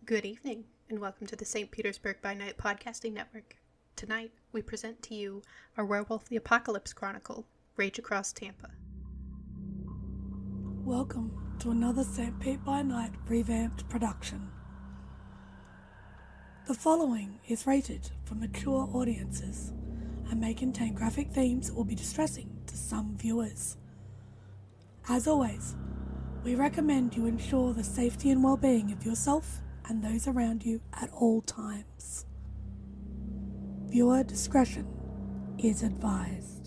Good evening, and welcome to the St. Petersburg By Night podcasting network. Tonight, we present to you our Werewolf the Apocalypse Chronicle, Rage Across Tampa. Welcome to another St. Pete by Night revamped production. The following is rated for mature audiences and may contain graphic themes that will be distressing to some viewers. As always, we recommend you ensure the safety and well-being of yourself and those around you at all times. Viewer discretion is advised.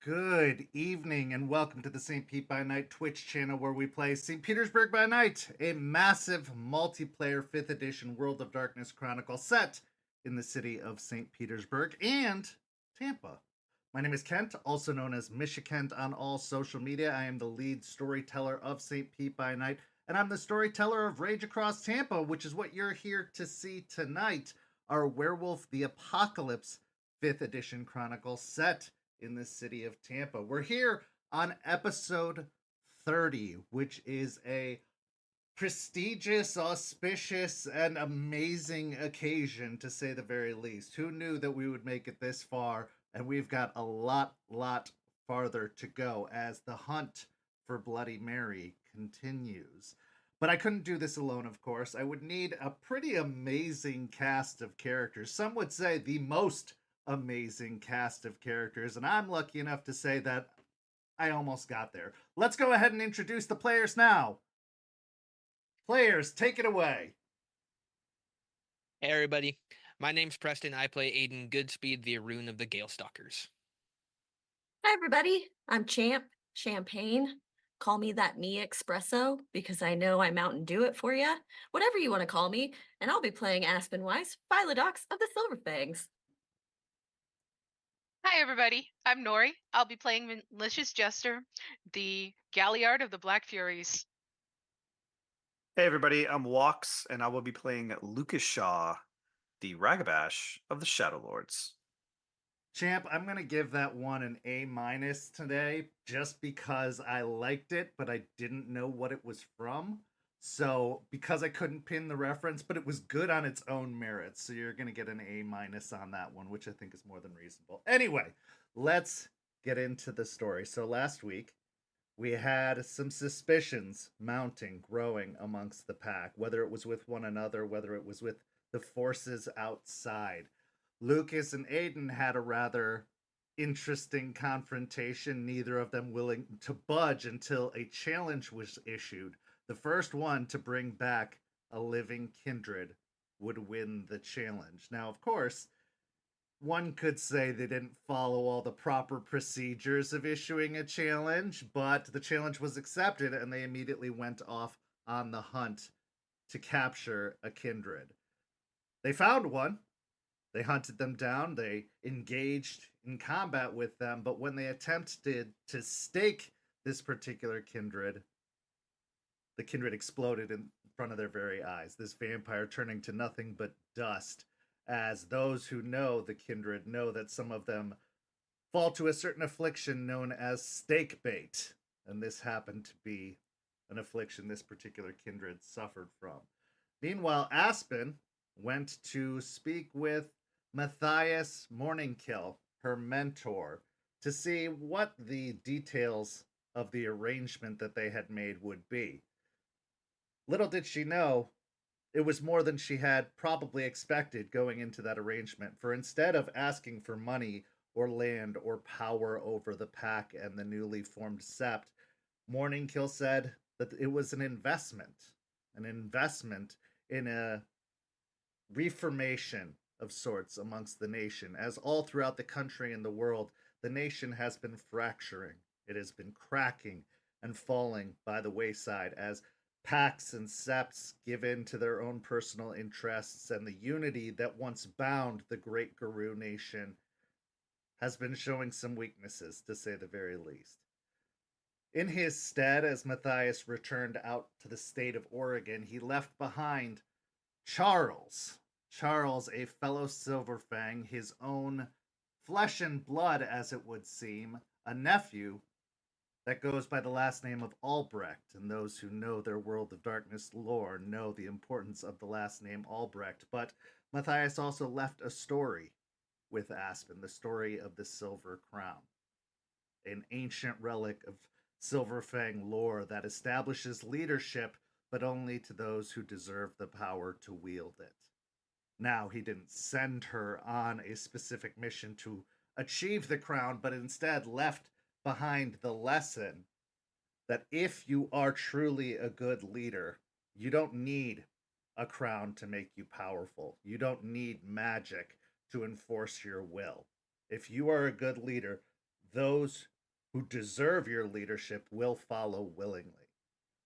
Good evening and welcome to the St. Pete by Night Twitch channel where we play St. Petersburg by Night, a massive multiplayer 5th edition World of Darkness Chronicle set in the city of St. Petersburg and Tampa. My name is Kent, also known as Misha Kent on all social media. I am the lead storyteller of St. Pete by Night, and I'm the storyteller of Rage Across Tampa, which is what you're here to see tonight, our Werewolf the Apocalypse 5th edition Chronicle set in the city of Tampa. We're here on episode 30, which is a prestigious, auspicious, and amazing occasion, to say the very least. Who knew that we would make it this far? And we've got a lot farther to go as the hunt for Bloody Mary continues. But I couldn't do this alone, of course. I would need a pretty amazing cast of characters. Some would say the most amazing cast of characters, and I'm lucky enough to say that I almost got there. Let's go ahead and introduce the players now. Players, take it away. Hey everybody, my name's Preston. I play Aiden, Goodspeed, the Arun of the Gale Stalkers. Hi everybody, I'm Champ, Champagne. Call me that me espresso because I know I Mountain Dew it for you. Whatever you want to call me, and I'll be playing Aspen, Weiss, Philodox of the Silver Fangs. Hi everybody, I'm Noree. I'll be playing Malicious Jester, the Galliard of the Black Furies. Hey everybody, I'm Walks, and I will be playing Lucas Shaw, the Ragabash of the Shadow Lords. Champ, I'm going to give that one an A- today, just because I liked it, but I didn't know what it was from. So, because I couldn't pin the reference, but it was good on its own merits. So you're going to get an A- on that one, which I think is more than reasonable. Anyway, let's get into the story. So last week, we had some suspicions mounting, growing amongst the pack, whether it was with one another, whether it was with the forces outside. Lucas and Aiden had a rather interesting confrontation, neither of them willing to budge until a challenge was issued. The first one to bring back a living kindred would win the challenge. Now, of course, one could say they didn't follow all the proper procedures of issuing a challenge, but the challenge was accepted and they immediately went off on the hunt to capture a kindred. They found one. They hunted them down. They engaged in combat with them, but when they attempted to stake this particular kindred, the kindred exploded in front of their very eyes, this vampire turning to nothing but dust, as those who know the kindred know that some of them fall to a certain affliction known as stake bait, and this happened to be an affliction this particular kindred suffered from. Meanwhile, Aspen went to speak with Matthias Morningkill, her mentor, to see what the details of the arrangement that they had made would be. Little did she know, it was more than she had probably expected going into that arrangement, for instead of asking for money or land or power over the pack and the newly formed sept, Morningkill said that it was an investment in a reformation of sorts amongst the nation, as all throughout the country and the world, the nation has been fracturing. It has been cracking and falling by the wayside as pacts and septs give in to their own personal interests, and the unity that once bound the great Guru nation has been showing some weaknesses, to say the very least. In his stead, as Matthias returned out to the state of Oregon, he left behind Charles. Charles, a fellow Silverfang, his own flesh and blood, as it would seem, a nephew that goes by the last name of Albrecht, and those who know their World of Darkness lore know the importance of the last name Albrecht. But Matthias also left a story with Aspen, the story of the Silver Crown, an ancient relic of Silverfang lore that establishes leadership, but only to those who deserve the power to wield it. Now, he didn't send her on a specific mission to achieve the crown, but instead left behind the lesson that if you are truly a good leader, you don't need a crown to make you powerful. You don't need magic to enforce your will. If you are a good leader, those who deserve your leadership will follow willingly.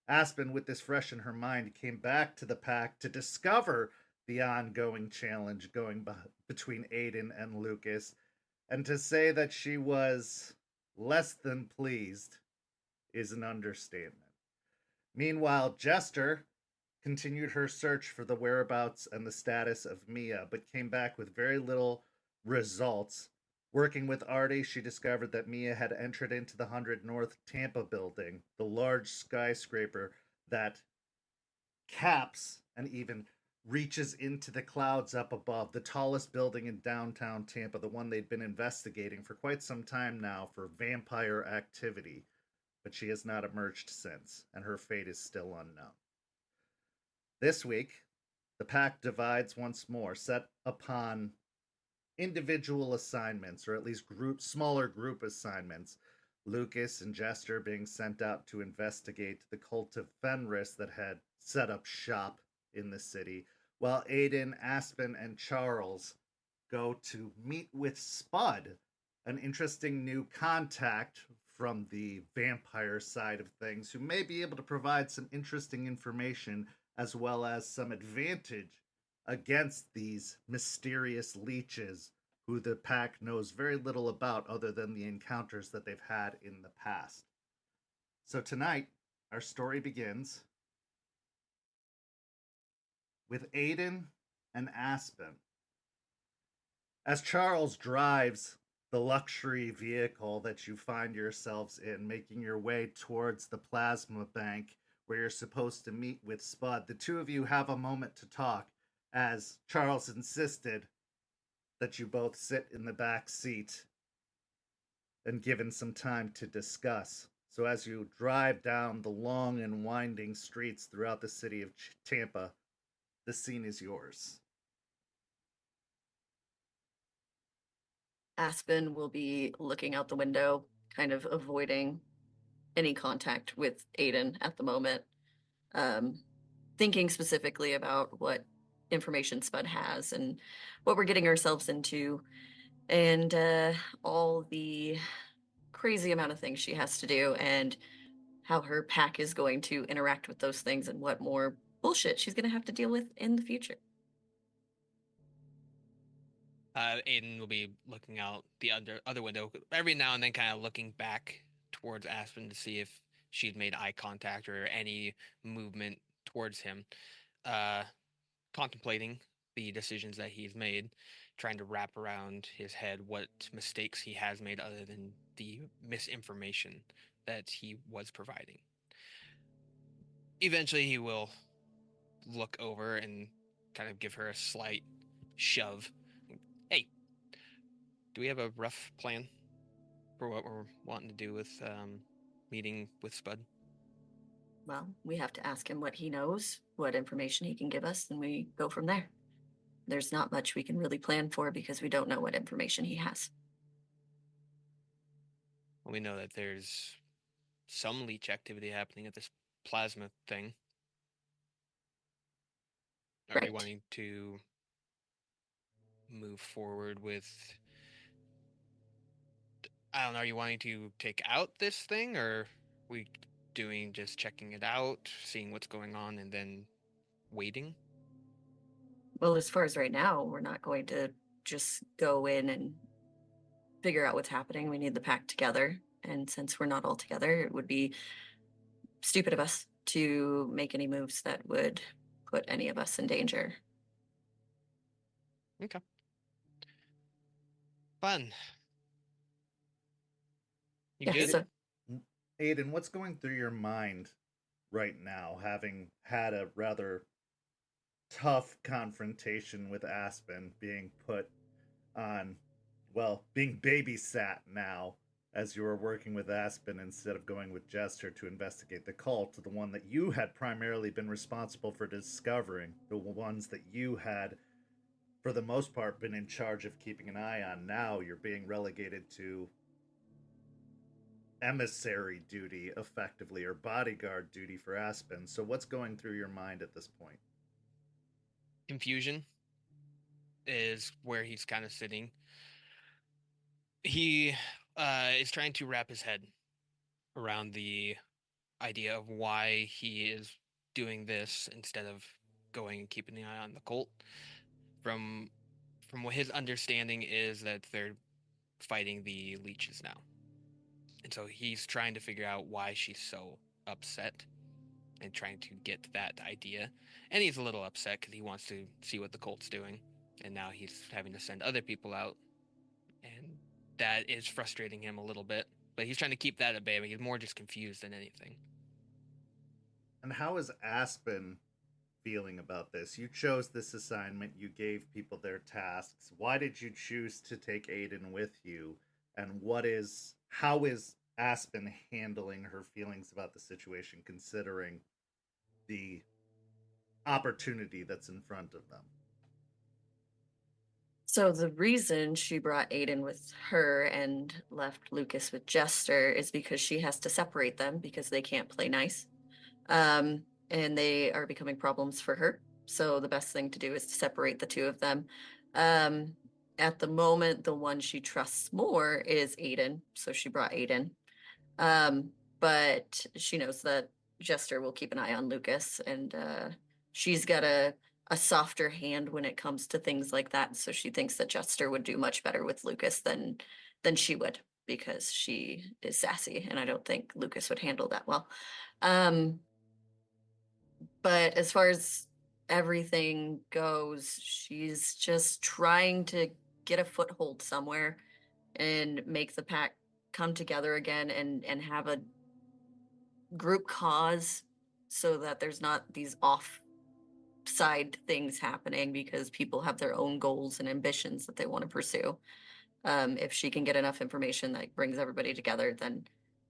Aspen, with this fresh in her mind, came back to the pack to discover the ongoing challenge going between Aiden and Lucas, and to say that she was less than pleased is an understatement. Meanwhile, Jester continued her search for the whereabouts and the status of Mia, but came back with very little results. Working with Artie, she discovered that Mia had entered into the 100 North Tampa building, the large skyscraper that caps and even reaches into the clouds up above, the tallest building in downtown Tampa, the one they'd been investigating for quite some time now for vampire activity. But she has not emerged since, and her fate is still unknown. This week, the pack divides once more, set upon individual assignments, or at least smaller group assignments. Lucas and Jester being sent out to investigate the cult of Fenris that had set up shop in the city, while Aiden, Aspen, and Charles go to meet with Spud, an interesting new contact from the vampire side of things, who may be able to provide some interesting information as well as some advantage against these mysterious leeches who the pack knows very little about other than the encounters that they've had in the past. So tonight, our story begins with Aiden and Aspen. As Charles drives the luxury vehicle that you find yourselves in, making your way towards the plasma bank where you're supposed to meet with Spud, the two of you have a moment to talk, as Charles insisted that you both sit in the back seat and given some time to discuss. So as you drive down the long and winding streets throughout the city of Tampa, the scene is yours. Aspen will be looking out the window, kind of avoiding any contact with Aiden at the moment, thinking specifically about what information Spud has and what we're getting ourselves into. and all the crazy amount of things she has to do, and how her pack is going to interact with those things, and what more bullshit she's going to have to deal with in the future. Aiden will be looking out the other window every now and then, kind of looking back towards Aspen to see if she'd made eye contact or any movement towards him, contemplating the decisions that he's made, trying to wrap around his head what mistakes he has made other than the misinformation that he was providing. Eventually, he will look over and kind of give her a slight shove. Hey, do we have a rough plan for what we're wanting to do with meeting with Spud? Well, we have to ask him what he knows, what information he can give us, and we go from there. There's not much we can really plan for because we don't know what information he has. Well, we know that there's some leech activity happening at this plasma thing. Are you wanting to move forward with, I don't know, are you wanting to take out this thing, or are we doing just checking it out, seeing what's going on, and then waiting? Well, as far as right now, we're not going to just go in and figure out what's happening. We need the pack together. And since we're not all together, it would be stupid of us to make any moves that would put any of us in danger. Okay. Fun. You good? So, Aiden, what's going through your mind right now, having had a rather tough confrontation with Aspen, being put on, well, being babysat now as you were working with Aspen instead of going with Jester to investigate the cult, the one that you had primarily been responsible for discovering, the ones that you had, for the most part, been in charge of keeping an eye on. Now you're being relegated to emissary duty, effectively, or bodyguard duty for Aspen. So what's going through your mind at this point? Confusion is where he's kind of sitting. He is trying to wrap his head around the idea of why he is doing this instead of going and keeping an eye on the cult. From what his understanding is that they're fighting the leeches now. And so he's trying to figure out why she's so upset and trying to get that idea. And he's a little upset because he wants to see what the cult's doing. And now he's having to send other people out. And that is frustrating him a little bit. But he's trying to keep that at bay. He's more just confused than anything. And how is Aspen feeling about this? You chose this assignment, you gave people their tasks. Why did you choose to take Aiden with you? And how is Aspen handling her feelings about the situation, considering the opportunity that's in front of them? So the reason she brought Aiden with her and left Lucas with Jester is because she has to separate them because they can't play nice. And they are becoming problems for her. So the best thing to do is to separate the two of them. At the moment, the one she trusts more is Aiden. So she brought Aiden. But she knows that Jester will keep an eye on Lucas, and she's got a softer hand when it comes to things like that. So she thinks that Jester would do much better with Lucas than she would, because she is sassy, and I don't think Lucas would handle that well. But as far as everything goes, she's just trying to get a foothold somewhere and make the pack come together again and have a group cause, so that there's not these offside things happening because people have their own goals and ambitions that they want to pursue. If she can get enough information that brings everybody together, then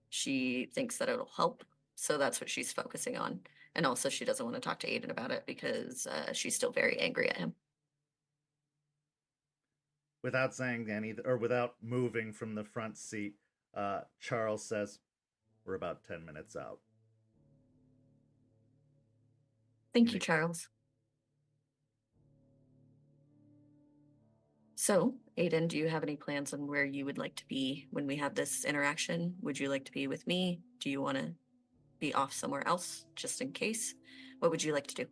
she thinks that it'll help. So that's what she's focusing on. And also, she doesn't want to talk to Aiden about it because she's still very angry at him. Without saying anything, or without moving from the front seat, Charles says, "We're about 10 minutes out." Thank you, Charles. So Aiden, do you have any plans on where you would like to be when we have this interaction? Would you like to be with me? Do you want to be off somewhere else, just in case? What would you like to do?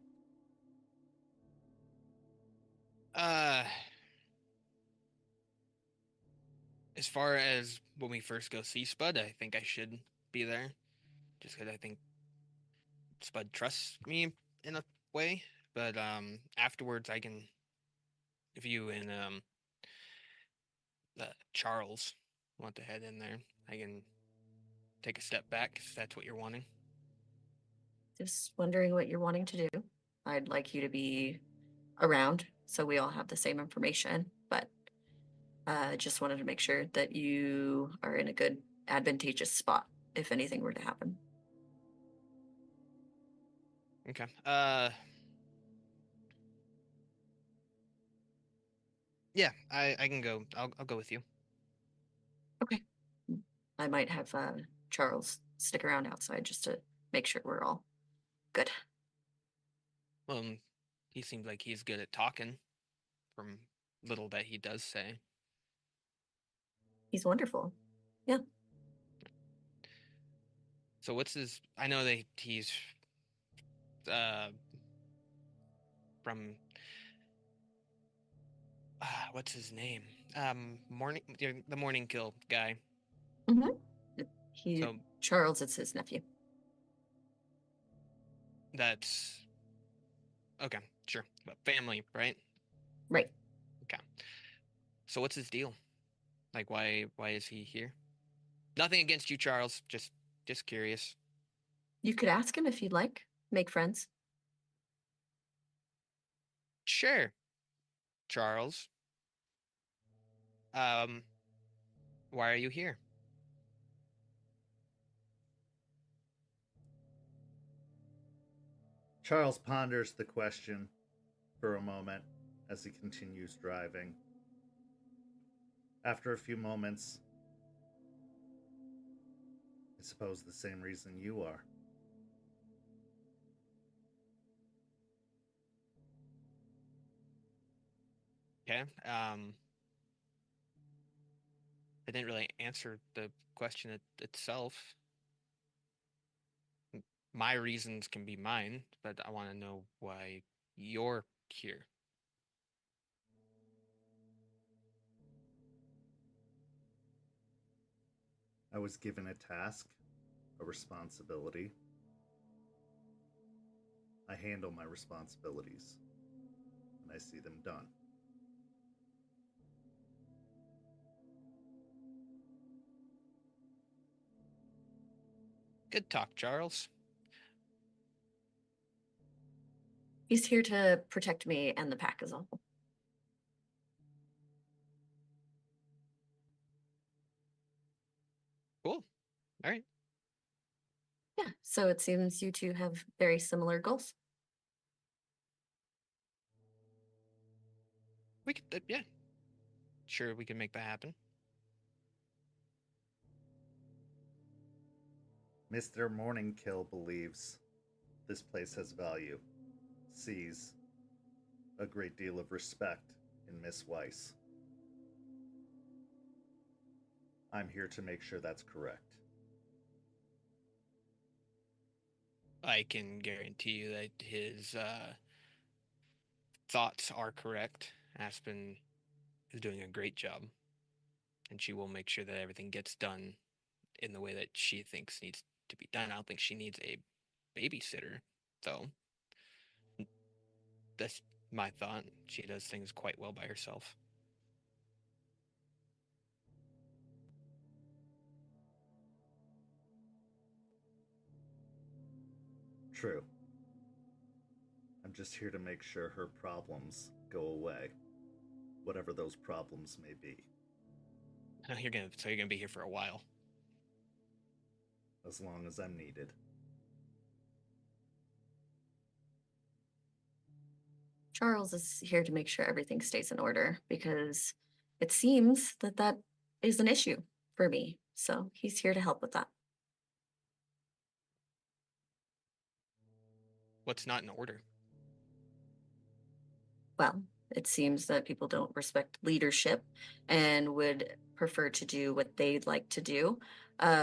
As far as when we first go see Spud, I think I should be there, just because I think Spud trusts me in a way. But afterwards, I can, if you and Charles want to head in there, I can take a step back if that's what you're wanting. Just wondering what you're wanting to do. I'd like you to be around so we all have the same information, but just wanted to make sure that you are in a good, advantageous spot if anything were to happen. Okay. Yeah, I can go. I'll go with you. Okay. I might have Charles stick around outside just to make sure we're all good. Well, he seems like he's good at talking, from little that he does say. He's wonderful. Yeah. So what's his? I know that he's from what's his name? The Morning Kill guy. Mm-hmm. So Charles, it's his nephew. that's okay. Sure, but family, right? Right. Okay. So what's his deal? Like, why is he here? Nothing against you, Charles. Just curious. You could ask him if you'd like. Make friends. Sure, Charles. Why are you here? Charles ponders the question for a moment as he continues driving. After a few moments, I suppose the same reason you are. Okay. I didn't really answer the question itself. My reasons can be mine, but I want to know why you're here. I was given a task, a responsibility. I handle my responsibilities, and I see them done. Good talk, Charles. He's here to protect me and the pack as a whole. Cool. All right. Yeah, so it seems you two have very similar goals. We could, yeah. Sure, we can make that happen. Mr. Morningkill believes this place has value, sees a great deal of respect in Miss Weiss. I'm here to make sure that's correct. I can guarantee you that his thoughts are correct. Aspen is doing a great job, and she will make sure that everything gets done in the way that she thinks needs to be done. I don't think she needs a babysitter, though. That's my thought. She does things quite well by herself. True. I'm just here to make sure her problems go away, whatever those problems may be. You're gonna be here for a while. As long as I'm needed. Charles is here to make sure everything stays in order because it seems that is an issue for me. So he's here to help with that. What's not in order? Well, It seems that people don't respect leadership and would prefer to do what they'd like to do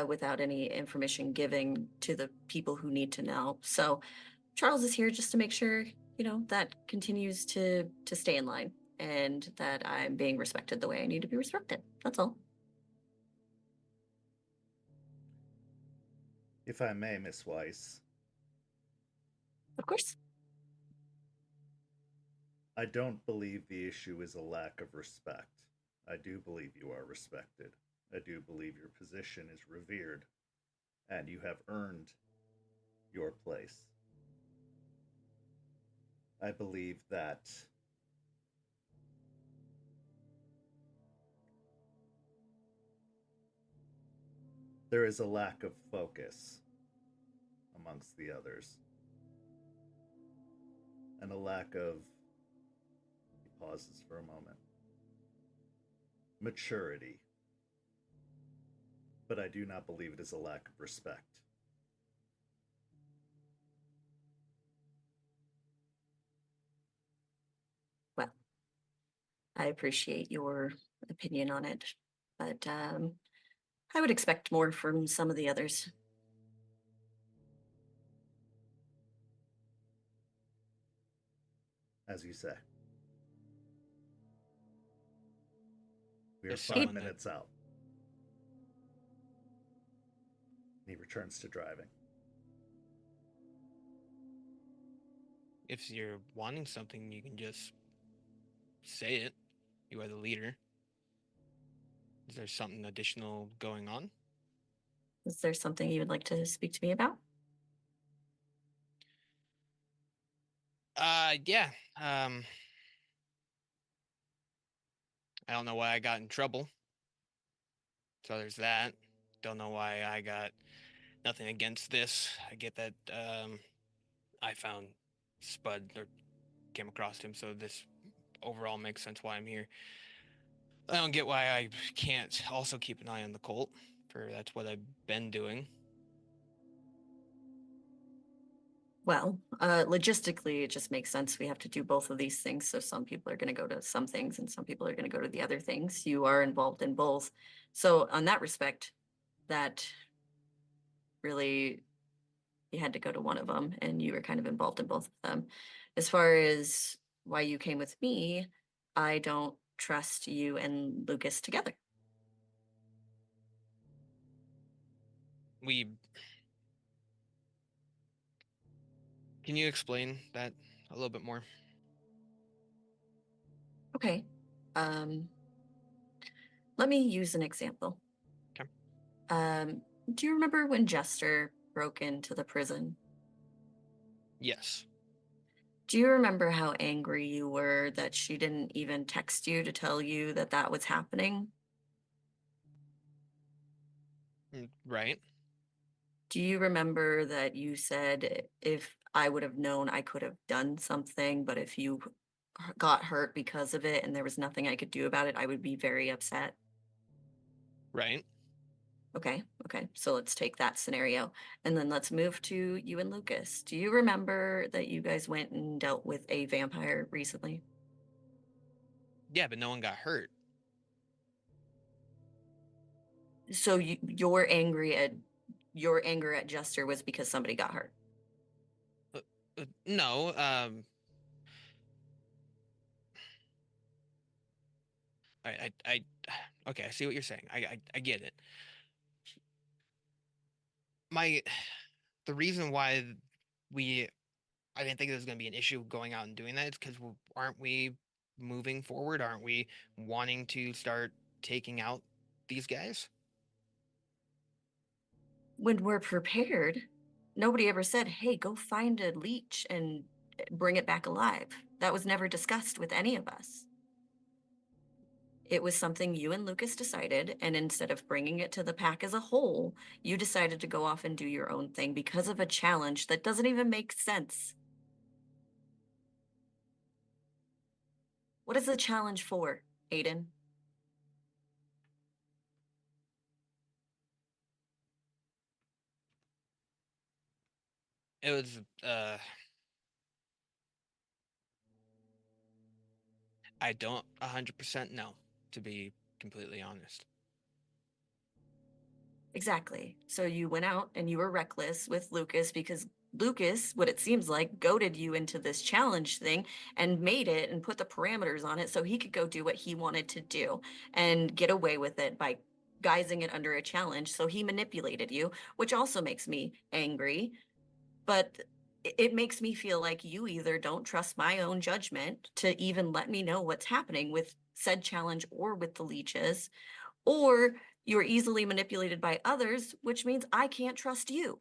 without any information given to the people who need to know. So Charles is here just to make sure, that continues to stay in line and that I'm being respected the way I need to be respected. That's all. If I may, Miss Weiss, Of course. I don't believe the issue is a lack of respect. I do believe you are respected. I do believe your position is revered, and you have earned your place. I believe that there is a lack of focus amongst the others, and a lack of, he pauses for a moment, maturity. But I do not believe it is a lack of respect. Well, I appreciate your opinion on it, but I would expect more from some of the others. As you say. We are There's 5 someone that- minutes out. He returns to driving. If you're wanting something, you can just say it. You are the leader. Is there something additional going on? Is there something you would like to speak to me about? Yeah. I don't know why I got in trouble. So there's that. Don't know why I got nothing against this. I get that I found Spud or came across him, so this overall makes sense why I'm here. I don't get why I can't also keep an eye on the cult, for that's what I've been doing. Well, logistically, it just makes sense. We have to do both of these things. So some people are going to go to some things and some people are going to go to the other things. You are involved in both. So on that respect, that really, you had to go to one of them and you were kind of involved in both of them. As far as why you came with me, I don't trust you and Lucas together. Can you explain that a little bit more? Okay. Let me use an example. Okay. Do you remember when Jester broke into the prison? Yes. Do you remember how angry you were that she didn't even text you to tell you that that was happening? Right. Do you remember that you said, if I would have known, I could have done something, but if you got hurt because of it and there was nothing I could do about it, I would be very upset? Right. Okay, so let's take that scenario and then let's move to you and Lucas. Do you remember that you guys went and dealt with a vampire recently? Yeah, but no one got hurt. So your anger at Jester was because somebody got hurt. No. I okay, I see what you're saying. I get it. The reason why I didn't think there was going to be an issue going out and doing that is because aren't we moving forward? Aren't we wanting to start taking out these guys? When we're prepared, nobody ever said, hey, go find a leech and bring it back alive. That was never discussed with any of us. It was something you and Lucas decided, and instead of bringing it to the pack as a whole, you decided to go off and do your own thing because of a challenge that doesn't even make sense. What is the challenge for, Aiden? It was I don't 100% know, to be completely honest. Exactly. So you went out and you were reckless with Lucas because Lucas, what it seems like, goaded you into this challenge thing and made it and put the parameters on it so he could go do what he wanted to do and get away with it by guising it under a challenge. So he manipulated you, which also makes me angry. But it makes me feel like you either don't trust my own judgment to even let me know what's happening with said challenge or with the leeches, or you're easily manipulated by others, which means I can't trust you.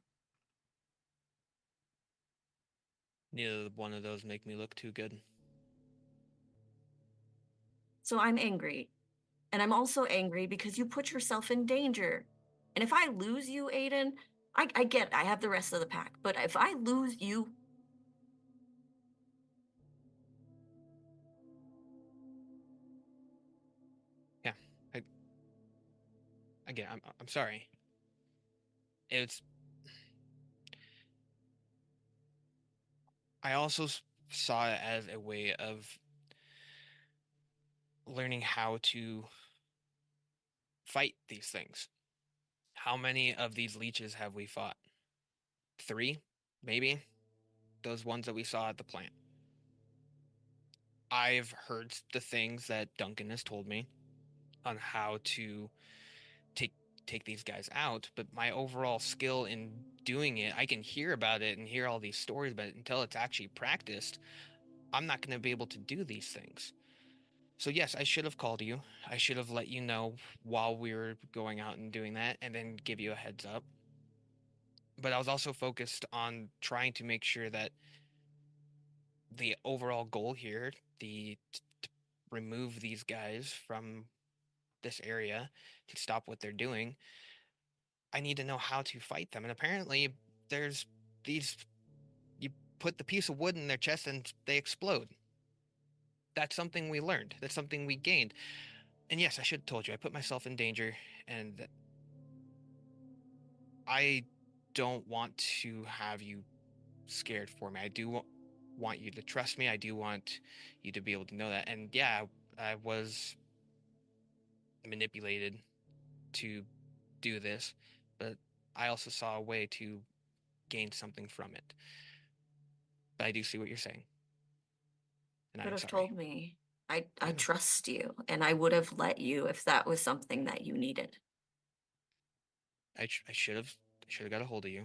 Neither one of those make me look too good. So I'm angry. And I'm also angry because you put yourself in danger. And if I lose you, Aiden, I get it, I have the rest of the pack. But if I lose you, Yeah, again, I'm sorry. It's. I also saw it as a way of learning how to fight these things. How many of these leeches have we fought? 3, maybe? Those ones that we saw at the plant. I've heard the things that Duncan has told me on how to take these guys out, but my overall skill in doing it, I can hear about it and hear all these stories, but until it's actually practiced, I'm not going to be able to do these things. So yes, I should have called you. I should have let you know while we were going out and doing that and then give you a heads up. But I was also focused on trying to make sure that the overall goal here, to remove these guys from this area, to stop what they're doing, I need to know how to fight them. And apparently there's these, you put the piece of wood in their chest and they explode. That's something we learned. That's something we gained. And yes, I should have told you. I put myself in danger, and I don't want to have you scared for me. I do want you to trust me. I do want you to be able to know that. And yeah, I was manipulated to do this, but I also saw a way to gain something from it. But I do see what you're saying, and could I'm have sorry. told me. I I know. trust you, and I would have let you if that was something that you needed. I should have got a hold of you.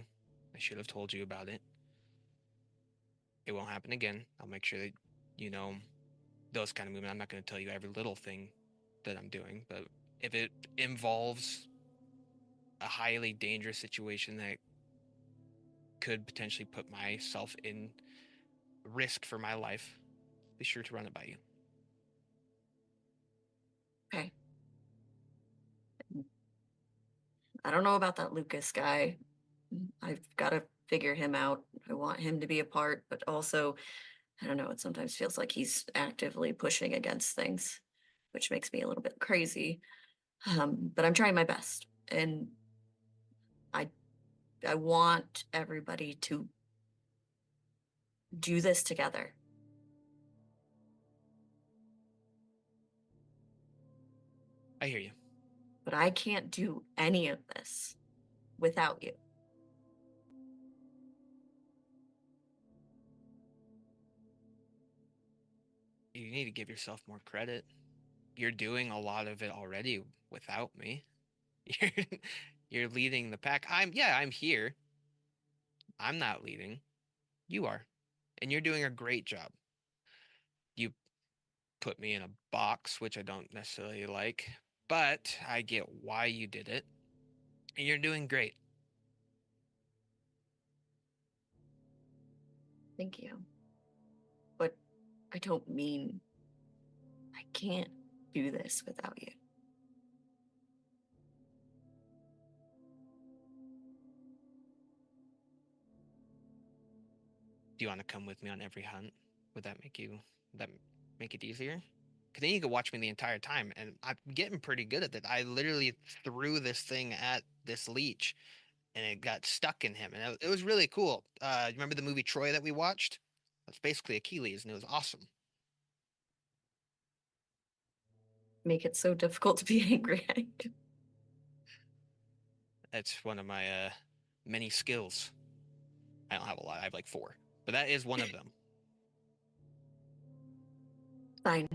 I should have told you about it. It won't happen again. I'll make sure that you know those kind of movement. I'm not going to tell you every little thing that I'm doing, but if it involves a highly dangerous situation that could potentially put myself in risk for my life, be sure to run it by you. Okay. I don't know about that Lucas guy. I've got to figure him out. I want him to be a part, but also, I don't know, it sometimes feels like he's actively pushing against things, which makes me a little bit crazy. But I'm trying my best. And I I want everybody to do this together. I hear you. But I can't do any of this without you. You need to give yourself more credit. You're doing a lot of it already without me. You're, you're leading the pack. I'm here. I'm not leading. You are. And you're doing a great job. You put me in a box, which I don't necessarily like, but I get why you did it. And you're doing great. Thank you. But I don't mean I can't do this without you. Do you want to come with me on every hunt? Would that make it easier? Because then you could watch me the entire time, and I'm getting pretty good at that. I literally threw this thing at this leech, and it got stuck in him, and it was really cool. You remember the movie Troy that we watched? That's basically Achilles, and it was awesome. make it so difficult to be angry at you. That's one of my many skills. I don't have a lot. I have like 4, but that is one of them. Fine,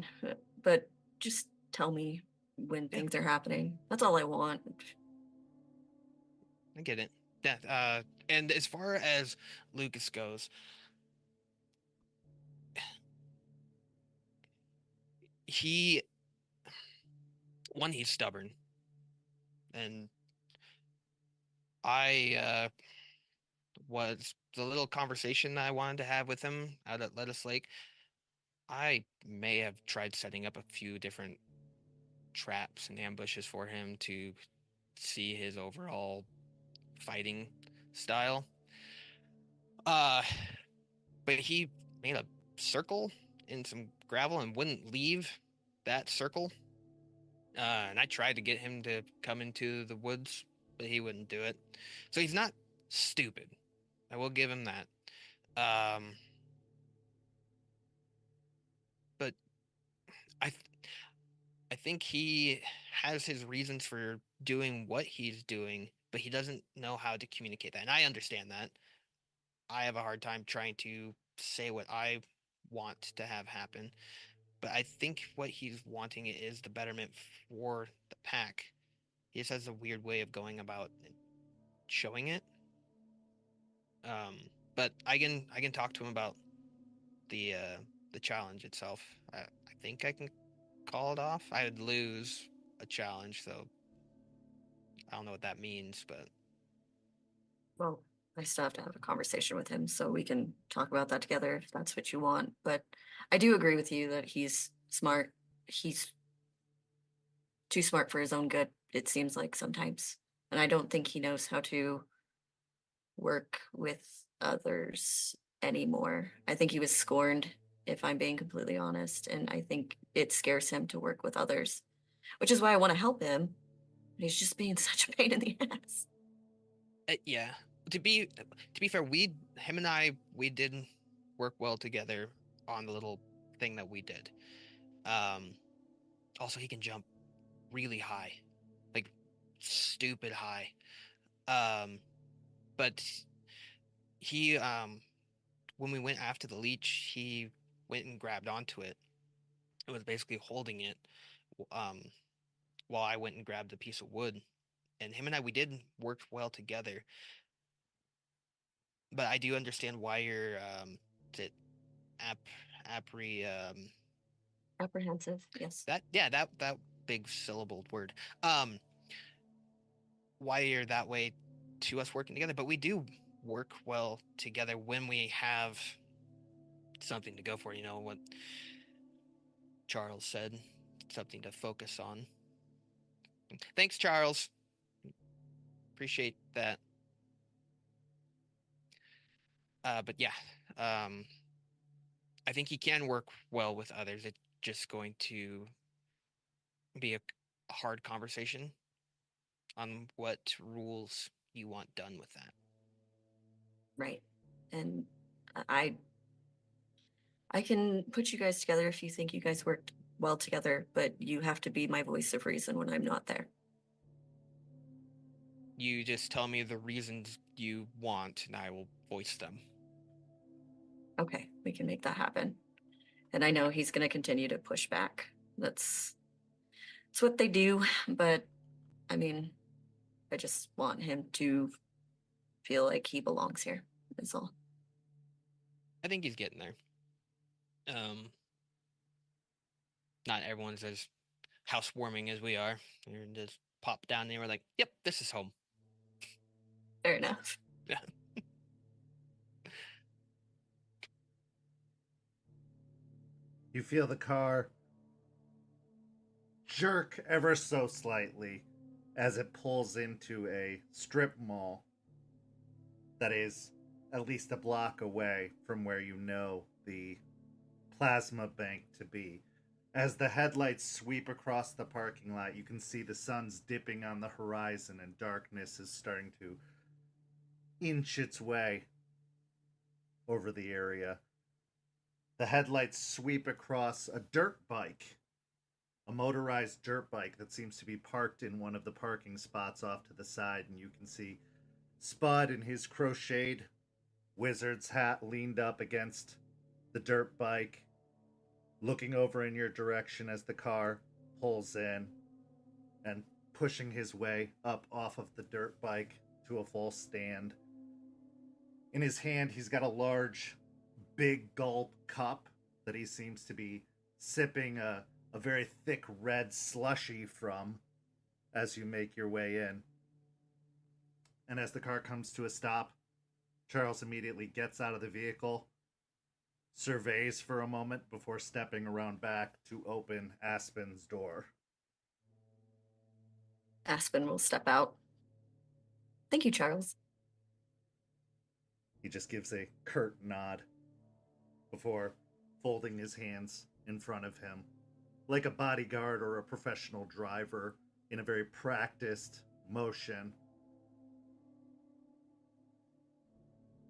but just tell me when things are happening. That's all I want. I get it. Yeah. And as far as Lucas goes, he's stubborn, and I was the little conversation I wanted to have with him out at Lettuce Lake. I may have tried setting up a few different traps and ambushes for him to see his overall fighting style. But he made a circle in some gravel and wouldn't leave that circle. And I tried to get him to come into the woods, but he wouldn't do it. So he's not stupid. I will give him that. But I I think he has his reasons for doing what he's doing, but he doesn't know how to communicate that. And I understand that. I have a hard time trying to say what I want to have happen. But I think what he's wanting is the betterment for the pack. He just has a weird way of going about showing it. But I can talk to him about the challenge itself. I think I can call it off. I would lose a challenge, so I don't know what that means, but Well, I still have to have a conversation with him so we can talk about that together if that's what you want. But I do agree with you that he's smart. He's too smart for his own good, it seems like sometimes. And I don't think he knows how to work with others anymore. I think he was scorned, if I'm being completely honest. And I think it scares him to work with others, which is why I want to help him. But he's just being such a pain in the ass. yeah. To be fair, him and I did work well together on the little thing that we did. Also, he can jump really high, like stupid high. But he when we went after the leech, he went and grabbed onto it. It was basically holding it, um, while I went and grabbed a piece of wood. And him and I, we did work well together. But I do understand why you're is it app appre Apprehensive, yes. that big syllabled word. Um, why you're that way to us working together, but we do work well together when we have something to go for. You know what Charles said, something to focus on. Thanks, Charles. Appreciate that. But yeah, I think he can work well with others. It's just going to be a hard conversation on what rules you want done with that. Right. And I I can put you guys together if you think you guys worked well together, but you have to be my voice of reason when I'm not there. You just tell me the reasons you want, and I will voice them. Okay, we can make that happen. And I know he's going to continue to push back. That's what they do, but I mean, I just want him to feel like he belongs here. That's all. I think he's getting there. Not everyone's as housewarming as we are. You're just pop down there, we're like, yep, this is home. Fair enough. Yeah. You feel the car jerk ever so slightly as it pulls into a strip mall that is at least a block away from where you know the plasma bank to be. As the headlights sweep across the parking lot, you can see the sun's dipping on the horizon and darkness is starting to inch its way over the area. The headlights sweep across a dirt bike a motorized dirt bike that seems to be parked in one of the parking spots off to the side, and you can see Spud in his crocheted wizard's hat leaned up against the dirt bike, looking over in your direction as the car pulls in and pushing his way up off of the dirt bike to a full stand. In his hand, he's got a large, big gulp cup that he seems to be sipping a very thick red slushy from as you make your way in. And as the car comes to a stop, Charles immediately gets out of the vehicle, surveys for a moment before stepping around back to open Aspen's door. Aspen will step out. Thank you, Charles. He just gives a curt nod before folding his hands in front of him, like a bodyguard or a professional driver in a very practiced motion.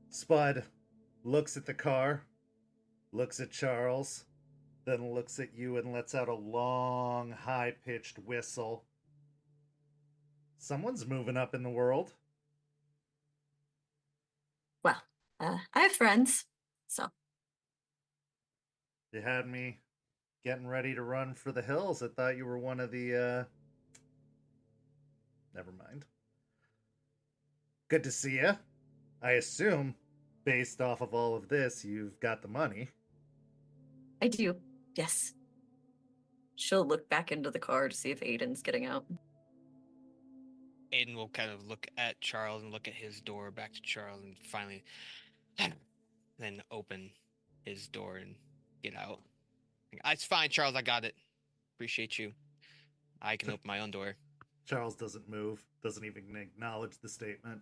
Spud looks at the car, looks at Charles, then looks at you and lets out a long, high-pitched whistle. Someone's moving up in the world. Well, I have friends, so. You had me getting ready to run for the hills. I thought you were one of the, Never mind. Good to see you. I assume, based off of all of this, you've got the money. I do, yes. She'll look back into the car to see if Aiden's getting out. Aiden will kind of look at Charles and look at his door back to Charles and finally then open his door and get out. It's fine, Charles. I got it. Appreciate you. I can open my own door. Charles doesn't move, doesn't even acknowledge the statement.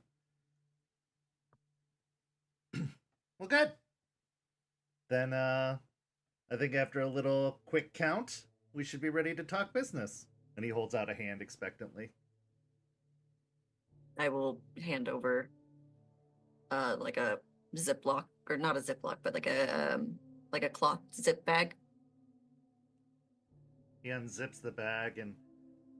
Well, good. Then, I think after a little quick count, we should be ready to talk business. And he holds out a hand expectantly. I will hand over like a Ziploc, or not a Ziploc, but like a cloth zip bag. He unzips the bag and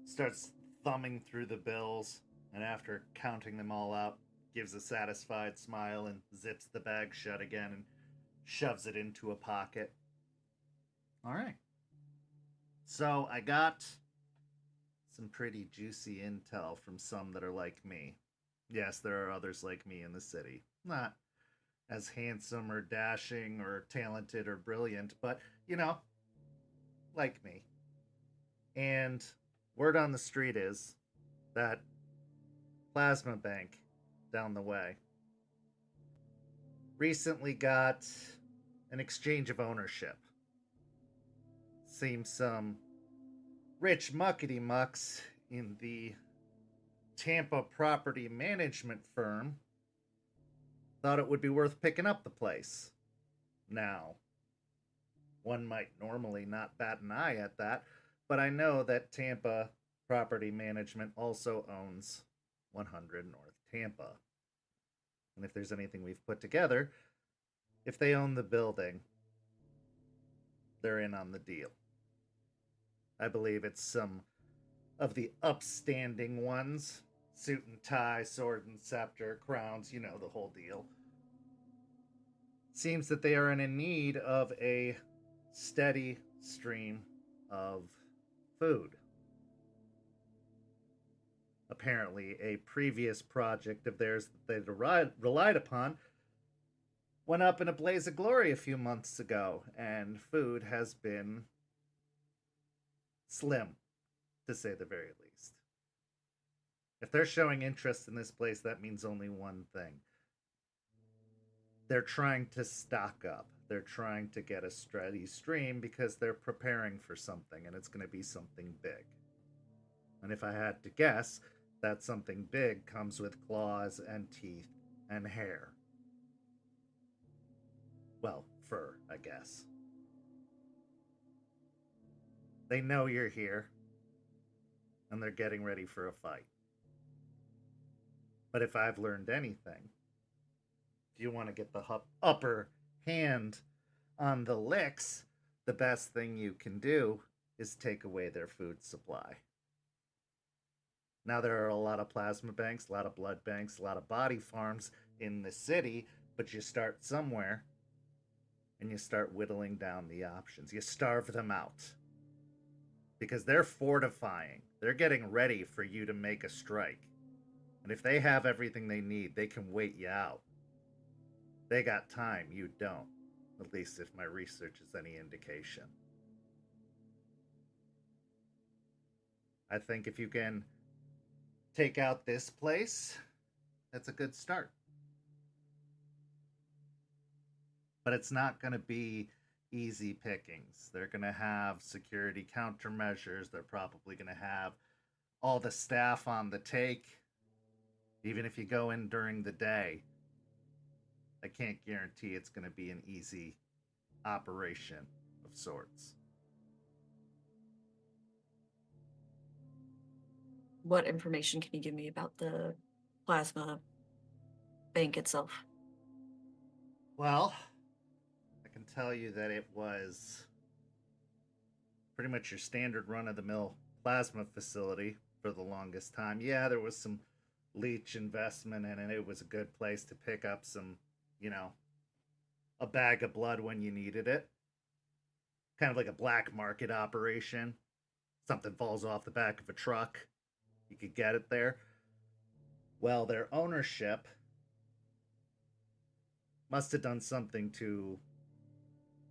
starts thumbing through the bills, and after counting them all out, gives a satisfied smile and zips the bag shut again and shoves it into a pocket. All right. So I got some pretty juicy intel from some that are like me. Yes, there are others like me in the city. Not as handsome or dashing or talented or brilliant, but, you know, like me. And word on the street is that plasma bank down the way recently got an exchange of ownership. Seems some rich muckety-mucks in the Tampa property management firm thought it would be worth picking up the place. Now, one might normally not bat an eye at that, but I know that Tampa property management also owns 100 North Tampa. And if there's anything we've put together, if they own the building, they're in on the deal. I believe it's some of the upstanding ones. Suit and tie, sword and scepter, crowns, you know, the whole deal. Seems that they are in need of a steady stream of food. Apparently, a previous project of theirs that they relied upon went up in a blaze of glory a few months ago, and food has been slim, to say the very least. If they're showing interest in this place, that means only one thing. They're trying to stock up. They're trying to get a steady stream because they're preparing for something, and it's going to be something big. And if I had to guess, that something big comes with claws and teeth and hair. Well, fur, I guess. They know you're here, and they're getting ready for a fight. But if I've learned anything, if you want to get the upper hand on the licks, the best thing you can do is take away their food supply. Now, there are a lot of plasma banks, a lot of blood banks, a lot of body farms in the city, but you start somewhere and you start whittling down the options. You starve them out because they're fortifying. They're getting ready for you to make a strike. And if they have everything they need, they can wait you out. They got time, you don't. At least if my research is any indication. I think if you can take out this place, that's a good start. But it's not going to be easy pickings. They're going to have security countermeasures. They're probably going to have all the staff on the take. Even if you go in during the day, I can't guarantee it's going to be an easy operation of sorts. What information can you give me about the plasma bank itself? Well, I can tell you that it was pretty much your standard run-of-the-mill plasma facility for the longest time. Yeah, there was some leech investment in it. It was a good place to pick up some, a bag of blood when you needed it. Kind of like a black market operation. Something falls off the back of a truck, you could get it there. Well, their ownership must have done something to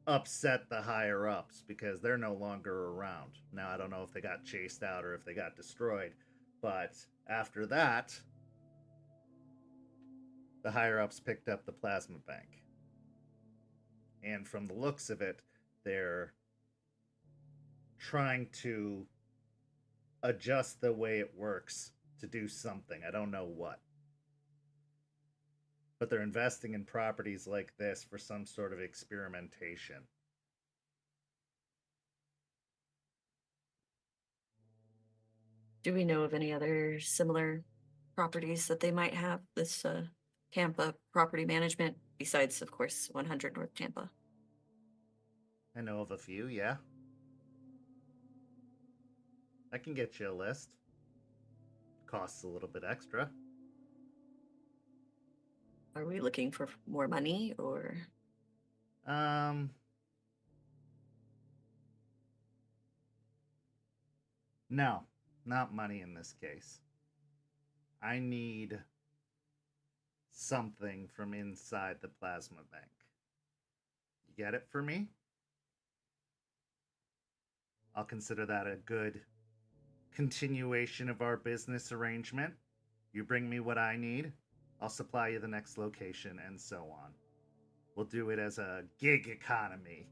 upset the higher ups because they're no longer around. Now, I don't know if they got chased out or if they got destroyed, but after that, the higher ups picked up the plasma bank. And from the looks of it, they're trying to adjust the way it works to do something. I don't know what. But they're investing in properties like this for some sort of experimentation. Do we know of any other similar properties that they might have, this Tampa property management, besides, of course, 100 North Tampa? I know of a few, yeah. I can get you a list. Costs a little bit extra. Are we looking for more money or? No, not money in this case. I need something from inside the plasma bank. You get it for me? I'll consider that a good continuation of our business arrangement. You bring me what I need, I'll supply you the next location, and so on. We'll do it as a gig economy.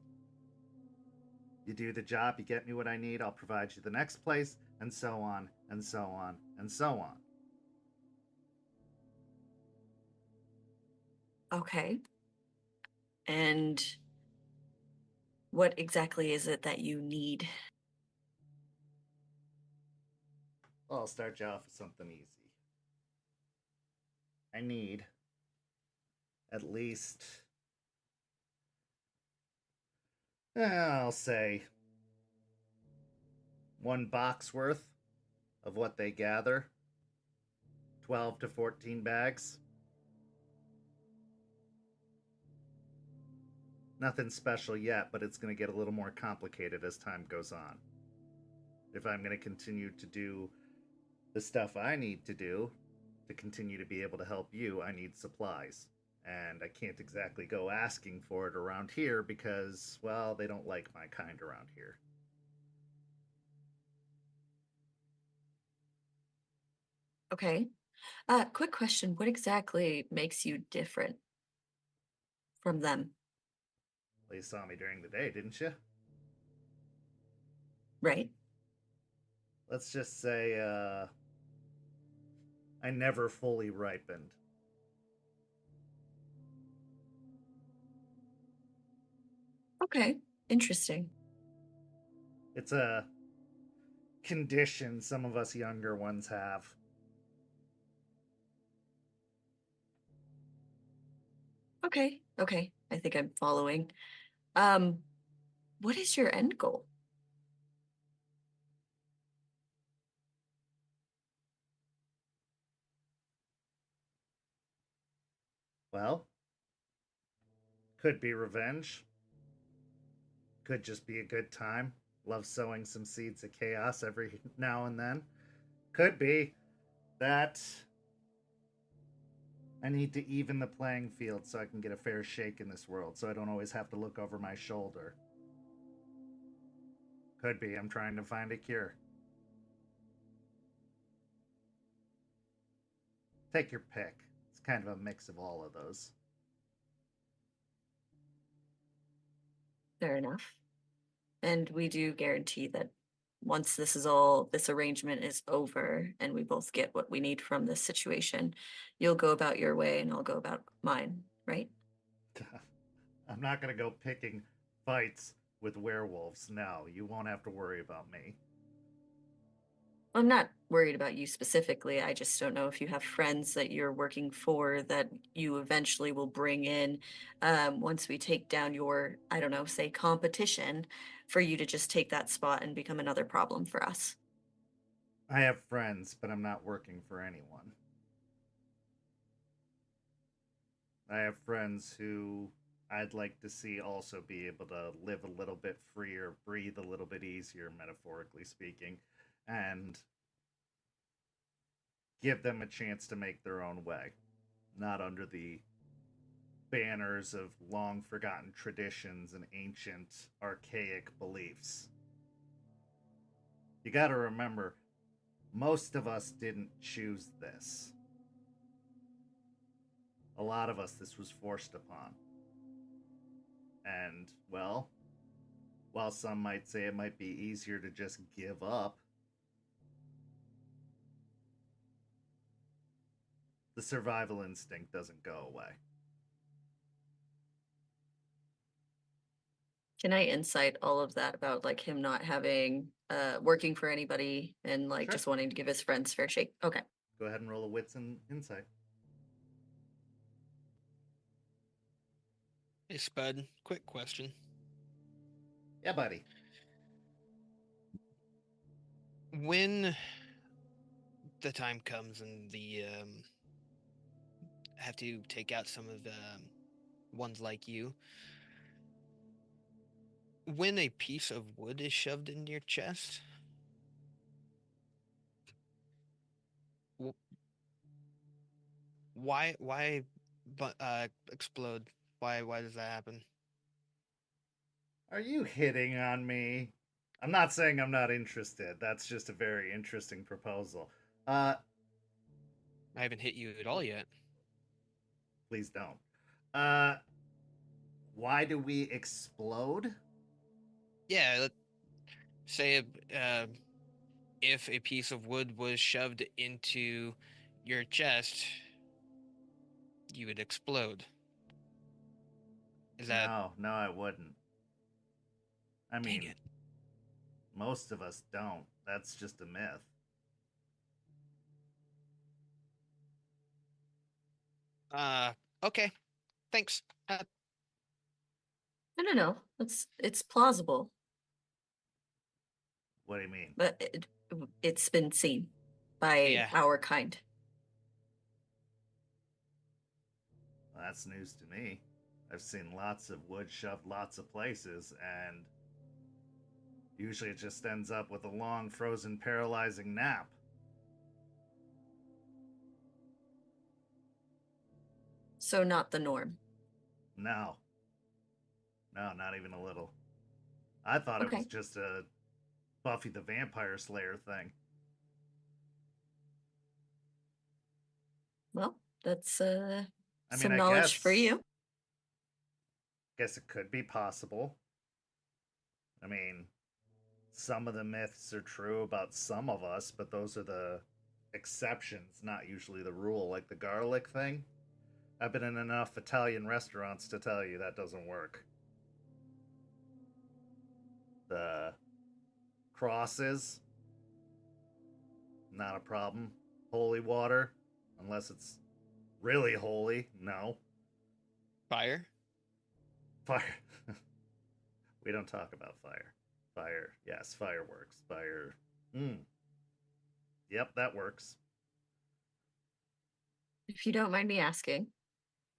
You do the job, you get me what I need, I'll provide you the next place, and so on, and so on, and so on. Okay. And what exactly is it that you need? Well, I'll start you off with something easy. I need at least, I'll say, 1 box worth of what they gather. 12 to 14 bags. Nothing special yet, but it's going to get a little more complicated as time goes on. If I'm going to continue to do the stuff I need to do to continue to be able to help you, I need supplies. And I can't exactly go asking for it around here because, well, they don't like my kind around here. Okay. Quick question. What exactly makes you different from them? Well, you saw me during the day, didn't you? Right? Let's just say, I never fully ripened. Okay. Interesting. It's a condition some of us younger ones have. Okay. Okay. I think I'm following. What is your end goal? Well, could be revenge. Could just be a good time. Love sowing some seeds of chaos every now and then. Could be that I need to even the playing field so I can get a fair shake in this world, so I don't always have to look over my shoulder. Could be I'm trying to find a cure. Take your pick. It's kind of a mix of all of those. Fair enough. And we do guarantee that once this arrangement is over and we both get what we need from this situation, you'll go about your way and I'll go about mine, right? I'm not going to go picking fights with werewolves. No, you won't have to worry about me. I'm not worried about you specifically. I just don't know if you have friends that you're working for that you eventually will bring in once we take down your, I don't know, say competition, for you to just take that spot and become another problem for us. I have friends, but I'm not working for anyone. I have friends who I'd like to see also be able to live a little bit freer, breathe a little bit easier, metaphorically speaking, and give them a chance to make their own way, not under the banners of long forgotten traditions and ancient archaic beliefs. You gotta remember, most of us didn't choose this. A lot of us, this was forced upon. And, well, while some might say it might be easier to just give up, the survival instinct doesn't go away. Can I insight all of that about like him not having working for anybody and like Sure. just wanting to give his friends fair shake? Okay. Go ahead and roll a wits and insight. Hey, Spud, quick question. Yeah, buddy. When the time comes and have to take out some of the ones like you, when a piece of wood is shoved into your chest, why explode? Why does that happen? Are you hitting on me? I'm not saying I'm not interested. That's just a very interesting proposal. I haven't hit you at all yet. Please don't. Why do we explode? Yeah, say if a piece of wood was shoved into your chest, you would explode. Is that? No, I wouldn't. I Dang mean, it. most of us don't. That's just a myth. Okay. Thanks. I don't know. It's plausible, What do you mean? but it's been seen by Yeah. our kind. Well, that's news to me. I've seen lots of wood shoved lots of places, and usually it just ends up with a long, frozen, paralyzing nap. So not the norm. No. No, not even a little. I thought it was Okay. just a Buffy the Vampire Slayer thing. Well, that's I some mean, knowledge for you. Guess it could be possible. I mean, some of the myths are true about some of us, but those are the exceptions, not usually the rule. Like the garlic thing. I've been in enough Italian restaurants to tell you that doesn't work. The crosses, not a problem. Holy water, unless it's really holy, no. Fire? Fire. We don't talk about fire. Fire, yes, fireworks. Fire. Yep, that works. If you don't mind me asking,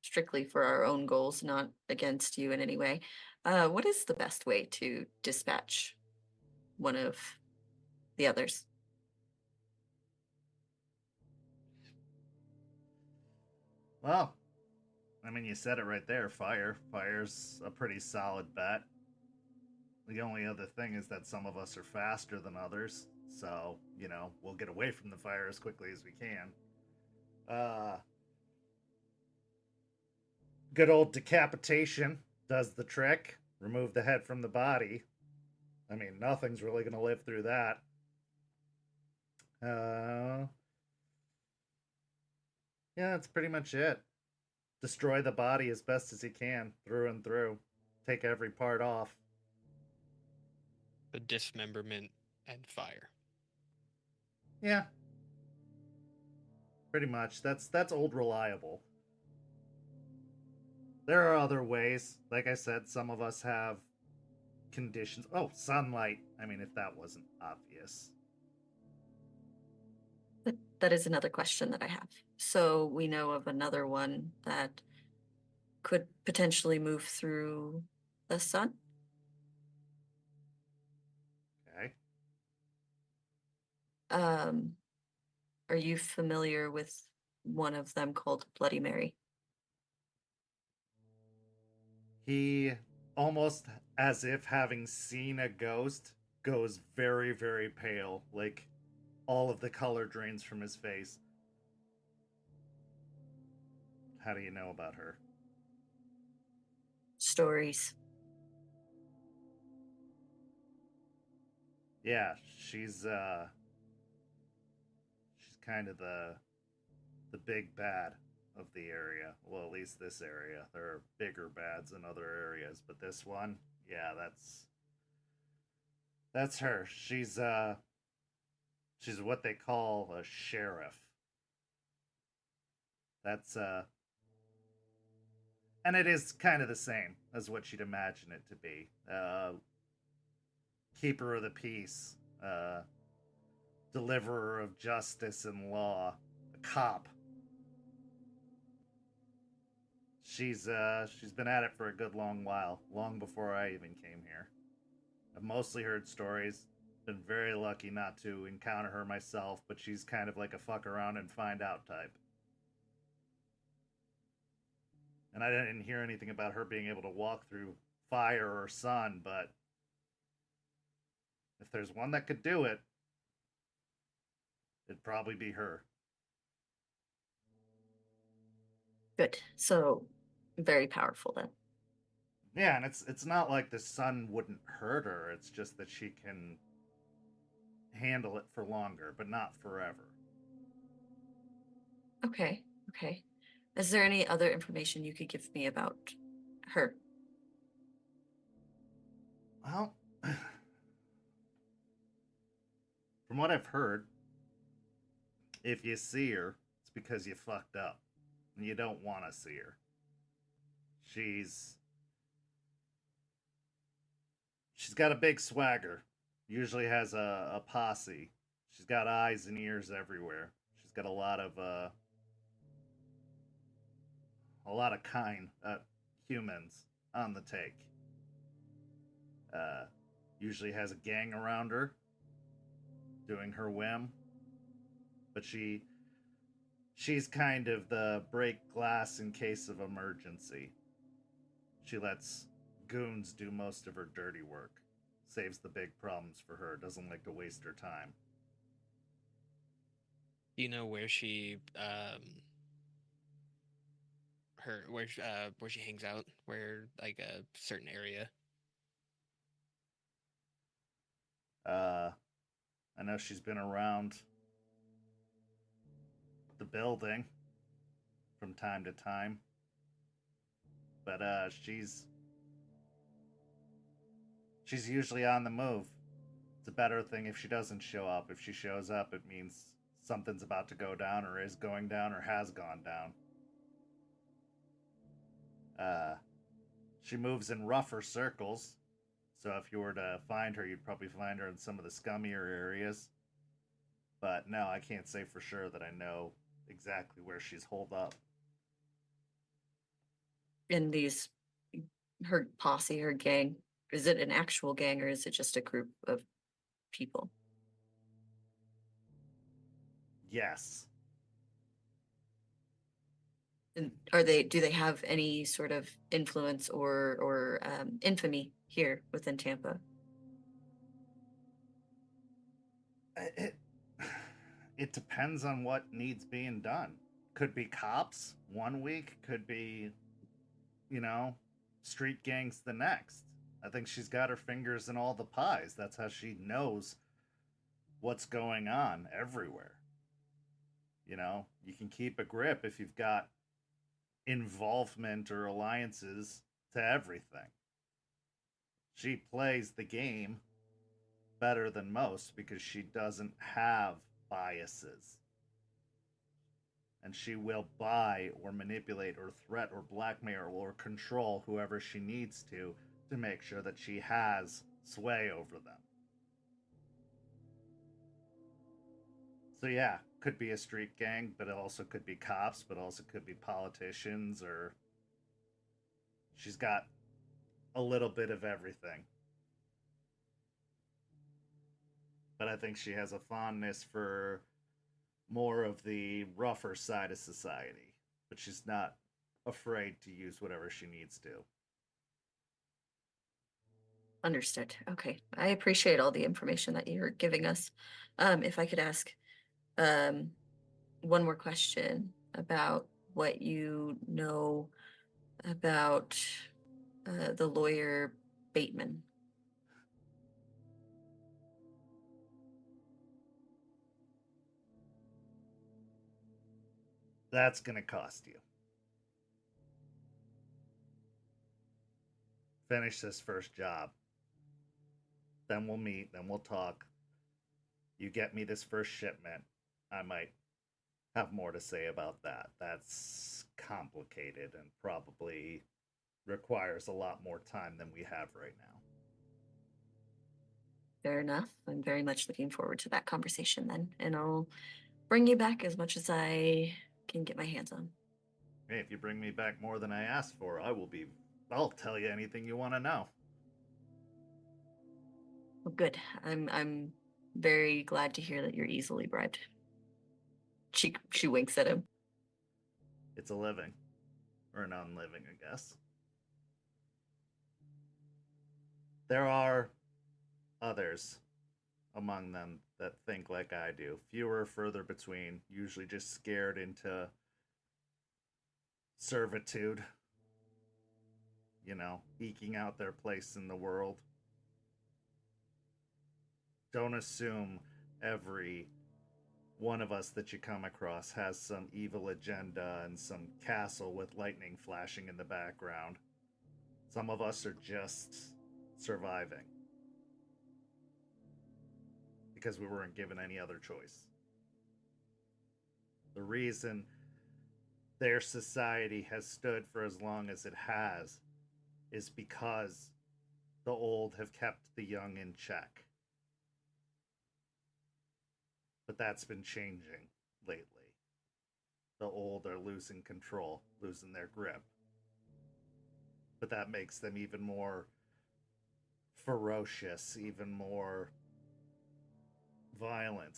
strictly for our own goals, not against you in any way. What is the best way to dispatch one of the others? Well, I mean, you said it right there. Fire. Fire's a pretty solid bet. The only other thing is that some of us are faster than others, so, we'll get away from the fire as quickly as we can. Good old decapitation does the trick. Remove the head from the body. I mean, nothing's really going to live through that. Yeah, that's pretty much it. Destroy the body as best as you can, through and through. Take every part off. The dismemberment and fire. Yeah. Pretty much. That's old reliable. There are other ways. Like I said, some of us have conditions. Oh, sunlight. I mean, if that wasn't obvious. That is another question that I have. So we know of another one that could potentially move through the sun? Okay. Are you familiar with one of them called Bloody Mary? He, almost as if having seen a ghost, goes very, very pale. Like, all of the color drains from his face. How do you know about her? Stories. Yeah, she's kind of the big bad of the area. Well, at least this area. There are bigger bads in other areas, but this one, yeah, that's her. She's what they call a sheriff. That's and it is kind of the same as what you'd imagine it to be. Keeper of the peace, deliverer of justice and law, a cop. She's been at it for a good long while, long before I even came here. I've mostly heard stories. Been very lucky not to encounter her myself, but she's kind of like a fuck around and find out type. And I didn't hear anything about her being able to walk through fire or sun, but if there's one that could do it, it'd probably be her. Good. So very powerful then. Yeah, and it's not like the sun wouldn't hurt her. It's just that she can handle it for longer, but not forever. Okay. Okay. Is there any other information you could give me about her? Well, from what I've heard, if you see her, it's because you fucked up. And you don't want to see her. She's got a big swagger. Usually has a posse. She's got eyes and ears everywhere. She's got a lot of kind humans on the take. Usually has a gang around her doing her whim. But she's kind of the break glass in case of emergency. She lets goons do most of her dirty work. Saves the big problems for her. Doesn't like to waste her time. Do you know where she where she hangs out? Where, like, a certain area? I know she's been around the building from time to time. But she's usually on the move. It's a better thing if she doesn't show up. If she shows up, it means something's about to go down, or is going down, or has gone down. She moves in rougher circles, so if you were to find her, you'd probably find her in some of the scummier areas. But no, I can't say for sure that I know exactly where she's holed up. in these, her posse, her gang, is it an actual gang or is it just a group of people? Yes. And do they have any sort of influence or infamy here within Tampa? It depends on what needs being done. Could be cops one week, could be, street gangs the next. I think she's got her fingers in all the pies. That's how she knows what's going on everywhere. You can keep a grip if you've got involvement or alliances to everything. She plays the game better than most because she doesn't have biases. And she will buy or manipulate or threat or blackmail or control whoever she needs to make sure that she has sway over them. So yeah, could be a street gang, but it also could be cops, but also could be politicians, or she's got a little bit of everything. But I think she has a fondness for more of the rougher side of society, but she's not afraid to use whatever she needs to. Understood. Okay. I appreciate all the information that you're giving us. If I could ask one more question about what you know about the lawyer Bateman. That's gonna cost you. Finish this first job. Then we'll meet, then we'll talk. You get me this first shipment, I might have more to say about that. That's complicated and probably requires a lot more time than we have right now. Fair enough. I'm very much looking forward to that conversation then, and I'll bring you back as much as I can get my hands on. Hey, if you bring me back more than I asked for, I'll tell you anything you want to know. Well, good. I'm very glad to hear that you're easily bribed. She winks at him. It's a living. Or an unliving, I guess. There are others among them that think like I do. Fewer, further between, usually just scared into servitude. Eking out their place in the world. Don't assume every one of us that you come across has some evil agenda and some castle with lightning flashing in the background. Some of us are just surviving because we weren't given any other choice. The reason their society has stood for as long as it has is because the old have kept the young in check. But that's been changing lately. The old are losing control, losing their grip. But that makes them even more ferocious, even more violent,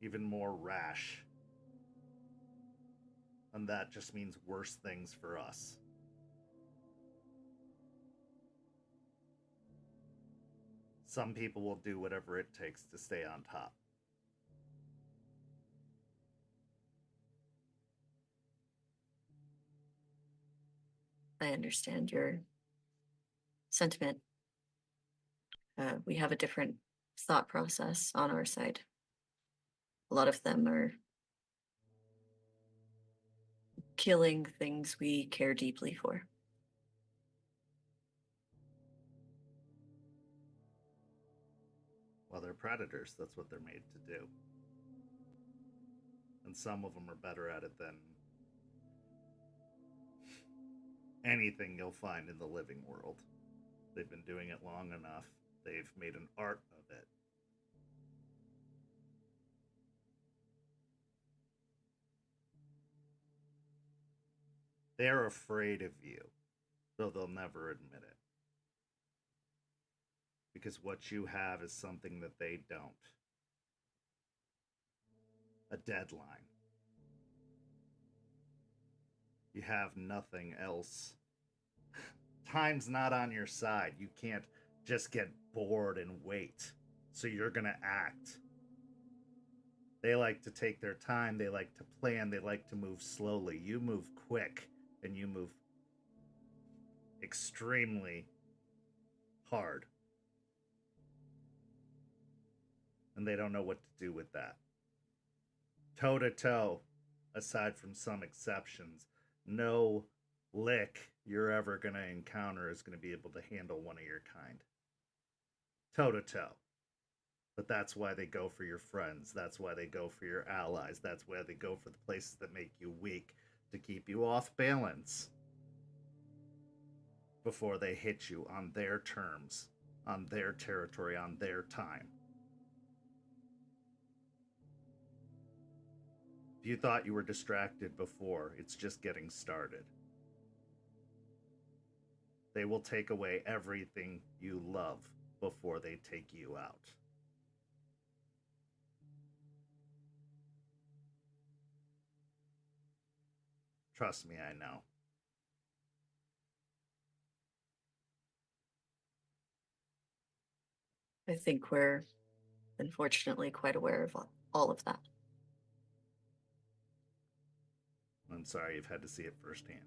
even more rash. And that just means worse things for us. Some people will do whatever it takes to stay on top. I understand your sentiment. We have a different thought process on our side. A lot of them are killing things we care deeply for. Well, they're predators. That's what they're made to do. And some of them are better at it than anything you'll find in the living world. They've been doing it long enough. They've made an art of it. They're afraid of you, though they'll never admit it. Because what you have is something that they don't. A deadline. You have nothing else. Time's not on your side. You can't just get bored and wait. So you're gonna act. They like to take their time. They like to plan. They like to move slowly. You move quick, and you move extremely hard. And they don't know what to do with that. Toe to toe, aside from some exceptions, no lick you're ever going to encounter is going to be able to handle one of your kind. Toe to toe. But that's why they go for your friends. That's why they go for your allies. That's why they go for the places that make you weak, to keep you off balance before they hit you on their terms, on their territory, on their time. If you thought you were distracted before, it's just getting started. They will take away everything you love before they take you out. Trust me, I know. I think we're unfortunately quite aware of all of that. I'm sorry you've had to see it firsthand.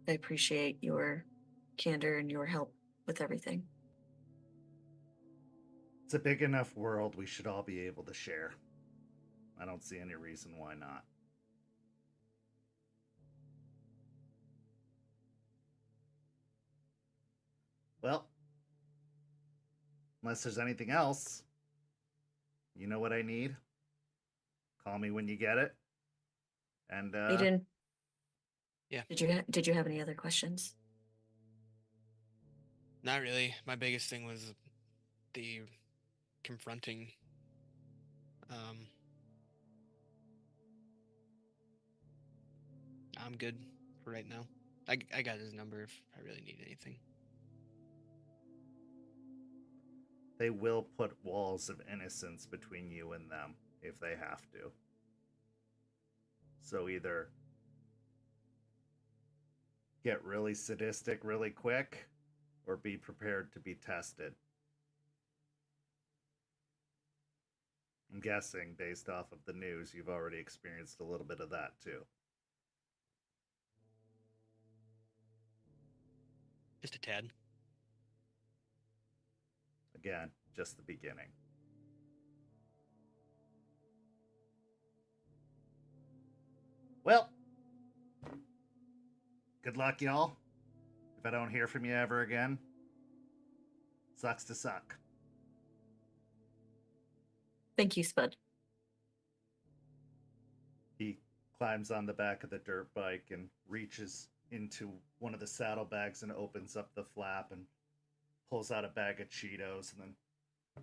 I appreciate your candor and your help with everything. It's a big enough world we should all be able to share. I don't see any reason why not. Well, unless there's anything else, you know what I need? Call me when you get it. And Aiden. Yeah. Did you have any other questions? Not really. My biggest thing was the confronting. I'm good for right now. I got his number if I really need anything. they will put walls of innocence between you and them if they have to. So either get really sadistic really quick, or be prepared to be tested. I'm guessing, based off of the news, you've already experienced a little bit of that too. Just a tad. Again, just the beginning. Well, good luck, y'all. If I don't hear from you ever again, sucks to suck. Thank you, Spud. He climbs on the back of the dirt bike and reaches into one of the saddlebags and opens up the flap and pulls out a bag of Cheetos, and then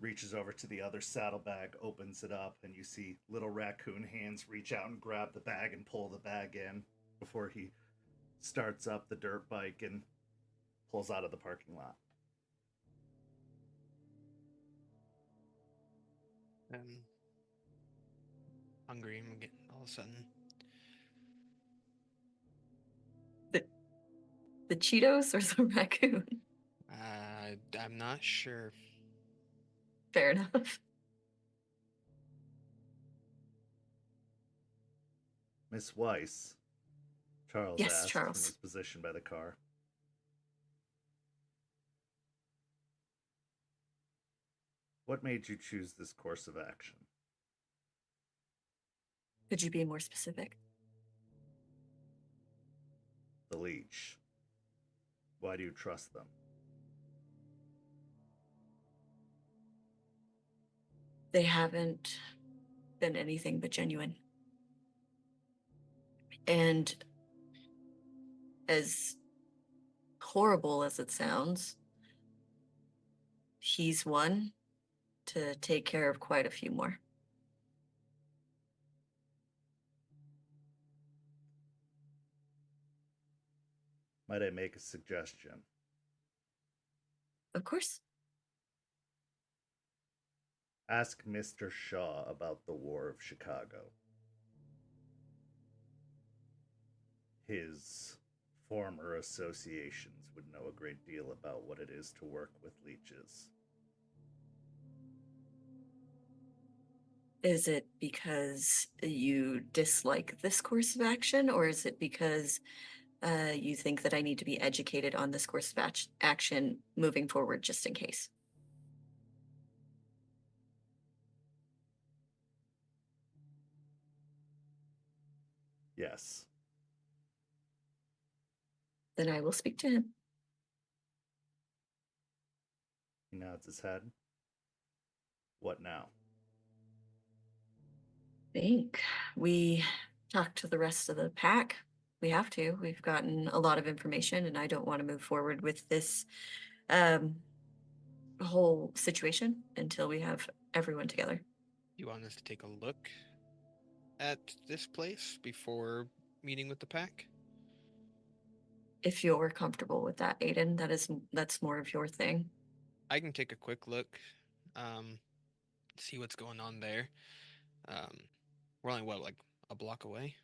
reaches over to the other saddlebag, opens it up, and you see little raccoon hands reach out and grab the bag and pull the bag in before he starts up the dirt bike and pulls out of the parking lot. I'm hungry. I'm getting all of a sudden. The Cheetos or the raccoon? I'm not sure. Fair enough. Miss Weiss, Charles Yes, asked Charles. from his position by the car. What made you choose this course of action? Could you be more specific? The Leech. Why do you trust them? They haven't been anything but genuine. And as horrible as it sounds, he's one to take care of quite a few more. Might I make a suggestion? Of course. Ask Mr. Shaw about the War of Chicago. His former associations would know a great deal about what it is to work with leeches. Is it because you dislike this course of action, or is it because you think that I need to be educated on this course of action moving forward, just in case? Yes. Then I will speak to him. He nods his head. What now? I think we talk to the rest of the pack. We have to. We've gotten a lot of information, and I don't want to move forward with this whole situation until we have everyone together. You want us to take a look at this place before meeting with the pack? If you're comfortable with that, Aiden, that's more of your thing. I can take a quick look, see what's going on there. We're only like a block away?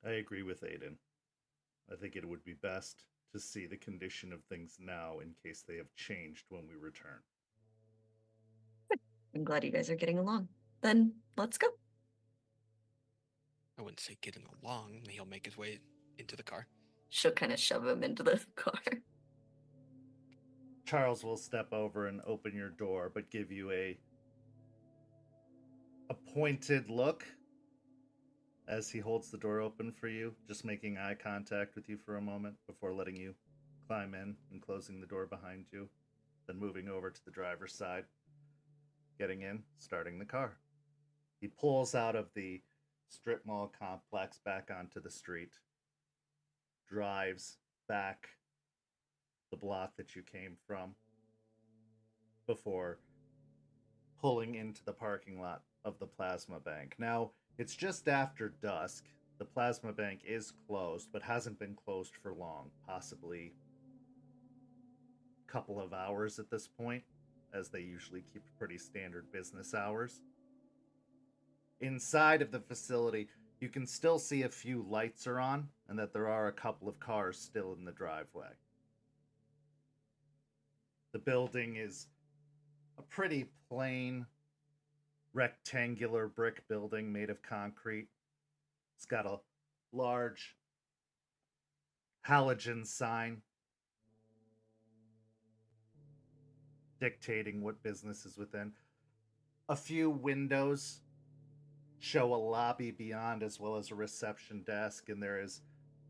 I agree with Aiden. I think it would be best to see the condition of things now in case they have changed when we return. I'm glad you guys are getting along. Then let's go. I wouldn't say getting along. He'll make his way into the car. She'll kind of shove him into the car. Charles will step over and open your door, but give you a pointed look as he holds the door open for you, just making eye contact with you for a moment before letting you climb in and closing the door behind you, then moving over to the driver's side, getting in, starting the car. He pulls out of the strip mall complex back onto the street, drives back the block that you came from before pulling into the parking lot of the plasma bank. Now, it's just after dusk. The plasma bank is closed, but hasn't been closed for long, possibly a couple of hours at this point, as they usually keep pretty standard business hours. Inside of the facility, you can still see a few lights are on, and that there are a couple of cars still in the driveway. The building is a pretty plain, rectangular brick building made of concrete. It's got a large halogen sign dictating what business is within. A few windows show a lobby beyond, as well as a reception desk, and there is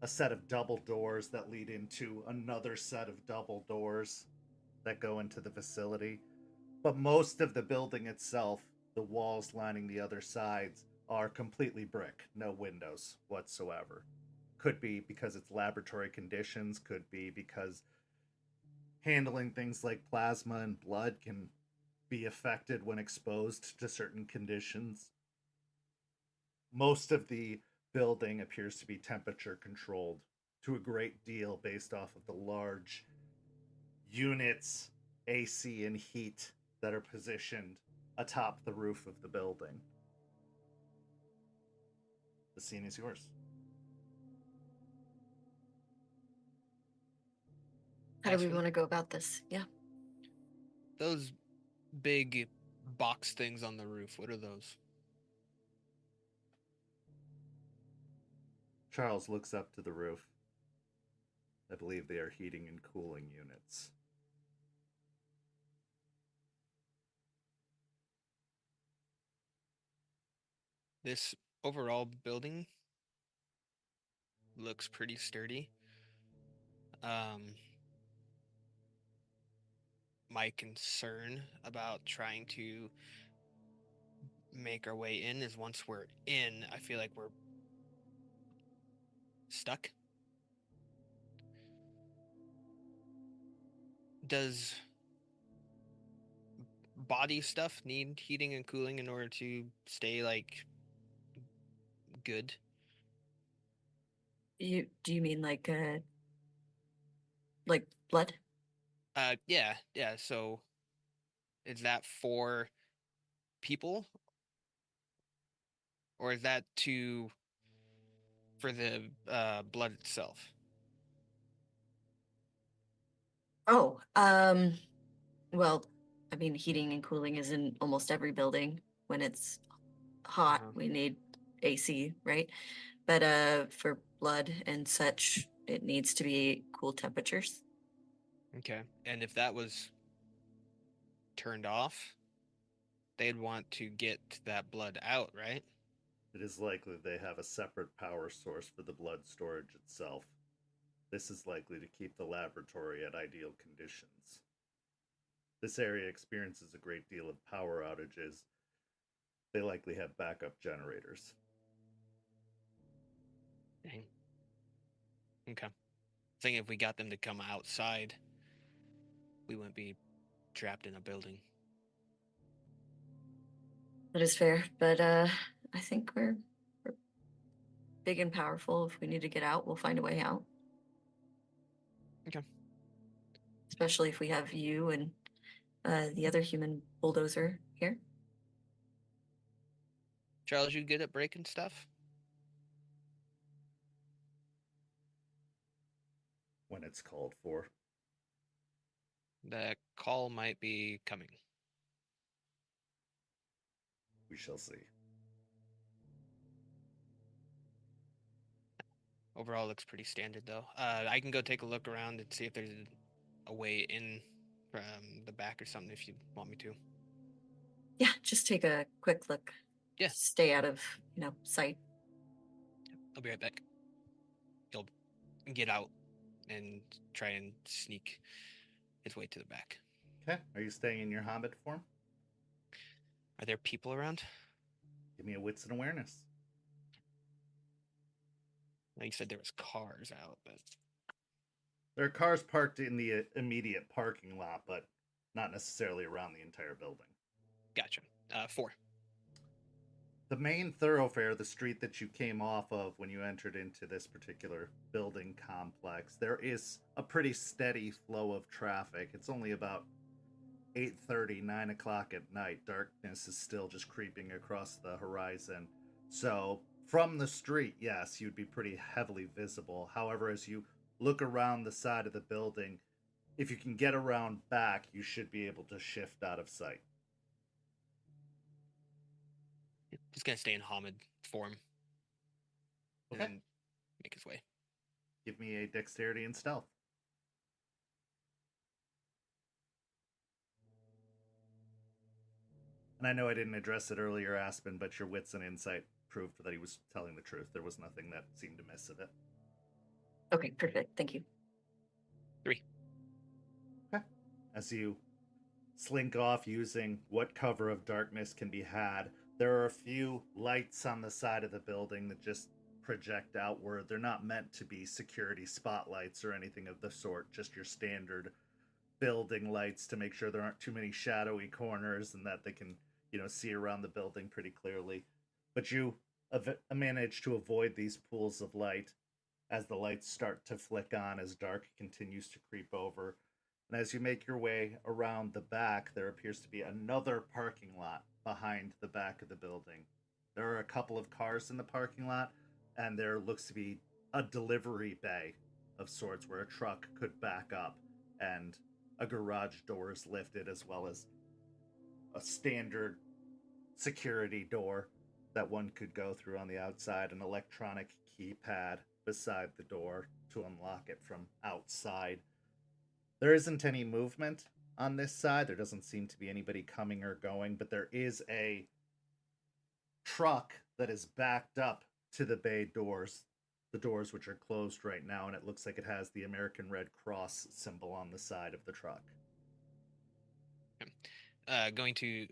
a set of double doors that lead into another set of double doors that go into the facility. But most of the building itself, the walls lining the other sides, are completely brick, no windows whatsoever. Could be because it's laboratory conditions, could be because handling things like plasma and blood can be affected when exposed to certain conditions. Most of the building appears to be temperature controlled to a great deal based off of the large units, AC and heat, that are positioned atop the roof of the building. The scene is yours. How do we Aspen? want to go about this? Yeah. Those big box things on the roof, what are those? Charles looks up to the roof. I believe they are heating and cooling units. This overall building looks pretty sturdy. My concern about trying to make our way in is once we're in, I feel like we're stuck. Does body stuff need heating and cooling in order to stay like good? Do you mean like Like blood? Yeah. So is that for people, or is that for the blood itself? Oh, well, I mean, heating and cooling is in almost every building. When it's hot, Uh-huh. we need AC, right? But for blood and such, it needs to be cool temperatures. Okay. And if that was turned off, they'd want to get that blood out, right? It is likely they have a separate power source for the blood storage itself. This is likely to keep the laboratory at ideal conditions. This area experiences a great deal of power outages. They likely have backup generators. Dang. Okay. I think if we got them to come outside, we wouldn't be trapped in a building. That is fair, but I think we're big and powerful. If we need to get out, we'll find a way out. Okay. Especially if we have you and the other human bulldozer here. Charles, you good at breaking stuff? When it's called for. The call might be coming. We shall see. Overall, looks pretty standard though. I can go take a look around and see if there's a way in from the back or something if you want me to. Yeah, just take a quick look. Yeah. Stay out of, sight. I'll be right back. He'll get out and try and sneak his way to the back. Okay. Are you staying in your hobbit form? Are there people around? Give me a wits and awareness. You said there was cars out, but There are cars parked in the immediate parking lot, but not necessarily around the entire building. gotcha. 4. The main thoroughfare, the street that you came off of when you entered into this particular building complex, there is a pretty steady flow of traffic. It's only about 8:30, 9 o'clock at night. Darkness is still just creeping across the horizon. So from the street, yes, you'd be pretty heavily visible. However, as you look around the side of the building, if you can get around back, you should be able to shift out of sight. He's gonna stay in Hamid form and Okay. then make his way. Give me a dexterity and stealth. And I know I didn't address it earlier, Aspen, but your wits and insight proved that he was telling the truth. There was nothing that seemed amiss of it. Okay, perfect. Thank you. 3. Okay. As you slink off using what cover of darkness can be had, there are a few lights on the side of the building that just project outward. They're not meant to be security spotlights or anything of the sort, just your standard building lights to make sure there aren't too many shadowy corners and that they can, see around the building pretty clearly. But you manage to avoid these pools of light as the lights start to flick on as dark continues to creep over. And as you make your way around the back, there appears to be another parking lot behind the back of the building. There are a couple of cars in the parking lot, and there looks to be a delivery bay of sorts where a truck could back up, and a garage door is lifted, as well as a standard security door that one could go through on the outside, an electronic keypad beside the door to unlock it from outside. There isn't any movement on this side. There doesn't seem to be anybody coming or going, but there is a truck that is backed up to the bay doors, the doors which are closed right now, and it looks like it has the American Red Cross symbol on the side of the truck. Going to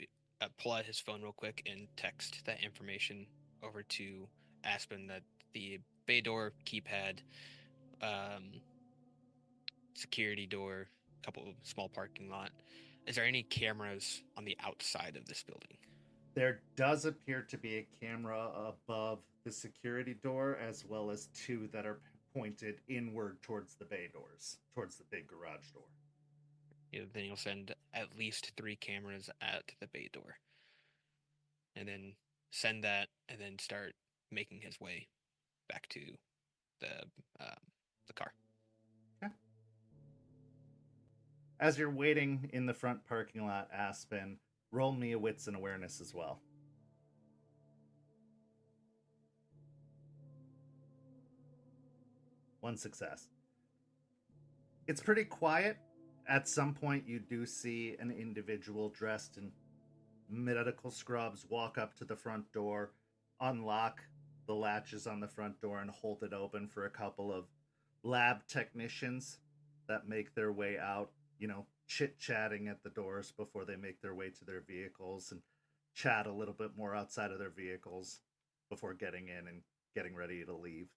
pull out his phone real quick and text that information over to Aspen, that the bay door keypad, security door, a couple of small parking lot. Is there any cameras on the outside of this building? There does appear to be a camera above the security door, as well as 2 that are pointed inward towards the bay doors, towards the big garage door. Then you'll send at least 3 cameras at the bay door. And then send that, and then start making his way back to the car. Okay. As you're waiting in the front parking lot, Aspen, roll me a wits and awareness as well. One success. It's pretty quiet. At some point, you do see an individual dressed in medical scrubs walk up to the front door, unlock the latches on the front door, and hold it open for a couple of lab technicians that make their way out, chit-chatting at the doors before they make their way to their vehicles and chat a little bit more outside of their vehicles before getting in and getting ready to leave.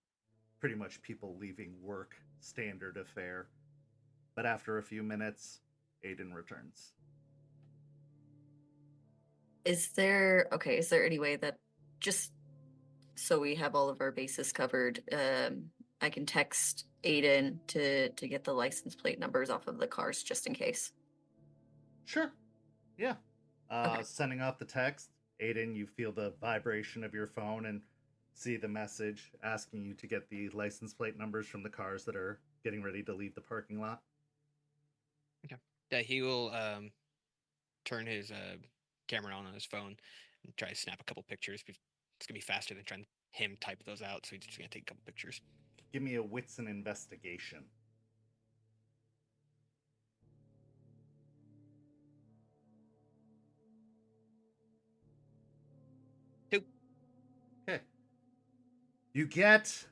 Pretty much people leaving work, standard affair. But after a few minutes, Aiden returns. Is there any way that, just so we have all of our bases covered, I can text Aiden to get the license plate numbers off of the cars just in case? Sure. Yeah. Okay. Sending off the text, Aiden, you feel the vibration of your phone and see the message asking you to get the license plate numbers from the cars that are getting ready to leave the parking lot. Okay. Yeah, he will turn his camera on his phone and try to snap a couple pictures. It's gonna be faster than trying him type those out, so he's just gonna take a couple pictures. Give me a wits and investigation. Two. Okay. You get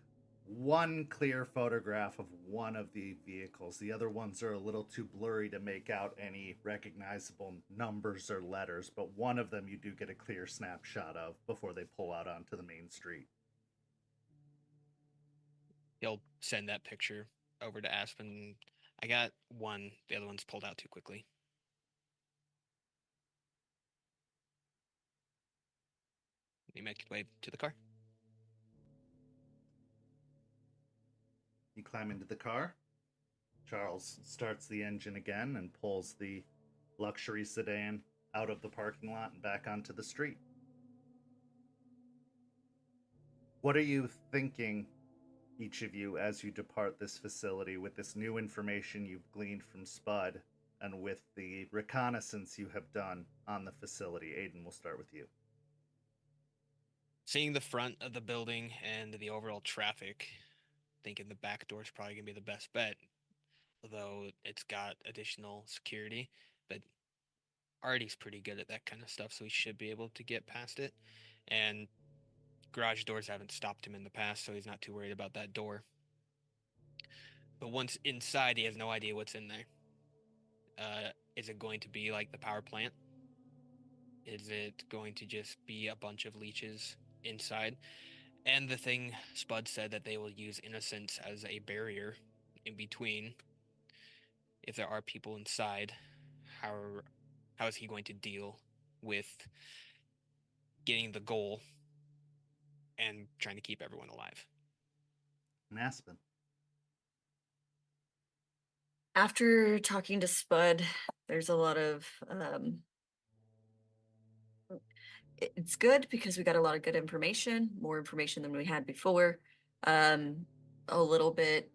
one clear photograph of one of the vehicles. The other ones are a little too blurry to make out any recognizable numbers or letters, but one of them you do get a clear snapshot of before they pull out onto the main street. He'll send that picture over to Aspen. I got one. The other one's pulled out too quickly. You make your way to the car. You climb into the car. Charles starts the engine again and pulls the luxury sedan out of the parking lot and back onto the street. What are you thinking, each of you, as you depart this facility with this new information you've gleaned from Spud and with the reconnaissance you have done on the facility? Aiden, we'll start with you. Seeing the front of the building and the overall traffic, thinking the back door is probably going to be the best bet, although it's got additional security. But Artie's pretty good at that kind of stuff, so he should be able to get past it. And garage doors haven't stopped him in the past, so he's not too worried about that door. But once inside, he has no idea what's in there. Is it going to be like the power plant? Is it going to just be a bunch of leeches inside? And the thing Spud said that they will use innocence as a barrier in between. If there are people inside, how is he going to deal with getting the goal and trying to keep everyone alive? And Aspen. After talking to Spud, there's a lot of it's good because we got a lot of good information, more information than we had before. A little bit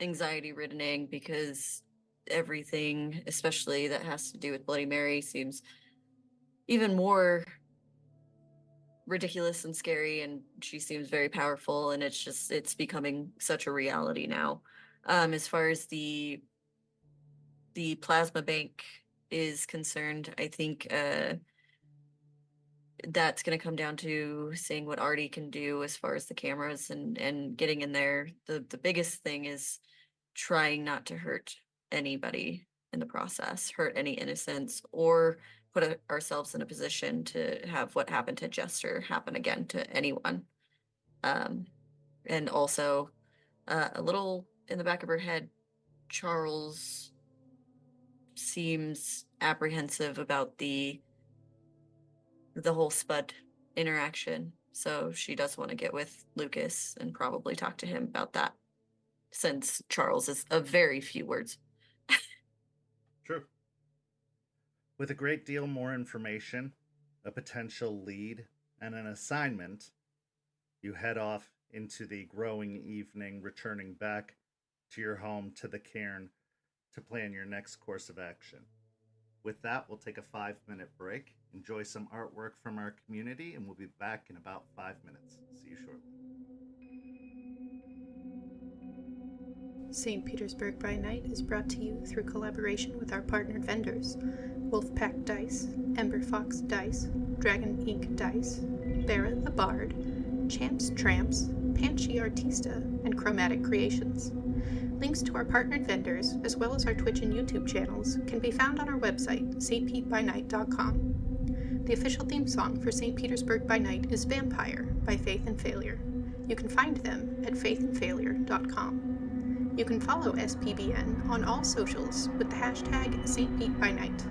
anxiety riddening because everything, especially that has to do with Bloody Mary, seems even more ridiculous and scary, and she seems very powerful, and it's becoming such a reality now. As far as the plasma bank is concerned, I think that's going to come down to seeing what Artie can do as far as the cameras and getting in there. The biggest thing is trying not to hurt anybody in the process, hurt any innocents, or put ourselves in a position to have what happened to Jester happen again to anyone. And also, a little in the back of her head, Charles seems apprehensive about the whole Spud interaction. So she does want to get with Lucas and probably talk to him about that. since Charles is a very few words. True. With a great deal more information, a potential lead, and an assignment, you head off into the growing evening, returning back to your home, to the cairn, to plan your next course of action. With that, we'll take a 5-minute break, enjoy some artwork from our community, and we'll be back in about 5 minutes. See you shortly. St. Petersburg by Night is brought to you through collaboration with our partnered vendors, Wolfpack Dice, Ember Fox Dice, Dragon Ink Dice, Barrett the Bard, Champs Tramps, Panchi Artista, and Chromatic Creations. Links to our partnered vendors, as well as our Twitch and YouTube channels, can be found on our website, stpetbynight.com. The official theme song for St. Petersburg by Night is Vampire by Faith and Failure. You can find them at faithandfailure.com. You can follow SPbN on all socials with the hashtag StPeteByNight.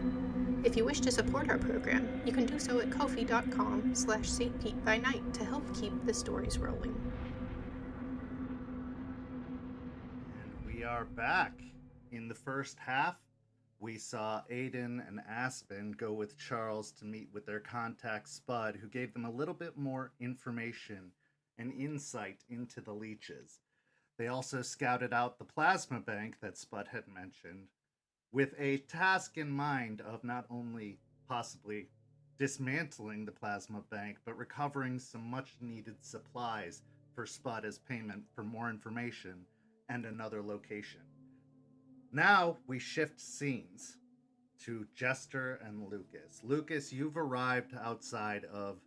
If you wish to support our program, you can do so at ko-fi.com/StPeteByNight to help keep the stories rolling. And we are back. In the first half, we saw Aiden and Aspen go with Charles to meet with their contact Spud, who gave them a little bit more information and insight into the leeches. They also scouted out the plasma bank that Spud had mentioned, with a task in mind of not only possibly dismantling the plasma bank, but recovering some much-needed supplies for Spud as payment for more information and another location. Now we shift scenes to Jester and Lucas. Lucas, you've arrived outside of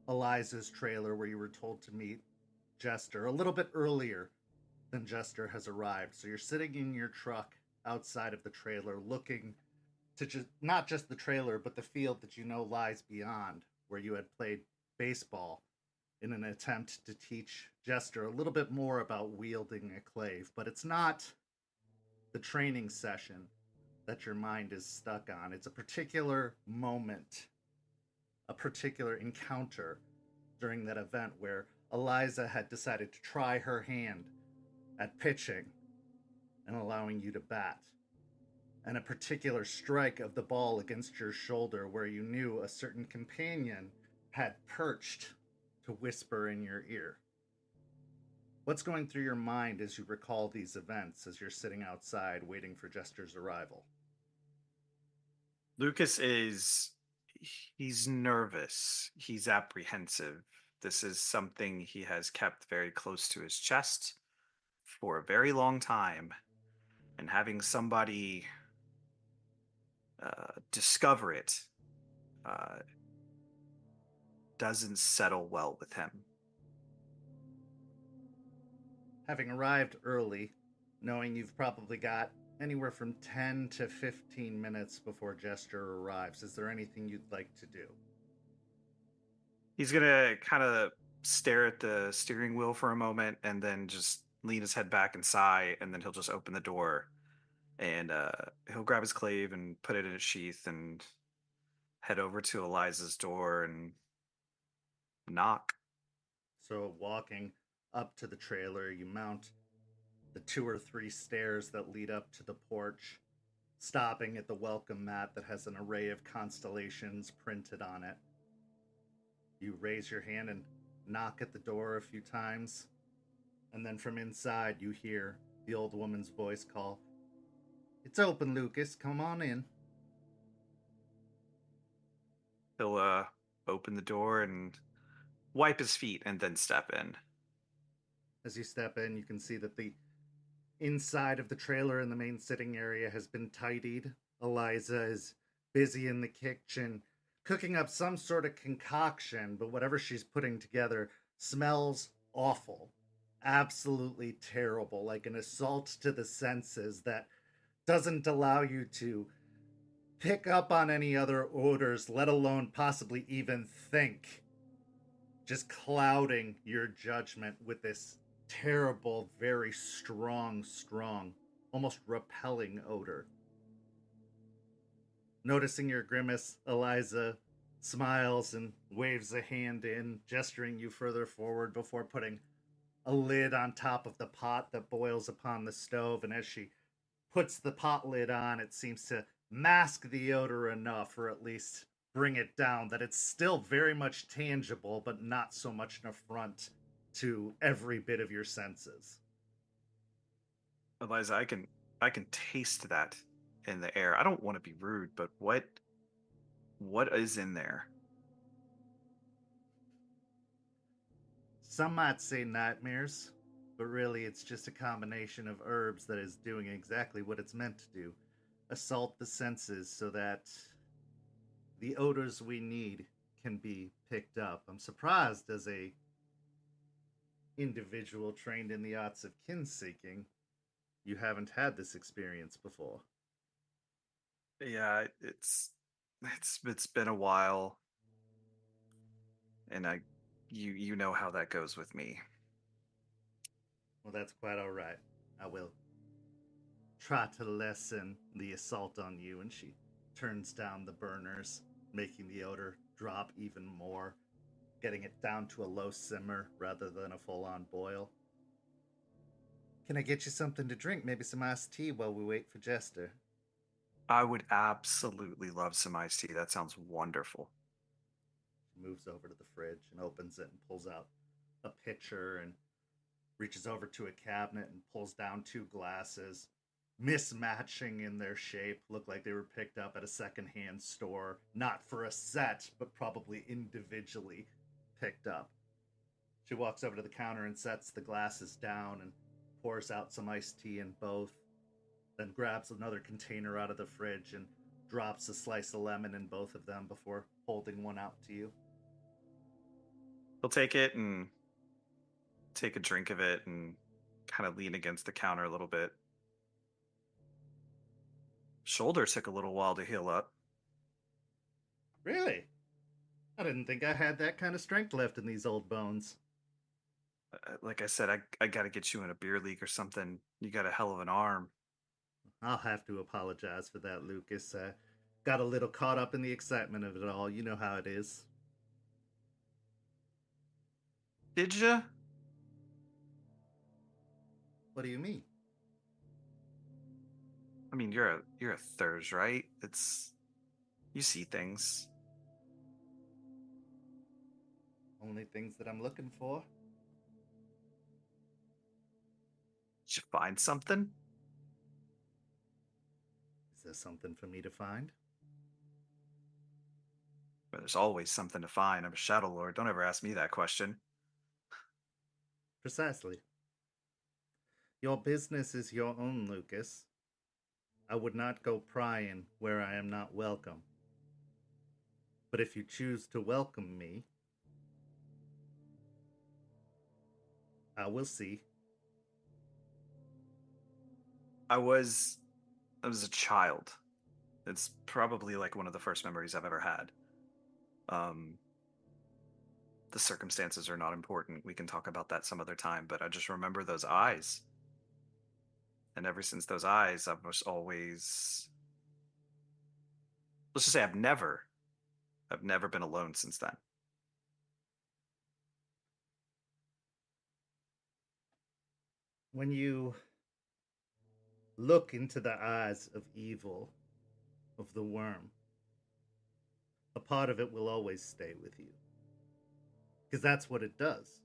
Eliza's trailer where you were told to meet Jester a little bit earlier than Jester has arrived. So you're sitting in your truck outside of the trailer looking to not just the trailer, but the field that you know lies beyond, where you had played baseball in an attempt to teach Jester a little bit more about wielding a clave. But it's not the training session that your mind is stuck on. It's a particular moment, a particular encounter during that event where Eliza had decided to try her hand at pitching and allowing you to bat, and a particular strike of the ball against your shoulder where you knew a certain companion had perched to whisper in your ear. What's going through your mind as you recall these events as you're sitting outside waiting for Jester's arrival? Lucas he's nervous. He's apprehensive. This is something he has kept very close to his chest for a very long time. And having somebody discover it doesn't settle well with him. Having arrived early, knowing you've probably got anywhere from 10 to 15 minutes before Jester arrives, is there anything you'd like to do? He's going to kind of stare at the steering wheel for a moment and then just lean his head back and sigh, and then he'll just open the door and he'll grab his clave and put it in its sheath and head over to Eliza's door and knock. So walking up to the trailer, you mount the 2 or 3 stairs that lead up to the porch, stopping at the welcome mat that has an array of constellations printed on it. You raise your hand and knock at the door a few times, and then from inside you hear the old woman's voice call, "It's open, Lucas. Come on in." He'll open the door and wipe his feet and then step in. As you step in, you can see that the inside of the trailer in the main sitting area has been tidied. Eliza is busy in the kitchen cooking up some sort of concoction, but whatever she's putting together smells awful. Absolutely terrible, like an assault to the senses that doesn't allow you to pick up on any other odors, let alone possibly even think. Just clouding your judgment with this terrible, very strong, almost repelling odor. Noticing your grimace, Eliza smiles and waves a hand in, gesturing you further forward before putting a lid on top of the pot that boils upon the stove, and as she puts the pot lid on, it seems to mask the odor enough, or at least bring it down, that it's still very much tangible, but not so much an affront to every bit of your senses. Eliza, I can taste that in the air. I don't want to be rude, but what is in there? Some might say nightmares, but really it's just a combination of herbs that is doing exactly what it's meant to do. Assault the senses so that the odors we need can be picked up. I'm surprised, as a individual trained in the arts of kin-seeking, you haven't had this experience before. Yeah, it's been a while, and you know how that goes with me. Well, that's quite all right. I will try to lessen the assault on you. And she turns down the burners, making the odor drop even more, getting it down to a low simmer rather than a full-on boil. Can I get you something to drink? Maybe some iced tea while we wait for Jester? I would absolutely love some iced tea. That sounds wonderful. She moves over to the fridge and opens it and pulls out a pitcher and reaches over to a cabinet and pulls down 2 glasses, mismatching in their shape, look like they were picked up at a secondhand store, not for a set, but probably individually picked up. She walks over to the counter and sets the glasses down and pours out some iced tea in both, then grabs another container out of the fridge and drops a slice of lemon in both of them before holding one out to you. He'll take it and take a drink of it and kind of lean against the counter a little bit. Shoulder took a little while to heal up. Really? I didn't think I had that kind of strength left in these old bones. Like I said, I got to get you in a beer league or something. You got a hell of an arm. I'll have to apologize for that, Lucas. I got a little caught up in the excitement of it all. You know how it is. Did ya? What do you mean? I mean, you're a Thurs, right? You see things. Only things that I'm looking for. Did you find something? Is there something for me to find? Well, there's always something to find. I'm a Shadow Lord. Don't ever ask me that question. Precisely. Your business is your own, Lucas. I would not go prying where I am not welcome. But if you choose to welcome me, I will see. I was a child. It's probably like one of the first memories I've ever had. The circumstances are not important. We can talk about that some other time, but I just remember those eyes. And ever since those eyes, I've just always, let's just say I've never been alone since then. When you look into the eyes of evil, of the worm, a part of it will always stay with you. Because that's what it does.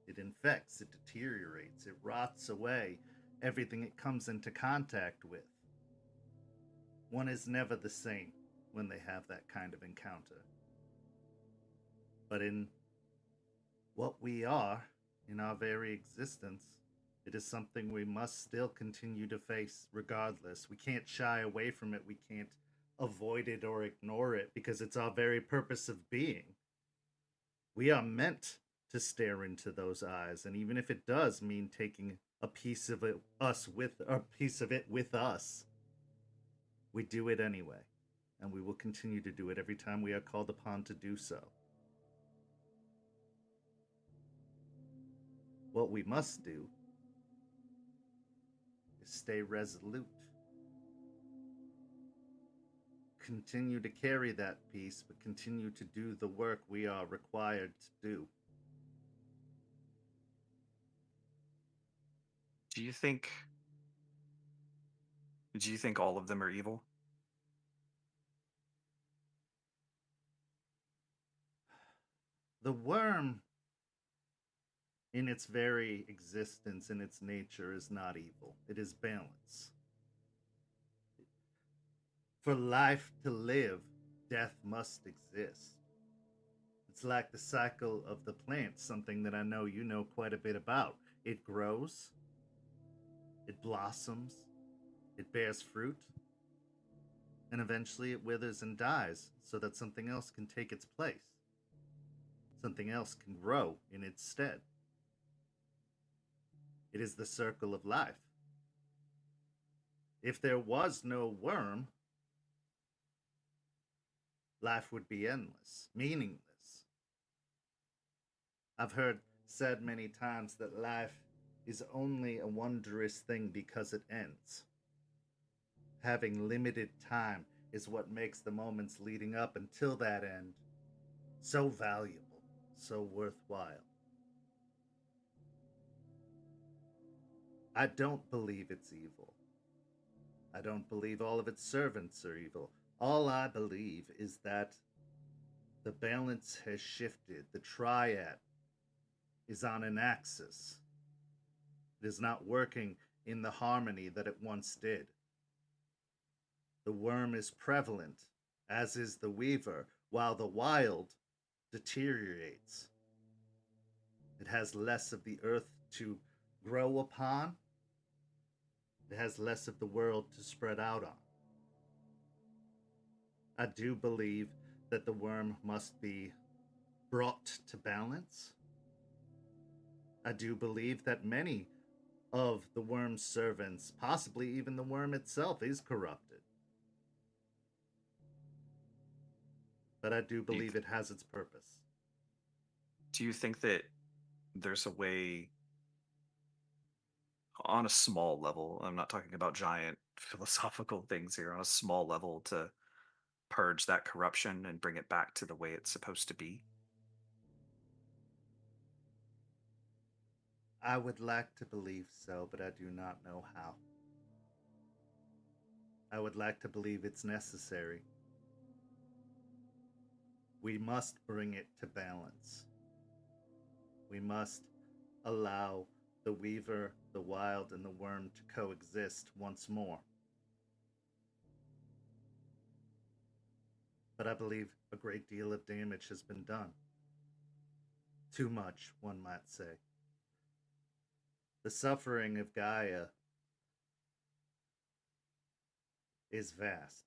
It infects, it deteriorates, it rots away everything it comes into contact with. One is never the same when they have that kind of encounter. But in what we are, in our very existence, it is something we must still continue to face regardless. We can't shy away from it. We can't avoid it or ignore it because it's our very purpose of being. We are meant to stare into those eyes, and even if it does mean taking a piece of it with us, we do it anyway, and we will continue to do it every time we are called upon to do so. What we must do is stay resolute. Continue to carry that piece, but continue to do the work we are required to do. Do you think all of them are evil? The worm, in its very existence, in its nature, is not evil. It is balance. For life to live, death must exist. It's like the cycle of the plant, something that I know you know quite a bit about. It grows, it blossoms, it bears fruit, and eventually it withers and dies so that something else can take its place. Something else can grow in its stead. It is the circle of life. If there was no worm, life would be endless, meaningless. I've heard said many times that life is only a wondrous thing because it ends. Having limited time is what makes the moments leading up until that end so valuable, so worthwhile. I don't believe it's evil. I don't believe all of its servants are evil. All I believe is that the balance has shifted. The triad is on an axis. It is not working in the harmony that it once did. The worm is prevalent, as is the weaver, while the wild deteriorates. It has less of the earth to grow upon. It has less of the world to spread out on. I do believe that the worm must be brought to balance. I do believe that many of the worm's servants, possibly even the worm itself, is corrupted. But I do believe it has its purpose. Do you think that there's a way, on a small level, I'm not talking about giant philosophical things here, on a small level, to purge that corruption and bring it back to the way it's supposed to be? I would like to believe so, but I do not know how. I would like to believe it's necessary. We must bring it to balance. We must allow the weaver, the wild, and the worm to coexist once more. But I believe a great deal of damage has been done. Too much, one might say. The suffering of Gaia is vast.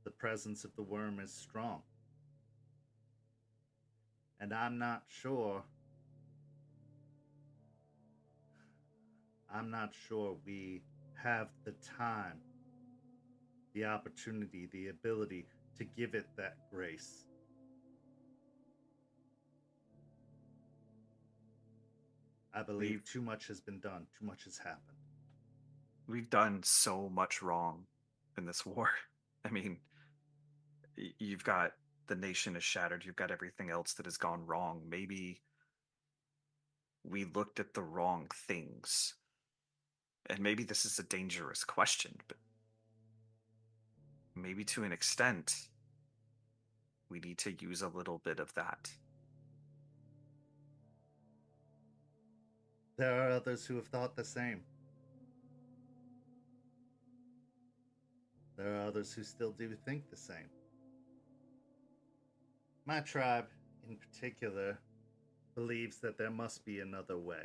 The presence of the worm is strong. And I'm not sure we have the time, the opportunity, the ability to give it that grace. I believe too much has been done, too much has happened. We've done so much wrong in this war. I mean, you've got the nation is shattered, you've got everything else that has gone wrong. Maybe we looked at the wrong things. And maybe this is a dangerous question, but maybe to an extent, we need to use a little bit of that. There are others who have thought the same. There are others who still do think the same. My tribe, in particular, believes that there must be another way.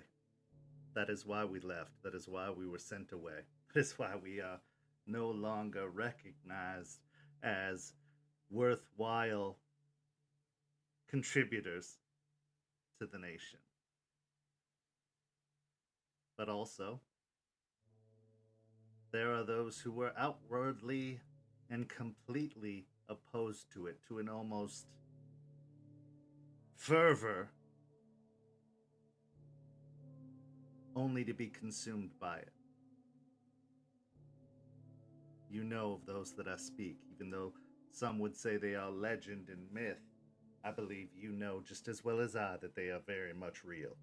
That is why we left. That is why we were sent away. That is why we are no longer recognized as worthwhile contributors to the nation. But also, there are those who were outwardly and completely opposed to it, to an almost fervor, only to be consumed by it. You know of those that I speak, even though some would say they are legend and myth. I believe you know just as well as I that they are very much real.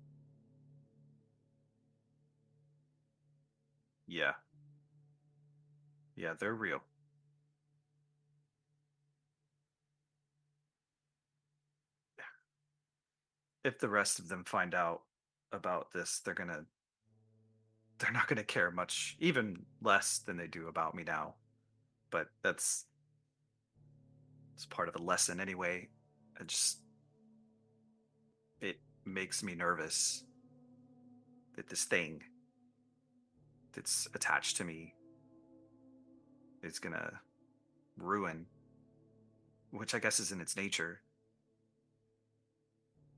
Yeah. Yeah, they're real. If the rest of them find out about this, they're not gonna care much, even less than they do about me now. But it's part of a lesson anyway. I just it makes me nervous that this thing that's attached to me is gonna ruin, which I guess is in its nature,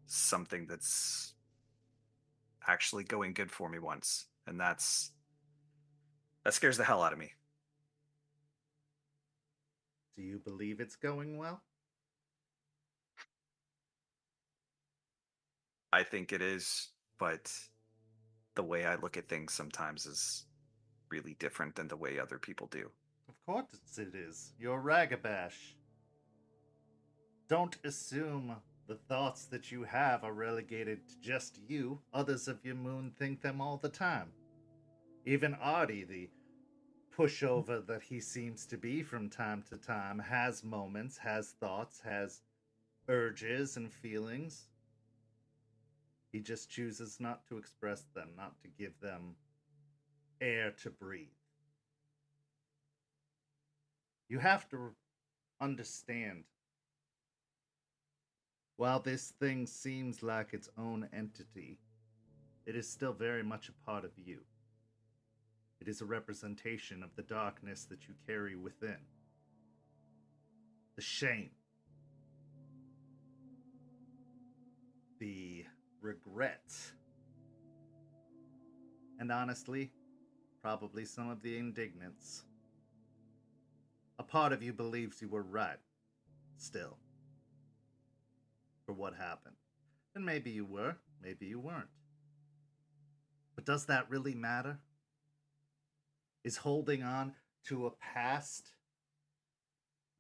something that's actually going good for me once. And that scares the hell out of me. Do you believe it's going well? I think it is, but the way I look at things sometimes is really different than the way other people do. Of course it is. You're Ragabash. Don't assume the thoughts that you have are relegated to just you. Others of your moon think them all the time. Even Artie, the pushover that he seems to be from time to time, has moments, has thoughts, has urges and feelings. He just chooses not to express them, not to give them air to breathe. You have to understand, while this thing seems like its own entity, it is still very much a part of you. It is a representation of the darkness that you carry within. The shame, the regret, and honestly, probably some of the indignance. A part of you believes you were right, still, for what happened. And maybe you were, maybe you weren't. But does that really matter? Is holding on to a past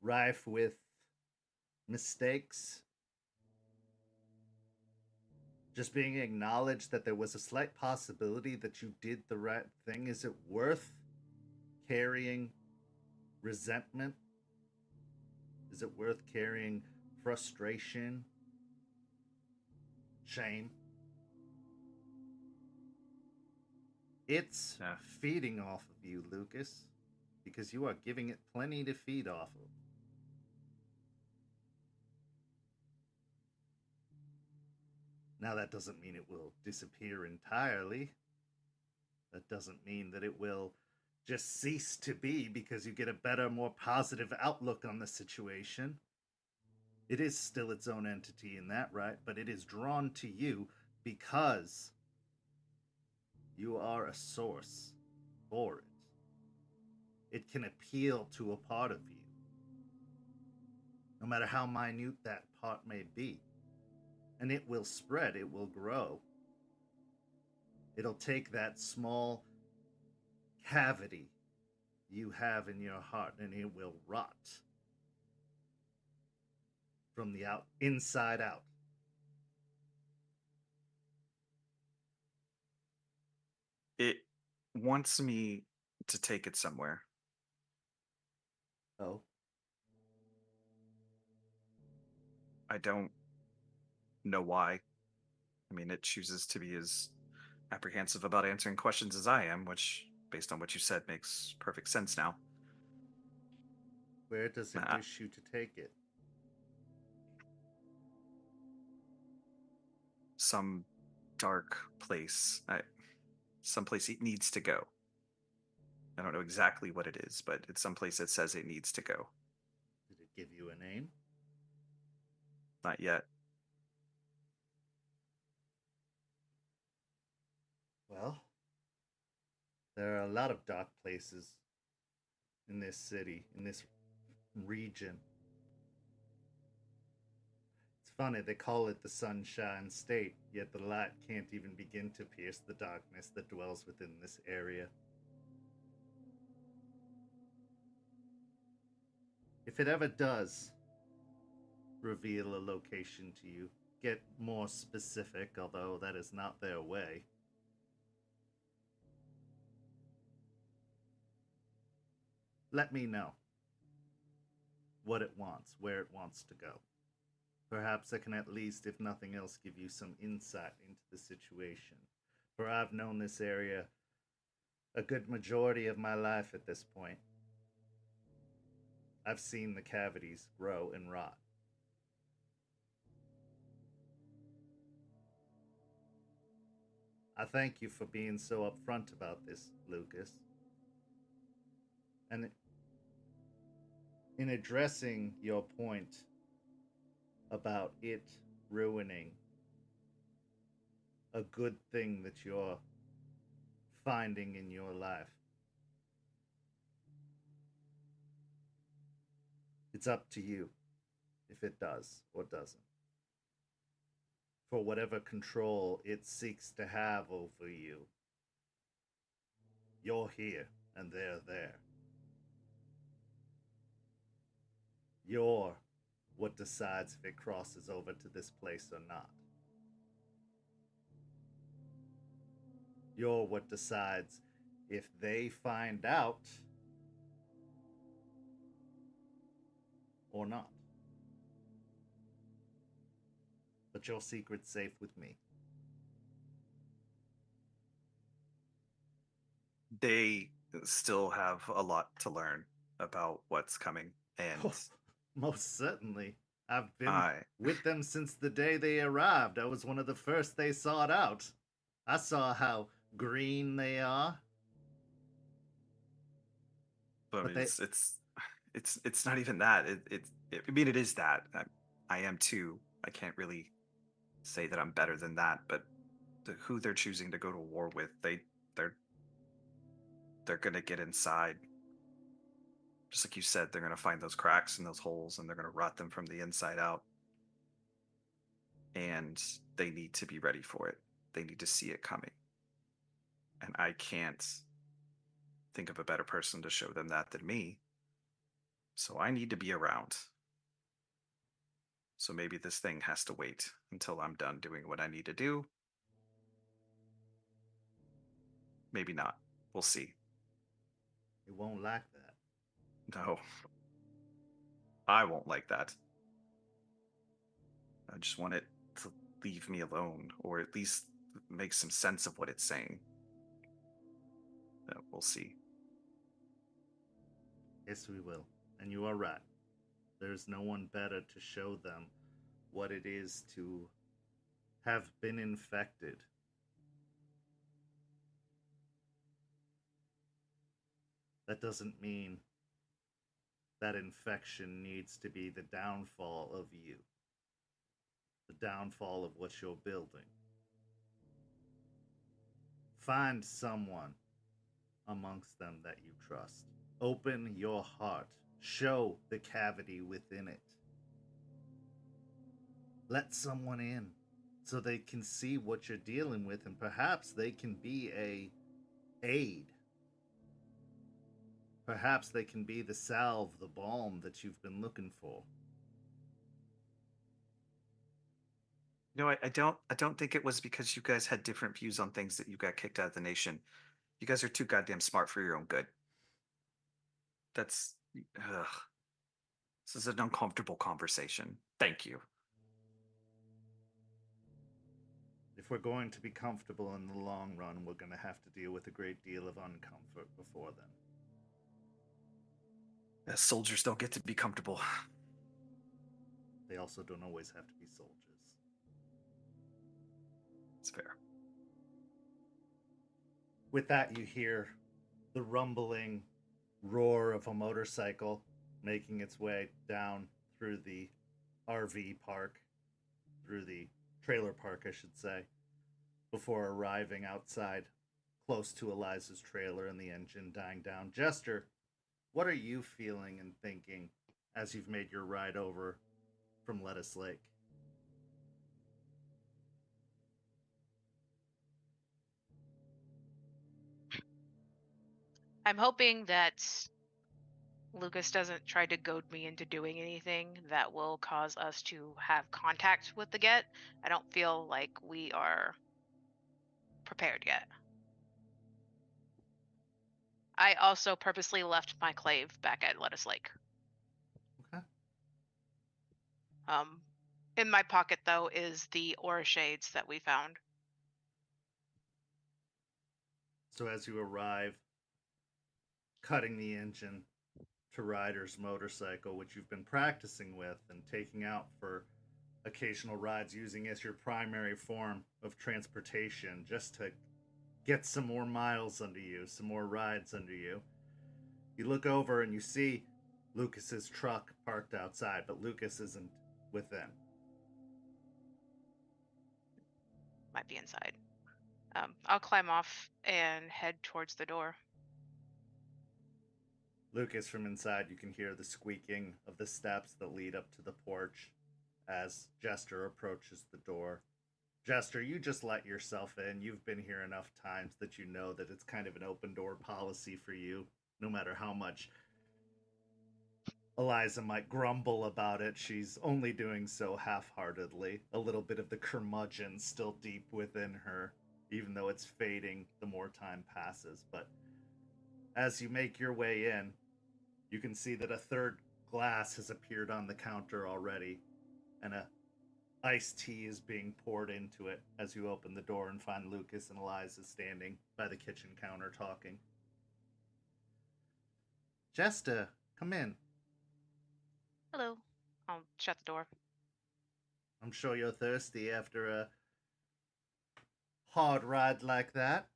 rife with mistakes, just being acknowledged that there was a slight possibility that you did the right thing, is it worth carrying resentment? Is it worth carrying frustration, shame? It's feeding off of you, Lucas, because you are giving it plenty to feed off of. Now, that doesn't mean it will disappear entirely. That doesn't mean that it will just cease to be because you get a better, more positive outlook on the situation. It is still its own entity in that right, but it is drawn to you because you are a source for it. It can appeal to a part of you, no matter how minute that part may be. And it will spread, it will grow. It'll take that small cavity you have in your heart and it will rot from the inside out. It wants me to take it somewhere. Oh? I don't know why. I mean, it chooses to be as apprehensive about answering questions as I am, which, based on what you said, makes perfect sense now. Where does it wish you to take it? Some dark place. Someplace it needs to go. I don't know exactly what it is, but it's someplace that says it needs to go. Did it give you a name? Not yet. Well, there are a lot of dark places in this city, in this region. It's funny, they call it the Sunshine State, yet the light can't even begin to pierce the darkness that dwells within this area. If it ever does reveal a location to you, get more specific, although that is not their way. let me know what it wants, where it wants to go. Perhaps I can at least, if nothing else, give you some insight into the situation. For I've known this area a good majority of my life at this point. I've seen the cavities grow and rot. I thank you for being so upfront about this, Lucas. And in addressing your point about it ruining a good thing that you're finding in your life, it's up to you if it does or doesn't. For whatever control it seeks to have over you, you're here and they're there. You're what decides if it crosses over to this place or not. You're what decides if they find out or not. But your secret's safe with me. They still have a lot to learn about what's coming, and Most certainly. I've been with them since the day they arrived. I was one of the first they sought out. I saw how green they are. But I mean, it's not even that. I mean, it is that. I am too. I can't really say that I'm better than that, but who they're choosing to go to war with, they're gonna get inside. Just like you said, they're gonna find those cracks and those holes, and they're gonna rot them from the inside out. And they need to be ready for it. They need to see it coming. And I can't think of a better person to show them that than me. So I need to be around. So maybe this thing has to wait until I'm done doing what I need to do. Maybe not. We'll see. It won't like that. No. I won't like that. I just want it to leave me alone, or at least make some sense of what it's saying. We'll see. Yes, we will. And you are right. There's no one better to show them what it is to have been infected. That doesn't mean that infection needs to be the downfall of you, the downfall of what you're building. Find someone amongst them that you trust. Open your heart. Show the cavity within it. Let someone in so they can see what you're dealing with, and perhaps they can be a aid. Perhaps they can be the salve, the balm that you've been looking for. No, I don't think it was because you guys had different views on things that you got kicked out of the nation. You guys are too goddamn smart for your own good. That's this is an uncomfortable conversation. Thank you. If we're going to be comfortable in the long run, we're going to have to deal with a great deal of uncomfort before then. Soldiers don't get to be comfortable. They also don't always have to be soldiers. It's fair. With that, you hear the rumbling roar of a motorcycle making its way down through the RV park, through the trailer park, I should say, before arriving outside, close to Eliza's trailer and the engine dying down. Jester, what are you feeling and thinking as you've made your ride over from Lettuce Lake? I'm hoping that Lucas doesn't try to goad me into doing anything that will cause us to have contact with the Get. I don't feel like we are prepared yet. I also purposely left my clave back at Lettuce Lake. Okay. In my pocket, though, is the aura shades that we found. So as you arrive, cutting the engine to Ryder's motorcycle, which you've been practicing with and taking out for occasional rides, using as your primary form of transportation, just to get some more miles under you, some more rides under you. You look over and you see Lucas's truck parked outside, but Lucas isn't within. Might be inside. I'll climb off and head towards the door. Lucas, from inside, you can hear the squeaking of the steps that lead up to the porch as Jester approaches the door. Jester, you just let yourself in. You've been here enough times that you know that it's kind of an open door policy for you, no matter how much Eliza might grumble about it. She's only doing so half-heartedly. A little bit of the curmudgeon still deep within her, even though it's fading the more time passes. But as you make your way in, you can see that a third glass has appeared on the counter already, and a iced tea is being poured into it as you open the door and find Lucas and Eliza standing by the kitchen counter talking. Jester, come in. Hello. I'll shut the door. I'm sure you're thirsty after a hard ride like that.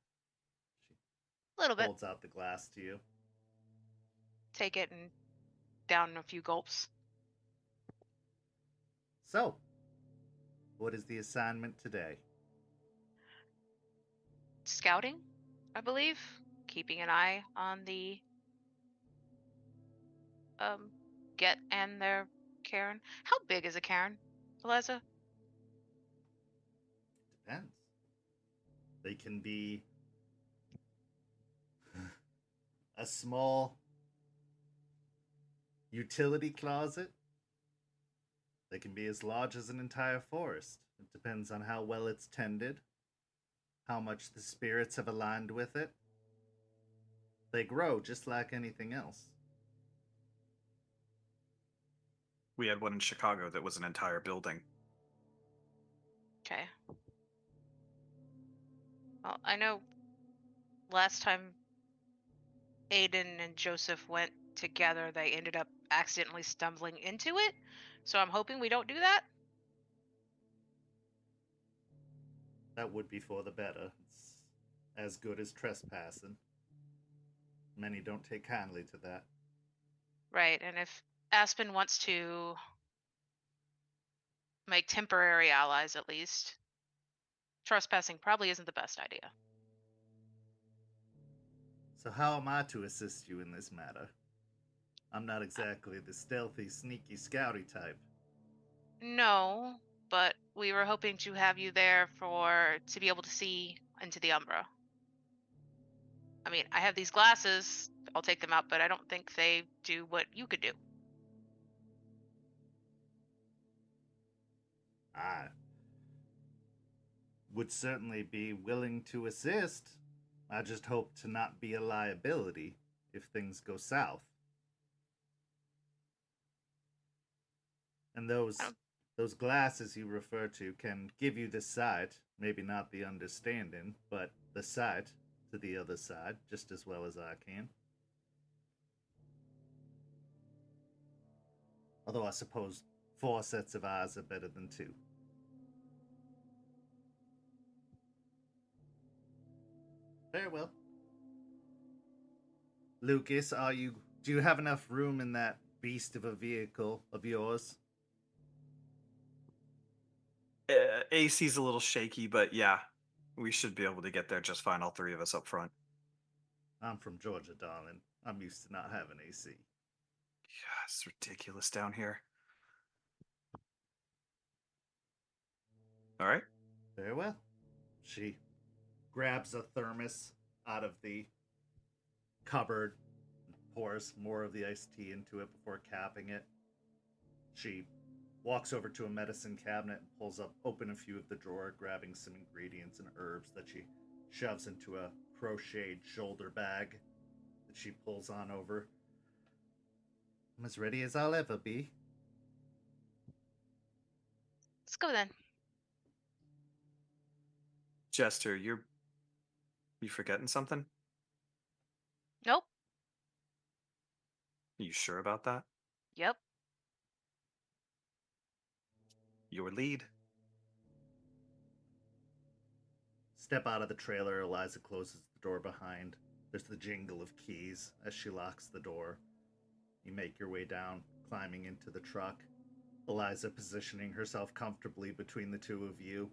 A little She bit. holds out the glass to you. Take it and down a few gulps. So, what is the assignment today? Scouting, I believe. Keeping an eye on the Get and their cairn. How big is a cairn, Eliza? Depends. They can be a small utility closet. They can be as large as an entire forest. It depends on how well it's tended, how much the spirits have aligned with it. They grow just like anything else. We had one in Chicago that was an entire building. Okay. Well, I know last time Aiden and Joseph went together, they ended up accidentally stumbling into it. So I'm hoping we don't do that. That would be for the better. It's as good as trespassing. Many don't take kindly to that. Right, and if Aspen wants to make temporary allies at least, trespassing probably isn't the best idea. So how am I to assist you in this matter? I'm not exactly the stealthy, sneaky, scouty type. No, but we were hoping to have you there to be able to see into the Umbra. I mean, I have these glasses. I'll take them out, but I don't think they do what you could do. I would certainly be willing to assist. I just hope to not be a liability if things go south. And those glasses you refer to can give you the sight, maybe not the understanding, but the sight to the other side just as well as I can. Although I suppose 4 sets of eyes are better than 2. Very well. Lucas, do you have enough room in that beast of a vehicle of yours? AC's a little shaky, but yeah, we should be able to get there just fine, all 3 of us up front. I'm from Georgia, darling. I'm used to not having AC. Yeah, it's ridiculous down here. All right. Very well. She grabs a thermos out of the cupboard and pours more of the iced tea into it before capping it. She walks over to a medicine cabinet and pulls open a few of the drawer, grabbing some ingredients and herbs that she shoves into a crocheted shoulder bag. that she pulls on over. I'm as ready as I'll ever be. Let's go then. Jester, you forgetting something? Nope. Are you sure about that? Yep. Your lead. Step out of the trailer. Eliza closes the door behind. There's the jingle of keys as she locks the door. You make your way down, climbing into the truck. Eliza positioning herself comfortably between the two of you.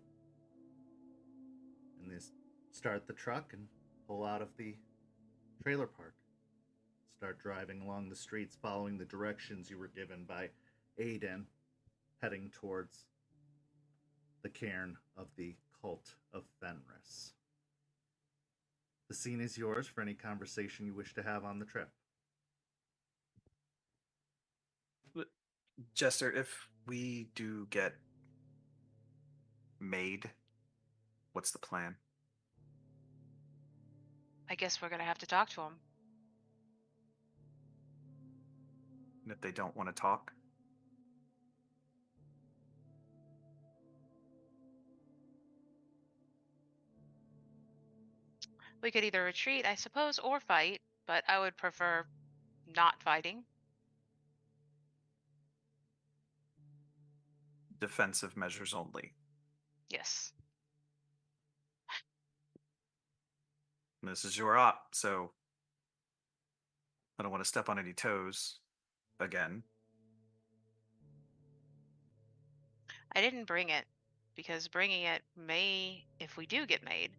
And they start the truck and pull out of the trailer park. Start driving along the streets, following the directions you were given by Aiden, heading towards the cairn of the Cult of Fenris. The scene is yours for any conversation you wish to have on the trip. Jester, if we do get made, what's the plan? I guess we're gonna have to talk to him. And if they don't want to talk? We could either retreat, I suppose, or fight, but I would prefer not fighting. Defensive measures only. Yes. And this is your op, so I don't want to step on any toes again. I didn't bring it because bringing it may, if we do get made,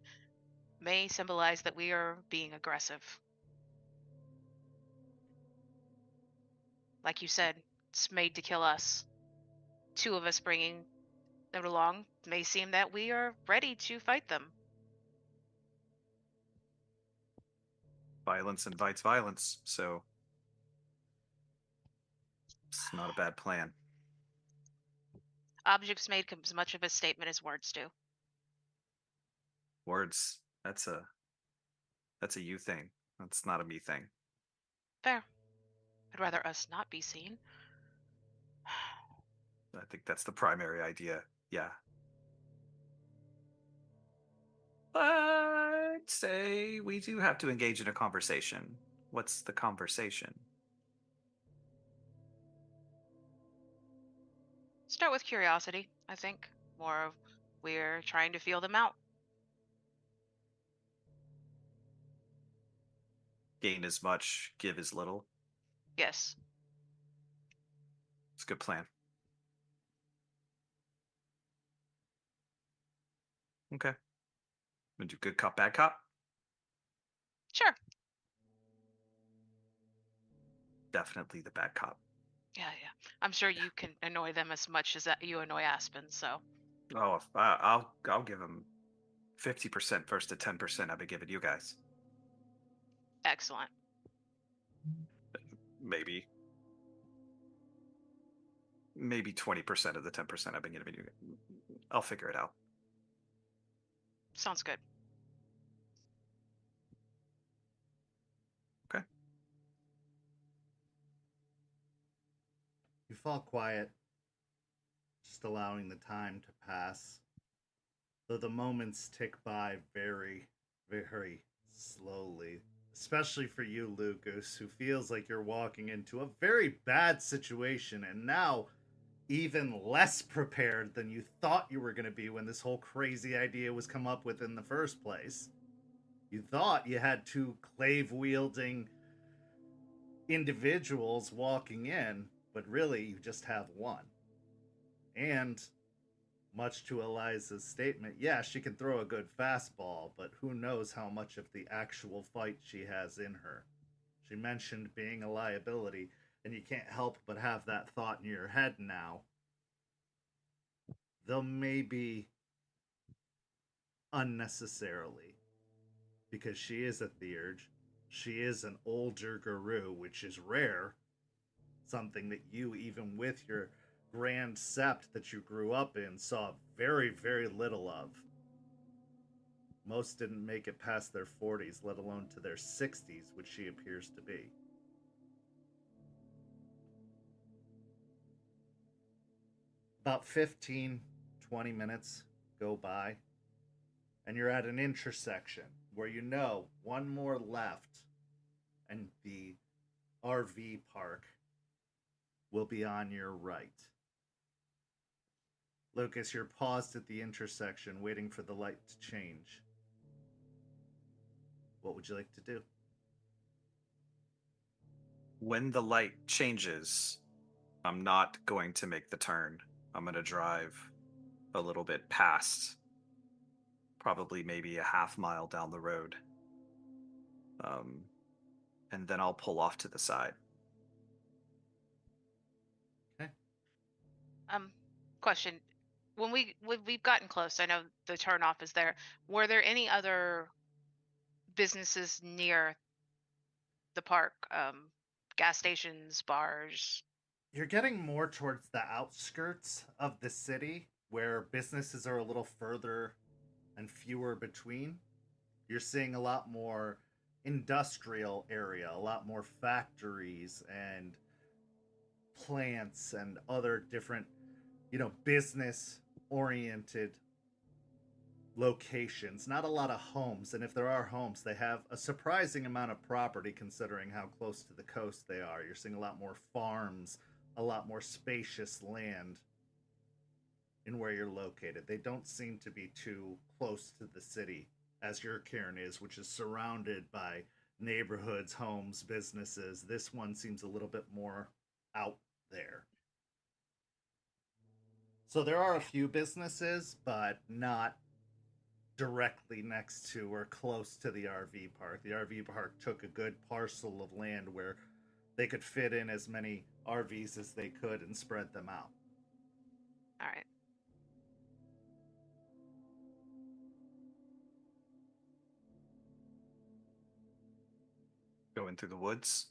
may symbolize that we are being aggressive. Like you said, it's made to kill us. Two of us bringing it along may seem that we are ready to fight them. Violence invites violence, so it's not a bad plan. Objects make as much of a statement as words do. Words, that's a you thing. That's not a me thing. Fair. I'd rather us not be seen. I think that's the primary idea. Yeah. I'd say we do have to engage in a conversation. What's the conversation? Start with curiosity, I think. More of we're trying to feel them out. Gain as much, give as little. Yes. It's a good plan. Okay. Gonna do good cop, bad cop? Sure. Definitely the bad cop. Yeah. I'm sure you can annoy them as much as that you annoy Aspen, so. Oh, I'll give him 50% versus the 10% I've been giving you guys. Excellent. Maybe 20% of the 10% I've been giving you. I'll figure it out. Sounds good. Okay. You fall quiet, just allowing the time to pass, though the moments tick by very, very slowly. Especially for you, Lucas, who feels like you're walking into a very bad situation and now even less prepared than you thought you were going to be when this whole crazy idea was come up with in the first place. You thought you had two clave-wielding individuals walking in, but really you just have one. And much to Eliza's statement, yeah, she can throw a good fastball, but who knows how much of the actual fight she has in her. She mentioned being a liability, and you can't help but have that thought in your head now. Though maybe unnecessarily, because she is a theurge, she is an older guru, which is rare, something that you, even with your grand sept that you grew up in, saw very, very little of. Most didn't make it past their 40s, let alone to their 60s, which she appears to be. About 15, 20 minutes go by, and you're at an intersection where you know one more left, and the RV park will be on your right. Lucas, you're paused at the intersection waiting for the light to change. What would you like to do? When the light changes, I'm not going to make the turn. I'm going to drive a little bit past, probably maybe a half mile down the road. And then I'll pull off to the side. Okay. Question. When we've gotten close, I know the turnoff is there. Were there any other businesses near the park? Gas stations, bars? You're getting more towards the outskirts of the city where businesses are a little further and fewer between. You're seeing a lot more industrial area, a lot more factories and plants and other different, business oriented locations. Not a lot of homes, and if there are homes, they have a surprising amount of property considering how close to the coast they are. You're seeing a lot more farms, a lot more spacious land in where you're located. They don't seem to be too close to the city as your cairn is, which is surrounded by neighborhoods, homes, businesses. This one seems a little bit more out there. So there are a few businesses, but not directly next to or close to the RV park. The RV park took a good parcel of land where they could fit in as many RVs as they could and spread them out. All right. Going through the woods.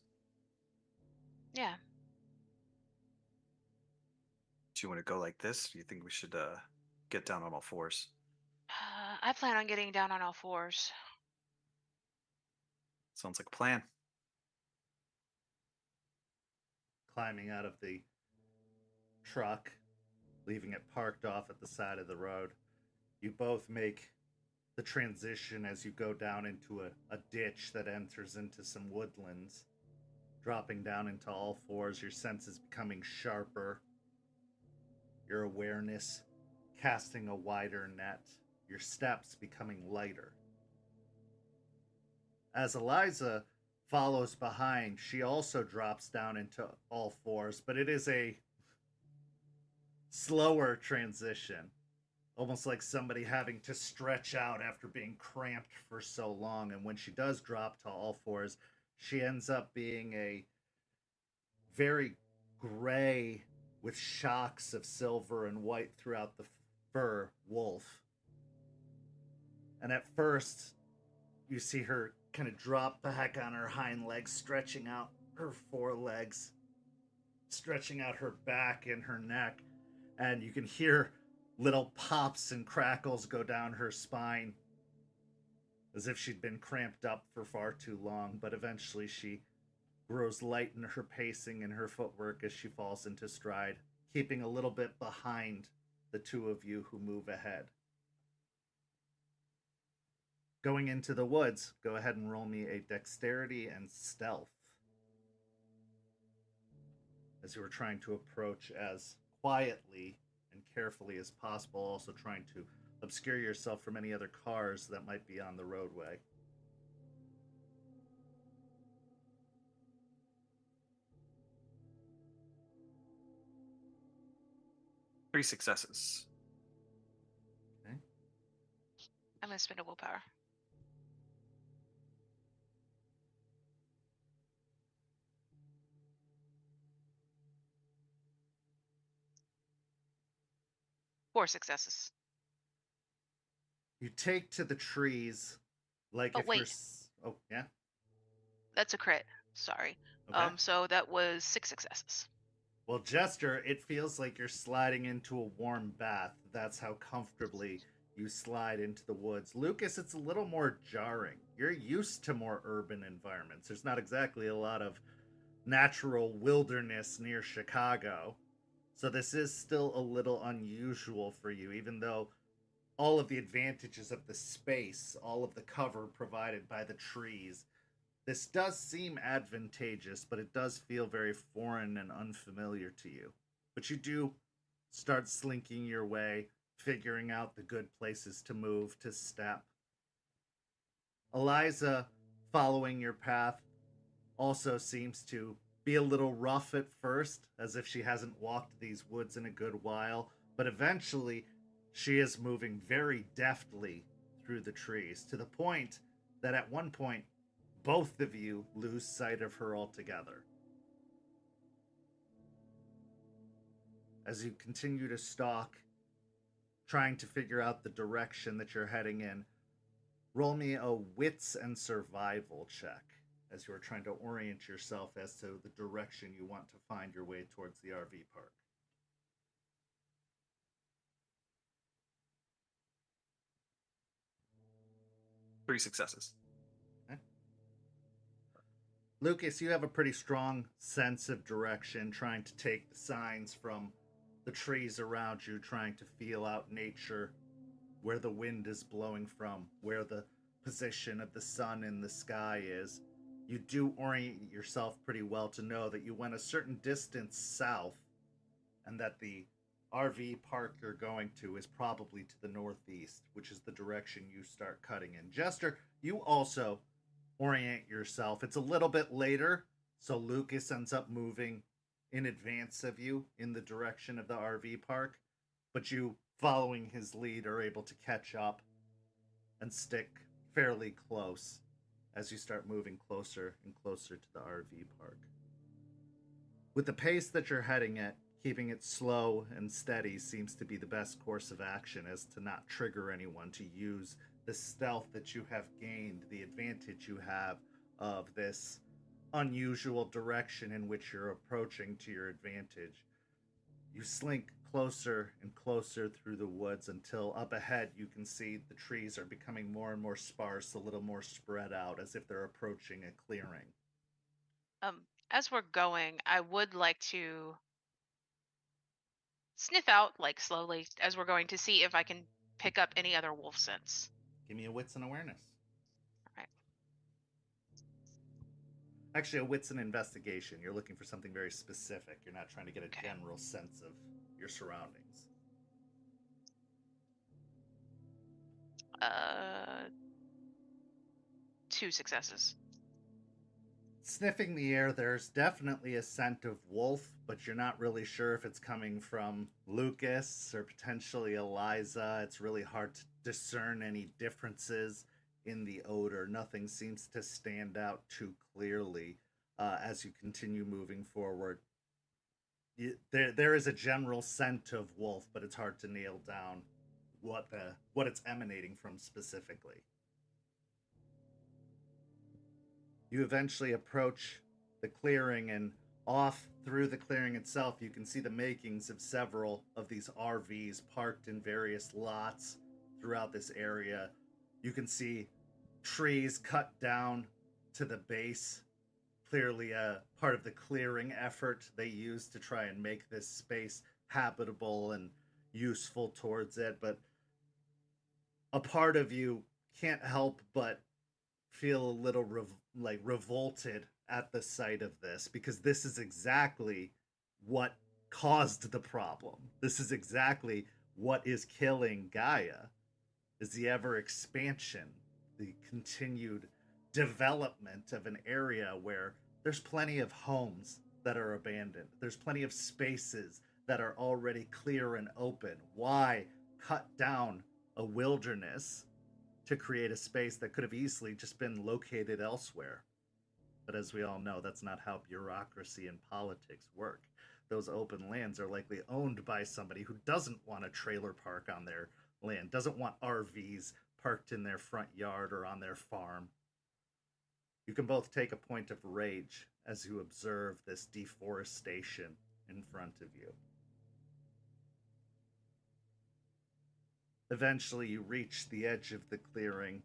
Yeah. Do you want to go like this? Do you think we should get down on all fours? I plan on getting down on all fours. Sounds like a plan. Climbing out of the truck, leaving it parked off at the side of the road, you both make the transition as you go down into a ditch that enters into some woodlands. Dropping down into all fours, your senses becoming sharper, your awareness casting a wider net, your steps becoming lighter. As Eliza follows behind, she also drops down into all fours, but it is a slower transition. Almost like somebody having to stretch out after being cramped for so long. And when she does drop to all fours, she ends up being a very gray with shocks of silver and white throughout the fur wolf. And at first, you see her kind of drop back on her hind legs, stretching out her forelegs, stretching out her back and her neck. And you can hear little pops and crackles go down her spine as if she'd been cramped up for far too long. But eventually she grows light in her pacing and her footwork as she falls into stride, keeping a little bit behind the two of you who move ahead. Going into the woods, go ahead and roll me a dexterity and stealth, as you were trying to approach as quietly and carefully as possible, also trying to obscure yourself from any other cars that might be on the roadway. Three successes. Okay. I'm going to spend a willpower. Four successes. You take to the trees like Oh, if wait. you're... Oh, yeah? That's a crit. Sorry. Okay. So that was 6 successes. Well, Jester, it feels like you're sliding into a warm bath. That's how comfortably you slide into the woods. Lucas, it's a little more jarring. You're used to more urban environments. There's not exactly a lot of natural wilderness near Chicago. So this is still a little unusual for you, even though all of the advantages of the space, all of the cover provided by the trees, this does seem advantageous, but it does feel very foreign and unfamiliar to you. But you do start slinking your way, figuring out the good places to move, to step. Eliza, following your path, also seems to be a little rough at first, as if she hasn't walked these woods in a good while, but eventually she is moving very deftly through the trees, to the point that at one point, both of you lose sight of her altogether. As you continue to stalk, trying to figure out the direction that you're heading in, roll me a wits and survival check as you are trying to orient yourself as to the direction you want to find your way towards the RV park. Three successes. Okay. Lucas, you have a pretty strong sense of direction, trying to take the signs from the trees around you, trying to feel out nature, where the wind is blowing from, where the position of the sun in the sky is. You do orient yourself pretty well to know that you went a certain distance south and that the RV park you're going to is probably to the northeast, which is the direction you start cutting in. Jester, you also orient yourself. It's a little bit later, so Lucas ends up moving in advance of you in the direction of the RV park, but you, following his lead, are able to catch up and stick fairly close as you start moving closer and closer to the RV park. With the pace that you're heading at, keeping it slow and steady seems to be the best course of action, as to not trigger anyone, to use the stealth that you have gained, the advantage you have of this unusual direction in which you're approaching to your advantage. You slink closer and closer through the woods until up ahead you can see the trees are becoming more and more sparse, a little more spread out, as if they're approaching a clearing. As we're going, I would like to sniff out, like slowly, as we're going, to see if I can pick up any other wolf scents. Give me a wits and awareness. All right. Actually, a wits and investigation. You're looking for something very specific. You're not trying to get a Okay. general sense of your surroundings. 2 successes. Sniffing the air, there's definitely a scent of wolf, but you're not really sure if it's coming from Lucas or potentially Eliza. It's really hard to discern any differences in the odor. Nothing seems to stand out too clearly as you continue moving forward. There is a general scent of wolf, but it's hard to nail down what it's emanating from specifically. You eventually approach the clearing, and off through the clearing itself, you can see the makings of several of these RVs parked in various lots throughout this area. You can see trees cut down to the base, clearly a part of the clearing effort they used to try and make this space habitable and useful towards it. But a part of you can't help but feel a little revolted at the sight of this, because this is exactly what caused the problem. This is exactly what is killing Gaia, is the ever expansion, the continued development of an area where there's plenty of homes that are abandoned. There's plenty of spaces that are already clear and open. Why cut down a wilderness to create a space that could have easily just been located elsewhere? But as we all know, that's not how bureaucracy and politics work. Those open lands are likely owned by somebody who doesn't want a trailer park on their land, doesn't want RVs parked in their front yard or on their farm. You can both take a point of rage as you observe this deforestation in front of you. Eventually, you reach the edge of the clearing,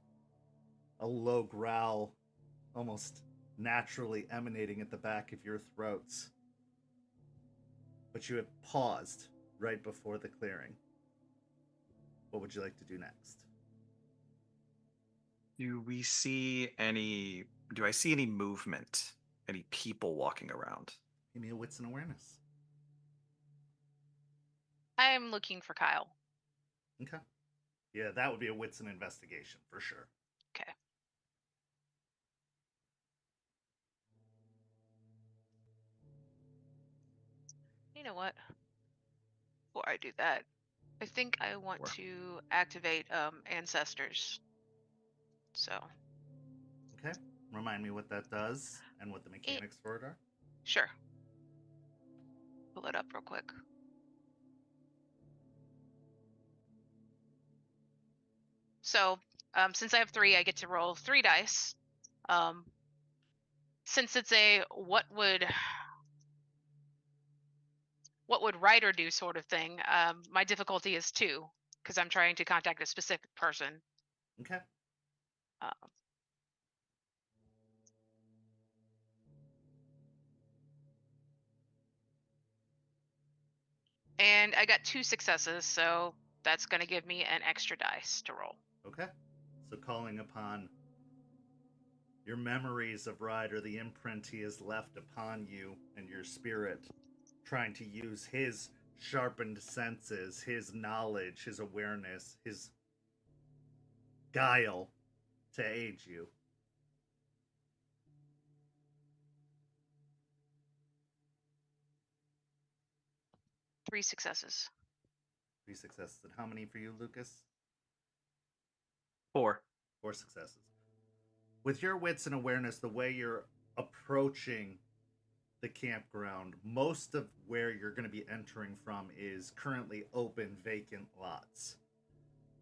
a low growl almost naturally emanating at the back of your throats. But you have paused right before the clearing. What would you like to do next? Do I see any movement? Any people walking around? Give me a wits and awareness. I am looking for Kyle. Okay. Yeah, that would be a wits and investigation for sure. Okay. You know what? Before I do that, I think I want to activate ancestors. So. Okay. Remind me what that does and what the mechanics for it are. Sure. Pull it up real quick. So, since I have 3, I get to roll 3 dice. Since it's a what would Ryder do sort of thing, my difficulty is 2 because I'm trying to contact a specific person. Okay. And I got 2 successes, so that's going to give me an extra dice to roll. Okay. So calling upon your memories of Ryder, the imprint he has left upon you and your spirit, trying to use his sharpened senses, his knowledge, his awareness, his guile to aid you. Three successes. 3 successes. And how many for you, Lucas? 4. 4 successes. With your wits and awareness, the way you're approaching the campground, most of where you're going to be entering from is currently open, vacant lots.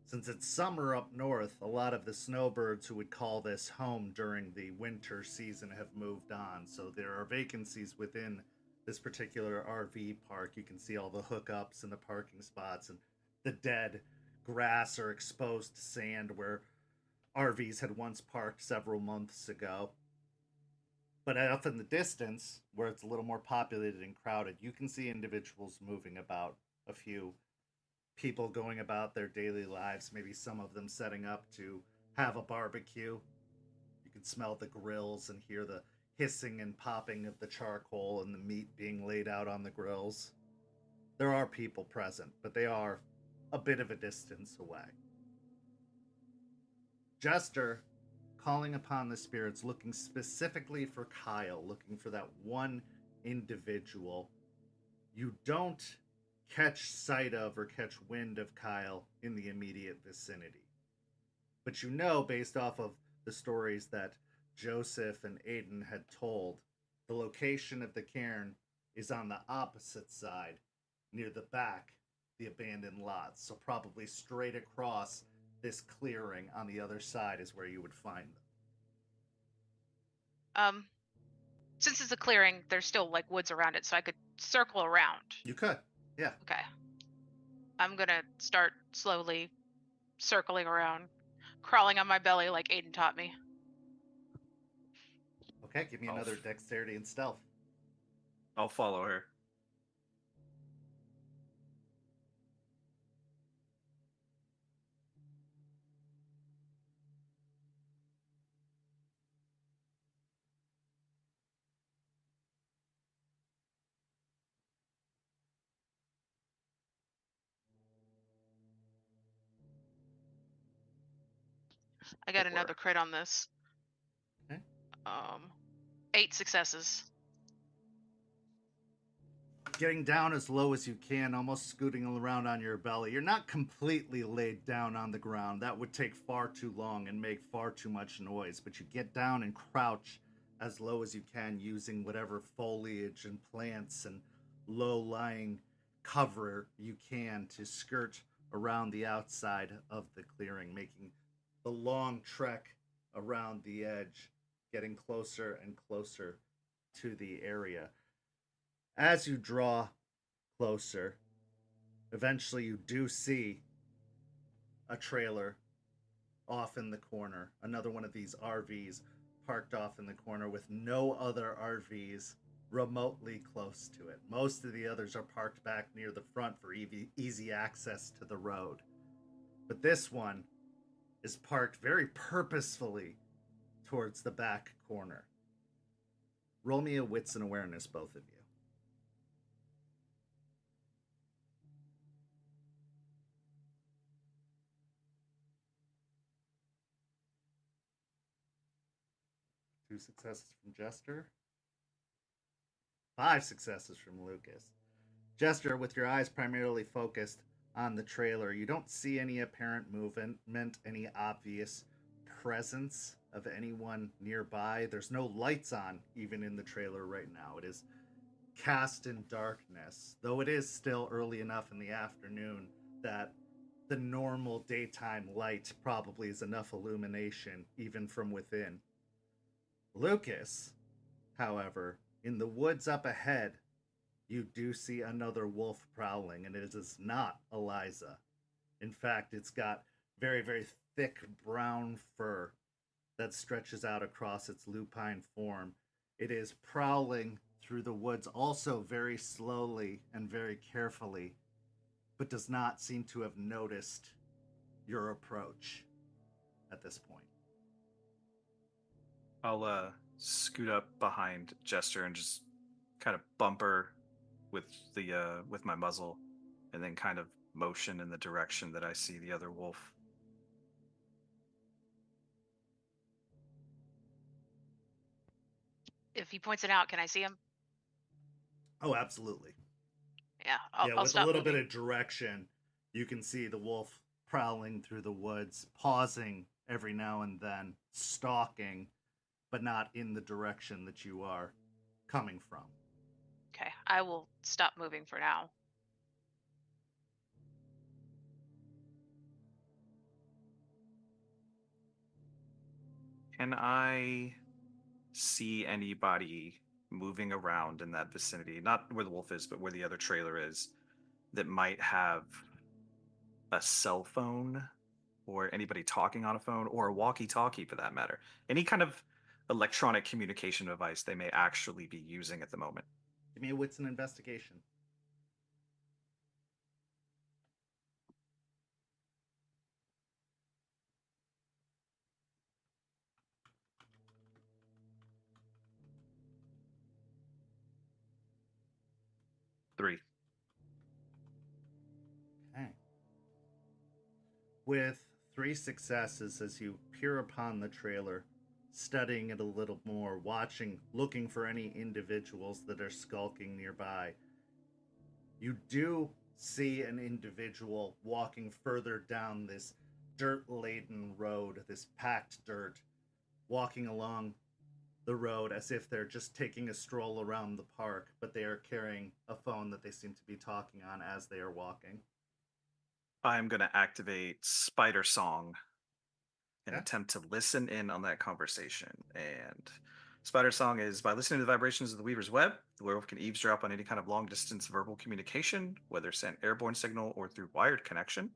Since it's summer up north, a lot of the snowbirds who would call this home during the winter season have moved on. So there are vacancies within this particular RV park. You can see all the hookups and the parking spots and the dead grass or exposed sand where RVs had once parked several months ago. But off in the distance, where it's a little more populated and crowded, you can see individuals moving about, a few people going about their daily lives, maybe some of them setting up to have a barbecue. You can smell the grills and hear the hissing and popping of the charcoal and the meat being laid out on the grills. There are people present, but they are a bit of a distance away. Jester, calling upon the spirits, looking specifically for Kyle, looking for that one individual. You don't catch sight of or catch wind of Kyle in the immediate vicinity. But you know, based off of the stories that Joseph and Aiden had told, the location of the cairn is on the opposite side, near the back, the abandoned lots. So probably straight across this clearing on the other side is where you would find them. Since it's a clearing, there's still like woods around it, so I could circle around. You could, yeah. Okay. I'm gonna start slowly circling around, crawling on my belly like Aiden taught me. Okay, give me another dexterity and stealth. I'll follow her. I got another crit on this. Okay. 8 successes. Getting down as low as you can, almost scooting around on your belly. You're not completely laid down on the ground. That would take far too long and make far too much noise. But you get down and crouch as low as you can using whatever foliage and plants and low-lying cover you can to skirt around the outside of the clearing, making the long trek around the edge, getting closer and closer to the area. As you draw closer, eventually you do see a trailer off in the corner, another one of these RVs parked off in the corner with no other RVs remotely close to it. Most of the others are parked back near the front for easy access to the road. But this one is parked very purposefully towards the back corner. Roll me a wits and awareness, both of you. Two successes from Jester. 5 successes from Lucas. Jester, with your eyes primarily focused on the trailer, you don't see any apparent movement, any obvious presence of anyone nearby. There's no lights on even in the trailer right now. It is cast in darkness, though it is still early enough in the afternoon that the normal daytime light probably is enough illumination even from within. Lucas, however, in the woods up ahead, you do see another wolf prowling, and it is not Eliza. In fact, it's got very, very thick brown fur that stretches out across its lupine form. It is prowling through the woods also very slowly and very carefully, but does not seem to have noticed your approach at this point. I'll scoot up behind Jester and just kind of bumper with my muzzle, and then kind of motion in the direction that I see the other wolf. If he points it out, can I see him? Oh, absolutely. Yeah, I'll with stop a little moving. bit of direction, you can see the wolf prowling through the woods, pausing every now and then, stalking, but not in the direction that you are coming from. Okay, I will stop moving for now. Can I see anybody moving around in that vicinity? Not where the wolf is, but where the other trailer is, that might have a cell phone, or anybody talking on a phone, or a walkie-talkie for that matter. Any kind of electronic communication device they may actually be using at the moment. Give me a wits and investigation. Three. Okay. With 3 successes, as you peer upon the trailer, studying it a little more, watching, looking for any individuals that are skulking nearby, you do see an individual walking further down this dirt-laden road, this packed dirt, walking along the road as if they're just taking a stroll around the park, but they are carrying a phone that they seem to be talking on as they are walking. I'm going to activate Spider Song and Okay. attempt to listen in on that conversation. And Spider Song is, by listening to the vibrations of the Weaver's web, the werewolf can eavesdrop on any kind of long-distance verbal communication, whether sent airborne signal or through wired connection.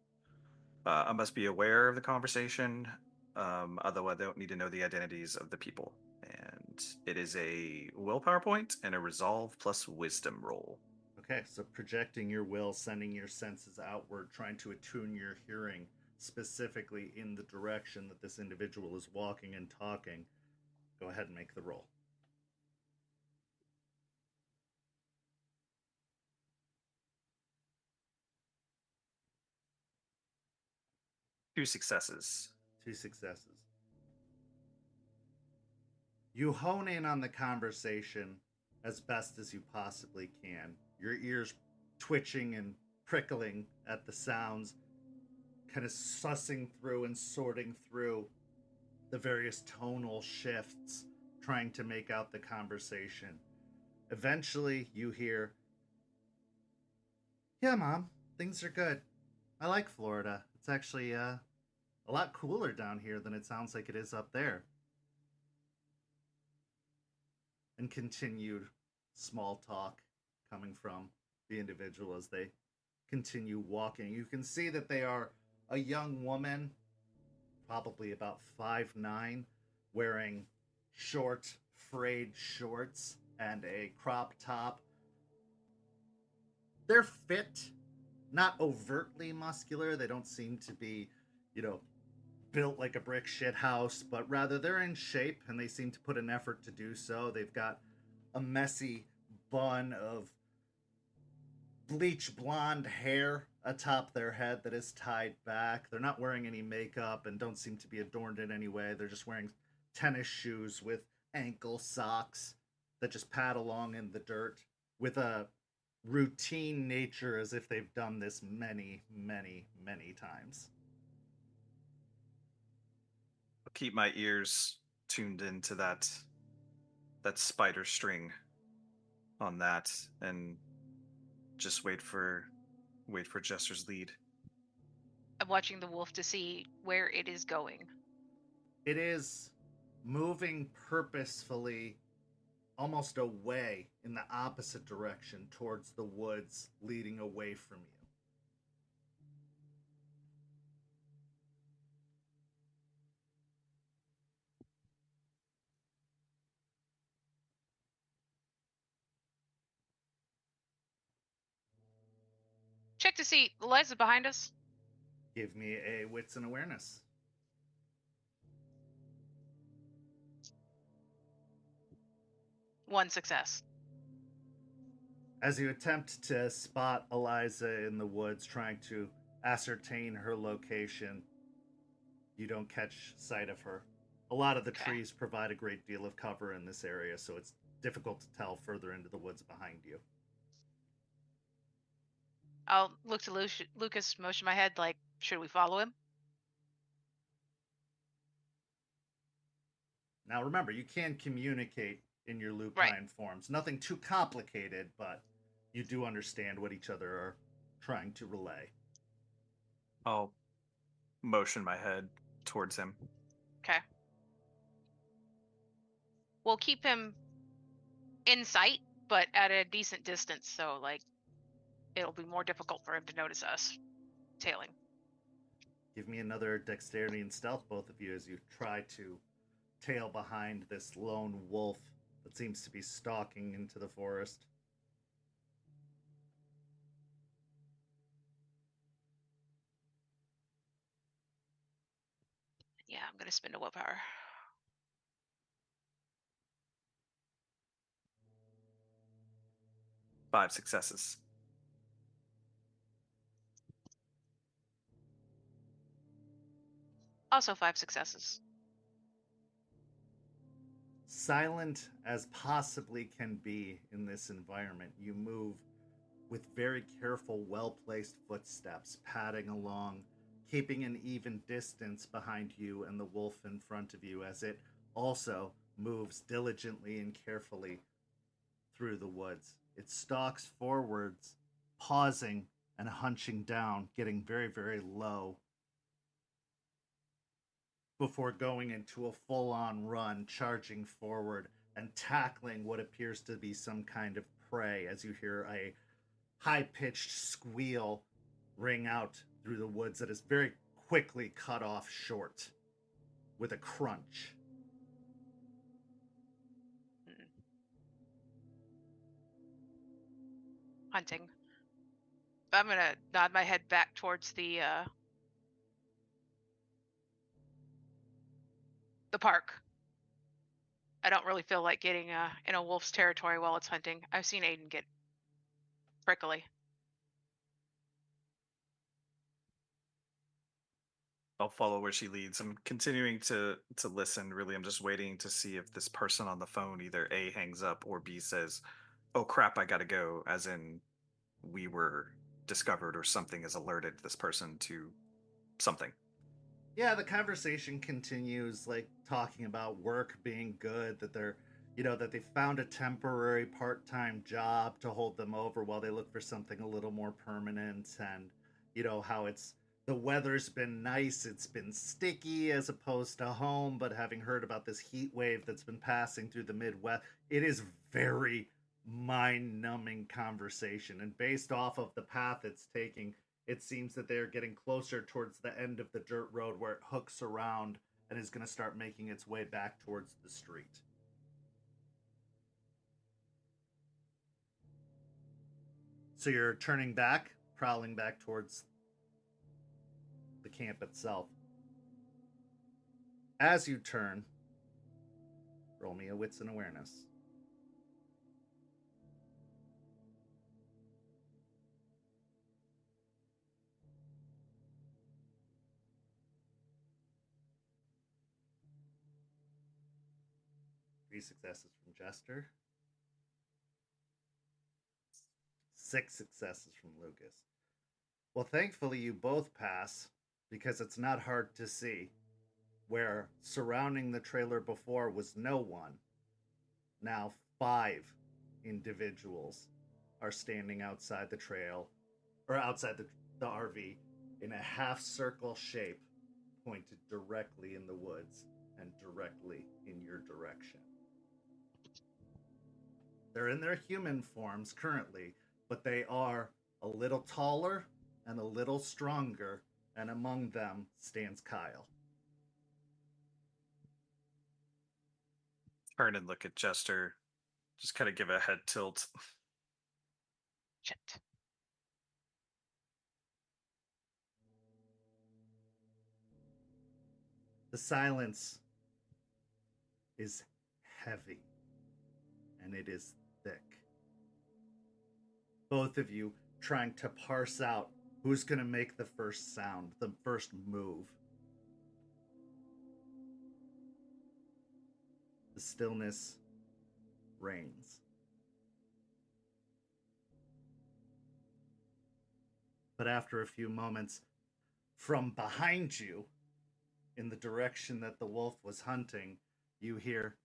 I must be aware of the conversation, although I don't need to know the identities of the people. And it is a willpower point and a resolve plus wisdom roll. Okay, so projecting your will, sending your senses outward, trying to attune your hearing specifically in the direction that this individual is walking and talking. Go ahead and make the roll. Two successes. 2 successes. You hone in on the conversation as best as you possibly can. Your ears twitching and prickling at the sounds, kind of sussing through and sorting through the various tonal shifts, trying to make out the conversation. Eventually, you hear, "Yeah, Mom, things are good. I like Florida. It's actually a lot cooler down here than it sounds like it is up there." And continued small talk coming from the individual as they continue walking. You can see that they are a young woman, probably about 5'9", wearing short, frayed shorts and a crop top. They're fit, not overtly muscular. They don't seem to be, built like a brick shit house, but rather they're in shape and they seem to put an effort to do so. They've got a messy bun of bleach blonde hair atop their head that is tied back. They're not wearing any makeup and don't seem to be adorned in any way. They're just wearing tennis shoes with ankle socks that just pad along in the dirt with a routine nature as if they've done this many, many, many times. I'll keep my ears tuned into that spider string on that and just wait for Jester's lead. I'm watching the wolf to see where it is going. It is moving purposefully almost away in the opposite direction towards the woods leading away from you. Check to see the lights are behind us. Give me a wits and awareness. One success. As you attempt to spot Eliza in the woods, trying to ascertain her location, you don't catch sight of her. A lot of the trees provide a great deal of cover in this area, so it's difficult to tell further into the woods behind you. I'll look to Lucas, motion my head like, should we follow him? Now remember, you can communicate in your lupine forms. Nothing too complicated, but you do understand what each other are trying to relay. I'll motion my head towards him. Okay. We'll keep him in sight, but at a decent distance, so it'll be more difficult for him to notice us tailing. Give me another dexterity and stealth, both of you, as you try to tail behind this lone wolf that seems to be stalking into the forest. Yeah, I'm going to spend a willpower. Five successes. Also 5 successes. Silent as possibly can be in this environment, you move with very careful, well-placed footsteps, padding along, keeping an even distance behind you and the wolf in front of you as it also moves diligently and carefully through the woods. It stalks forwards, pausing and hunching down, getting very, very low before going into a full-on run, charging forward and tackling what appears to be some kind of prey as you hear a high-pitched squeal ring out through the woods that is very quickly cut off short with a crunch. Hunting. I'm going to nod my head back towards the park. I don't really feel like getting in a wolf's territory while it's hunting. I've seen Aiden get prickly. I'll follow where she leads. I'm continuing to listen. Really, I'm just waiting to see if this person on the phone either A, hangs up, or B, says, "Oh crap, I gotta go," as in we were discovered or something has alerted this person to something. Yeah, the conversation continues, talking about work being good, that they're, that they found a temporary part-time job to hold them over while they look for something a little more permanent, and, how the weather's been nice, it's been sticky as opposed to home, but having heard about this heat wave that's been passing through the Midwest, it is very mind-numbing conversation, and based off of the path it's taking, it seems that they are getting closer towards the end of the dirt road where it hooks around and is going to start making its way back towards the street. So you're turning back, prowling back towards the camp itself. As you turn, roll me a wits and awareness. Three successes from Jester. 6 successes from Lucas. Well, thankfully you both pass, because it's not hard to see. Where surrounding the trailer before was no one, now 5 individuals are standing outside the trail, or outside the RV, in a half-circle shape, pointed directly in the woods and directly in your direction. They're in their human forms currently, but they are a little taller and a little stronger, and among them stands Kyle. Turn and look at Jester. Just kind of give a head tilt. Shit. The silence is heavy, and it is thick. Both of you trying to parse out who's going to make the first sound, the first move. The stillness reigns. But after a few moments, from behind you, in the direction that the wolf was hunting, you hear,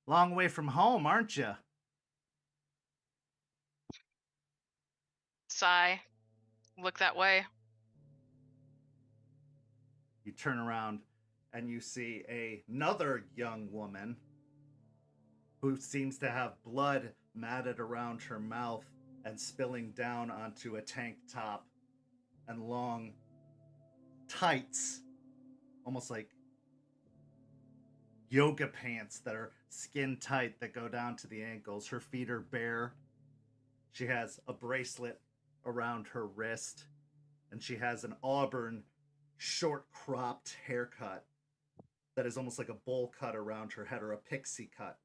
"Long way from home, aren't you?" Sigh. Look that way. You turn around and you see another young woman who seems to have blood matted around her mouth and spilling down onto a tank top and long tights, almost like yoga pants that are skin tight that go down to the ankles. Her feet are bare. She has a bracelet around her wrist, and she has an auburn short cropped haircut that is almost like a bowl cut around her head, or a pixie cut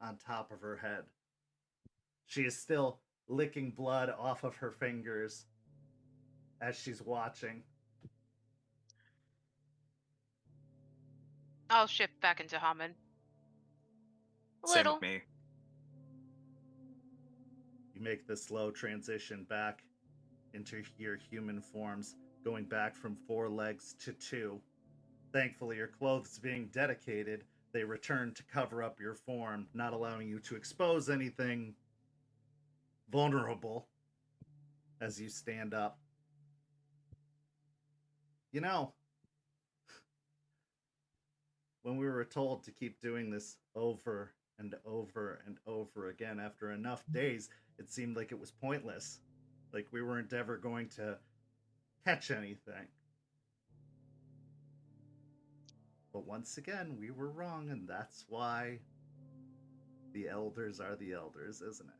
on top of her head. She is still licking blood off of her fingers as she's watching. I'll shift back into Hamid. Same Little. with me. You make the slow transition back into your human forms, going back from 4 legs to 2. Thankfully, your clothes being dedicated, they return to cover up your form, not allowing you to expose anything vulnerable as you stand up. You know, when we were told to keep doing this over and over and over again, after enough days, it seemed like it was pointless. Like we weren't ever going to catch anything. But once again, we were wrong, and that's why the elders are the elders, isn't it?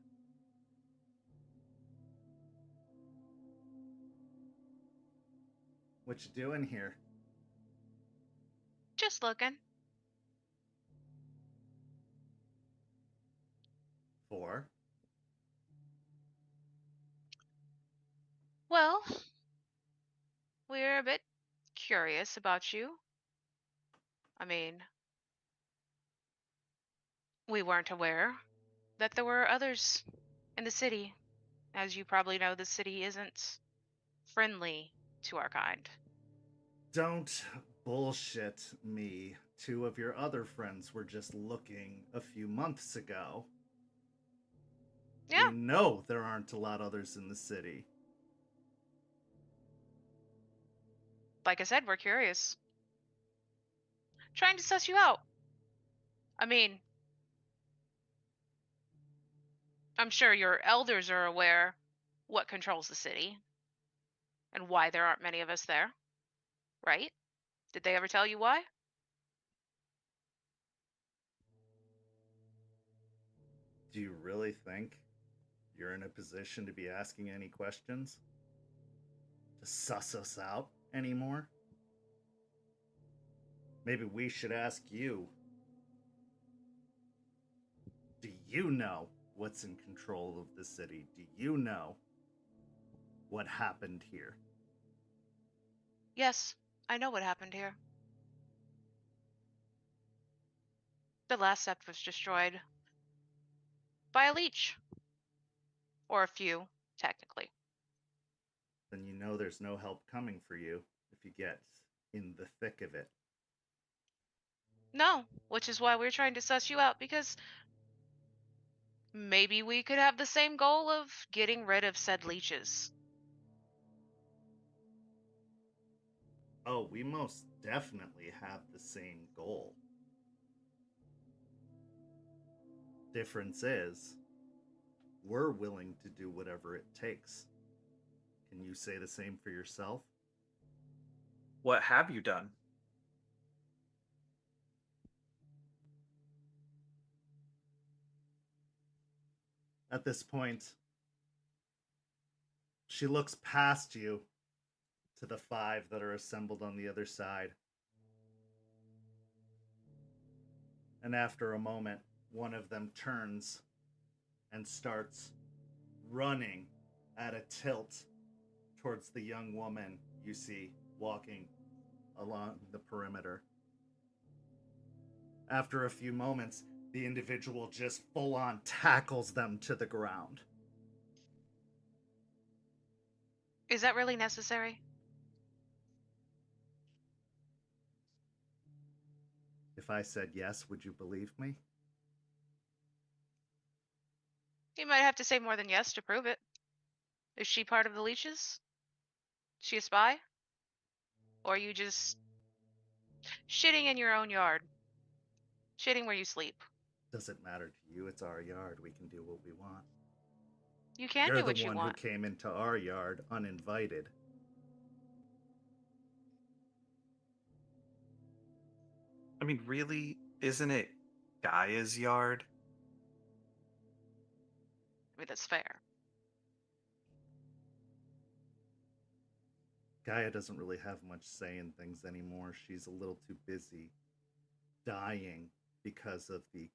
What you doing here? Just looking. For? Well, we're a bit curious about you. I mean, we weren't aware that there were others in the city. As you probably know, the city isn't friendly to our kind. Don't bullshit me. 2 of your other friends were just looking a few months ago. Yeah. We know there aren't a lot others in the city. Like I said, we're curious. Trying to suss you out. I mean, I'm sure your elders are aware what controls the city. and why there aren't many of us there, right? Did they ever tell you why? Do you really think you're in a position to be asking any questions? To suss us out anymore? Maybe we should ask you. Do you know what's in control of the city? Do you know what happened here? Yes, I know what happened here. The last sept was destroyed by a leech. Or a few, technically. Then you know there's no help coming for you if you get in the thick of it. No, which is why we're trying to suss you out, because maybe we could have the same goal of getting rid of said leeches. Oh, we most definitely have the same goal. Difference is, we're willing to do whatever it takes. Can you say the same for yourself? What have you done? At this point, she looks past you to the 5 that are assembled on the other side. And after a moment, one of them turns and starts running at a tilt towards the young woman you see walking along the perimeter. After a few moments, the individual just full on tackles them to the ground. Is that really necessary? If I said yes, would you believe me? You might have to say more than yes to prove it. Is she part of the leeches? Is she a spy? Or are you just shitting in your own yard? Shitting where you sleep? Doesn't matter to you, it's our yard. We can do what we want. You can You're do the what you one who want. came into our yard uninvited. I mean, really? Isn't it Gaia's yard? I mean, that's fair. Gaia doesn't really have much say in things anymore. She's a little too busy dying because of the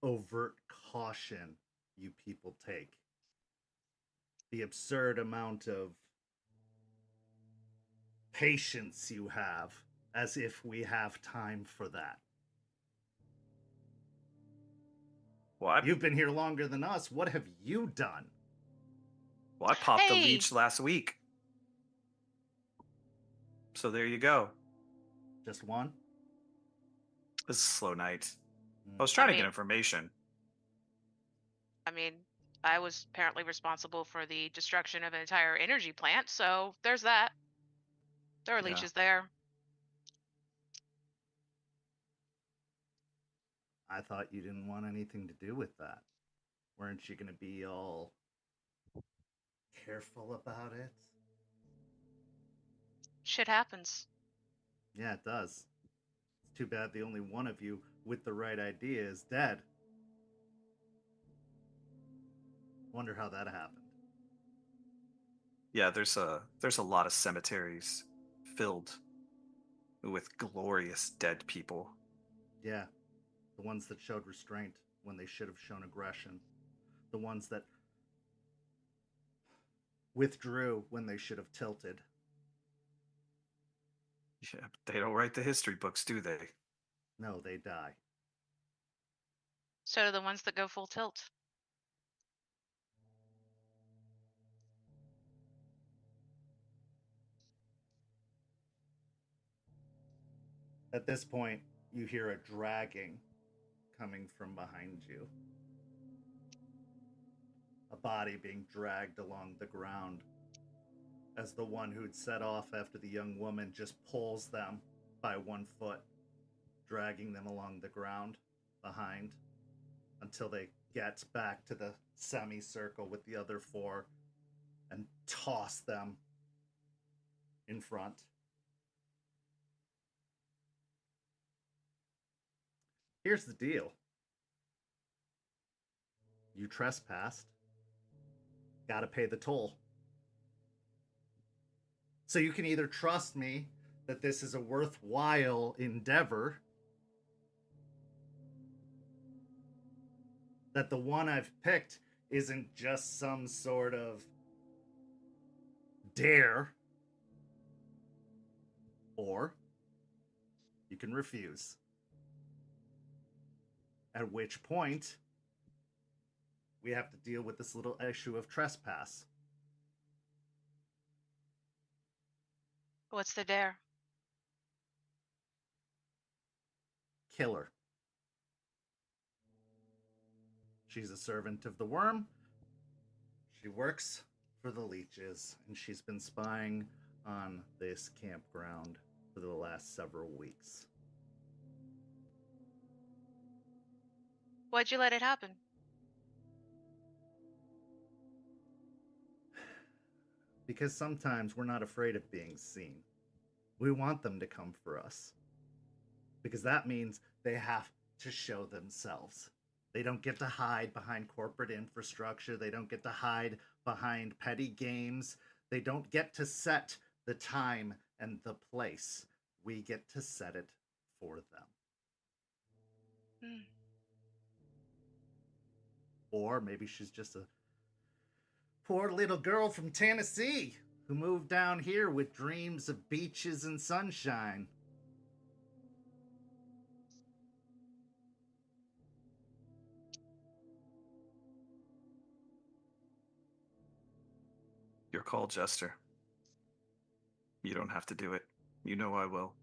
overt caution you people take. The absurd amount of patience you have, as if we have time for that. Well, You've been here longer than us. What have you done? I popped the Hey! leech last week. So there you go. Just one? This is a slow night. I was trying to get information. I mean, I was apparently responsible for the destruction of an entire energy plant, so there's that. There are Yeah. leeches there. I thought you didn't want anything to do with that. Weren't you going to be all careful about it? Shit happens. Yeah, it does. It's too bad the only one of you with the right idea is dead. Wonder how that happened. Yeah, there's a lot of cemeteries filled with glorious dead people. Yeah, the ones that showed restraint when they should have shown aggression. The ones that withdrew when they should have tilted. Yeah, but they don't write the history books, do they? No, they die. So do the ones that go full tilt. At this point, you hear a dragging coming from behind you. A body being dragged along the ground as the one who'd set off after the young woman just pulls them by one foot, dragging them along the ground behind until they get back to the semicircle with the other 4 and toss them in front. Here's the deal. You trespassed. Gotta pay the toll. So you can either trust me that this is a worthwhile endeavor, that the one I've picked isn't just some sort of dare, or you can refuse. At which point, we have to deal with this little issue of trespass. What's the dare? Killer. She's a servant of the worm. She works for the leeches, and she's been spying on this campground for the last several weeks. Why'd you let it happen? Because sometimes we're not afraid of being seen. We want them to come for us. Because that means they have to show themselves. They don't get to hide behind corporate infrastructure. They don't get to hide behind petty games. They don't get to set the time and the place. We get to set it for them. Or maybe she's just a poor little girl from Tennessee who moved down here with dreams of beaches and sunshine. Your call, Jester. You don't have to do it. You know I will.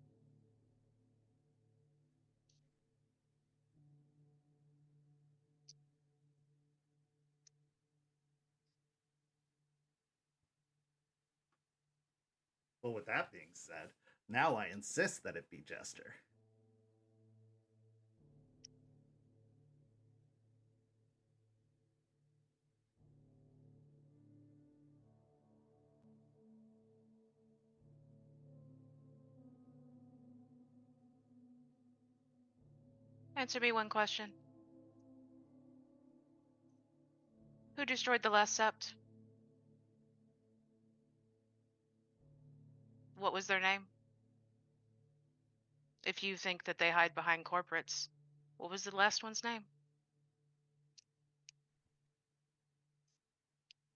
Well, with that being said, now I insist that it be Jester. Answer me one question. Who destroyed the last sept? What was their name? If you think that they hide behind corporates, what was the last one's name?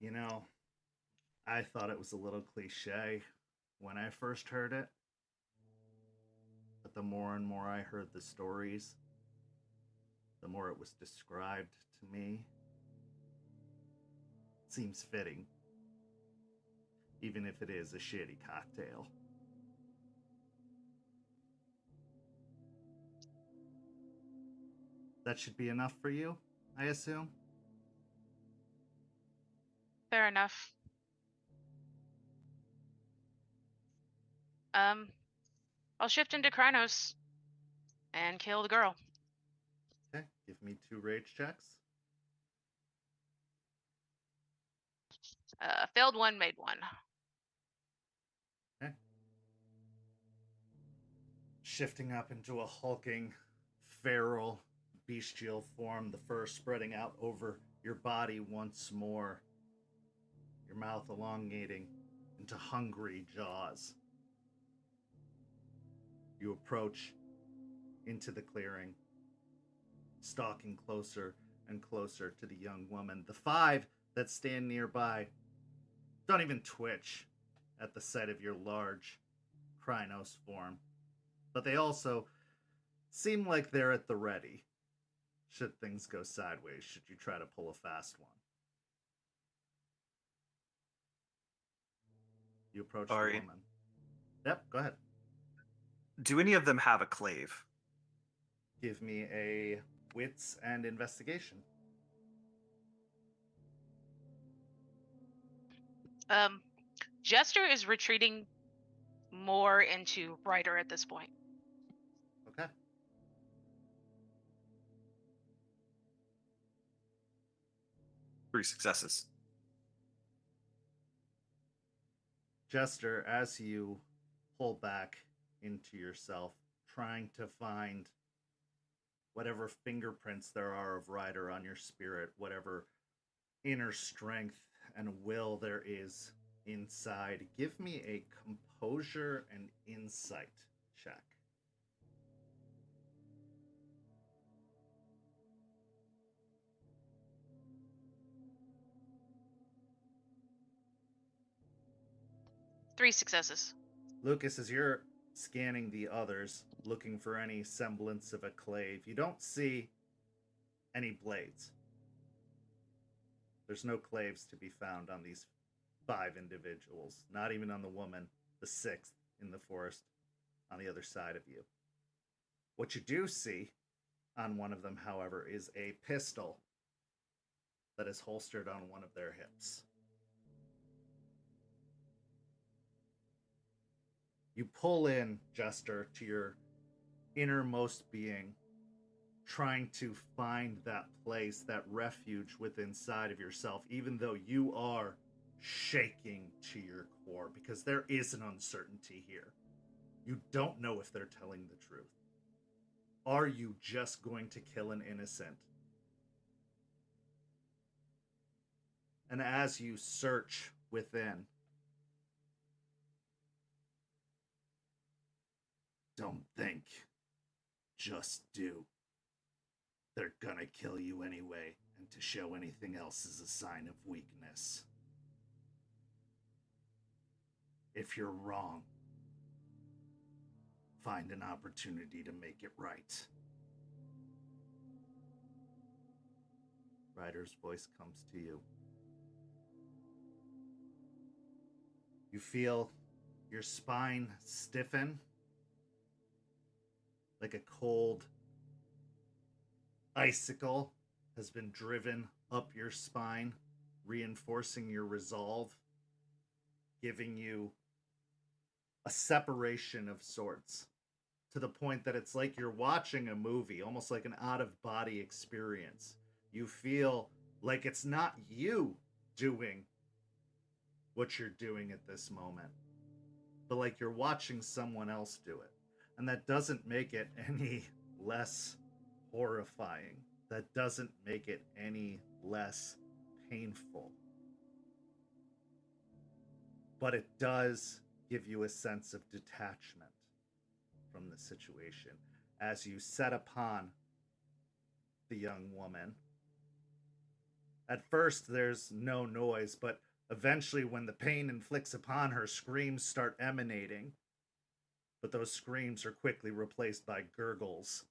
You know, I thought it was a little cliche when I first heard it. But the more and more I heard the stories, the more it was described to me. It seems fitting. Even if it is a shitty cocktail. That should be enough for you, I assume? Fair enough. I'll shift into Krynos and kill the girl. Okay, give me 2 rage checks. Failed one, made one. Okay. Shifting up into a hulking, feral, bestial form, the fur spreading out over your body once more. Your mouth elongating into hungry jaws. You approach into the clearing, stalking closer and closer to the young woman. The 5 that stand nearby don't even twitch at the sight of your large Krynos form, but they also seem like they're at the ready should things go sideways, should you try to pull a fast one. You approach Ari. the woman. Yep, go ahead. Do any of them have a clave? Give me a wits and investigation. Jester is retreating more into Ryder at this point. Okay. Three successes. Jester, as you pull back into yourself, trying to find whatever fingerprints there are of Ryder on your spirit, whatever inner strength and will there is inside, give me a composure and insight check. Three successes. Lucas, as you're scanning the others, looking for any semblance of a clave, you don't see any blades. There's no claves to be found on these 5 individuals, not even on the woman, the 6th in the forest on the other side of you. What you do see on one of them, however, is a pistol that is holstered on one of their hips. You pull in, Jester, to your innermost being, trying to find that place, that refuge within inside of yourself, even though you are shaking to your core, because there is an uncertainty here. You don't know if they're telling the truth. Are you just going to kill an innocent? And as you search within, don't think, just do. They're gonna kill you anyway, and to show anything else is a sign of weakness. If you're wrong, find an opportunity to make it right. Ryder's voice comes to you. You feel your spine stiffen, like a cold icicle has been driven up your spine, reinforcing your resolve, giving you a separation of sorts, to the point that it's like you're watching a movie, almost like an out-of-body experience. You feel like it's not you doing what you're doing at this moment, but like you're watching someone else do it. And that doesn't make it any less horrifying. That doesn't make it any less painful. But it does give you a sense of detachment from the situation as you set upon the young woman. At first, there's no noise, but eventually, when the pain inflicts upon her, screams start emanating. But those screams are quickly replaced by gurgles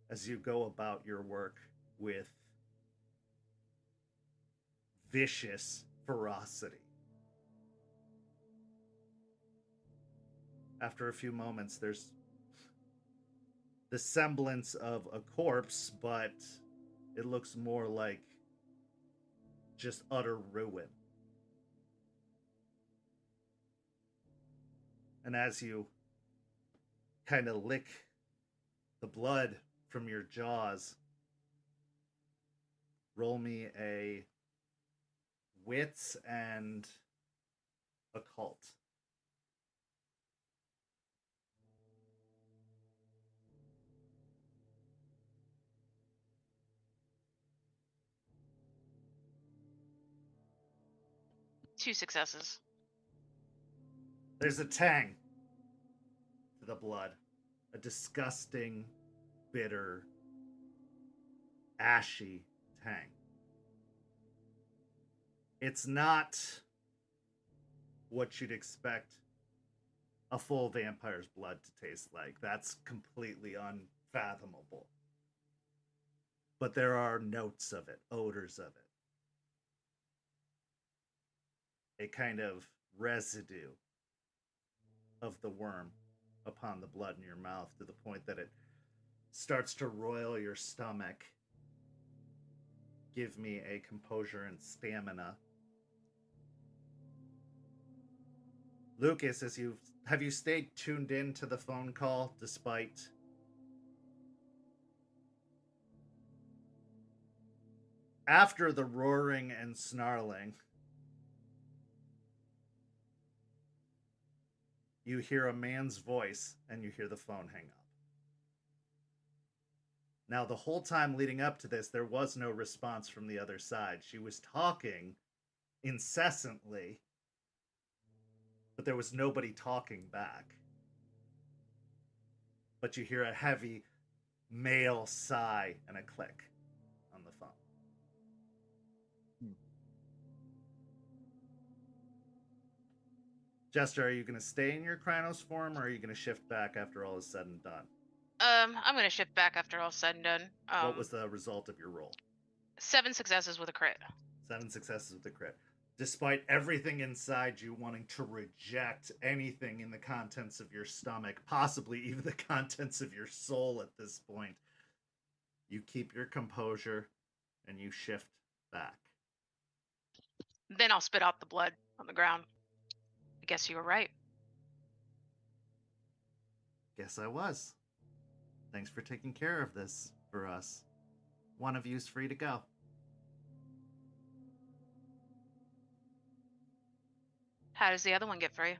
as you go about your work with vicious ferocity. After a few moments, there's the semblance of a corpse, but it looks more like just utter ruin. And as you kind of lick the blood from your jaws, roll me a wits and occult. Two successes. There's a tang to the blood, a disgusting, bitter, ashy tang. It's not what you'd expect a full vampire's blood to taste like. That's completely unfathomable. But there are notes of it, odors of it. A kind of residue of the worm upon the blood in your mouth, to the point that it starts to roil your stomach. Give me a composure and stamina. Lucas, have you stayed tuned in to the phone call despite after the roaring and snarling? you hear a man's voice and you hear the phone hang up. Now, the whole time leading up to this, there was no response from the other side. She was talking incessantly, but there was nobody talking back. But you hear a heavy male sigh and a click on the phone. Jester, are you going to stay in your Krynos form, or are you going to shift back after all is said and done? I'm gonna shift back after all said and done. What was the result of your roll? 7 successes with a crit. 7 successes with the crit. Despite everything inside you wanting to reject anything in the contents of your stomach, possibly even the contents of your soul at this point, you keep your composure and you shift back. Then I'll spit out the blood on the ground. I guess you were right. Guess I was. Thanks for taking care of this for us. One of you's free to go. How does the other one get free?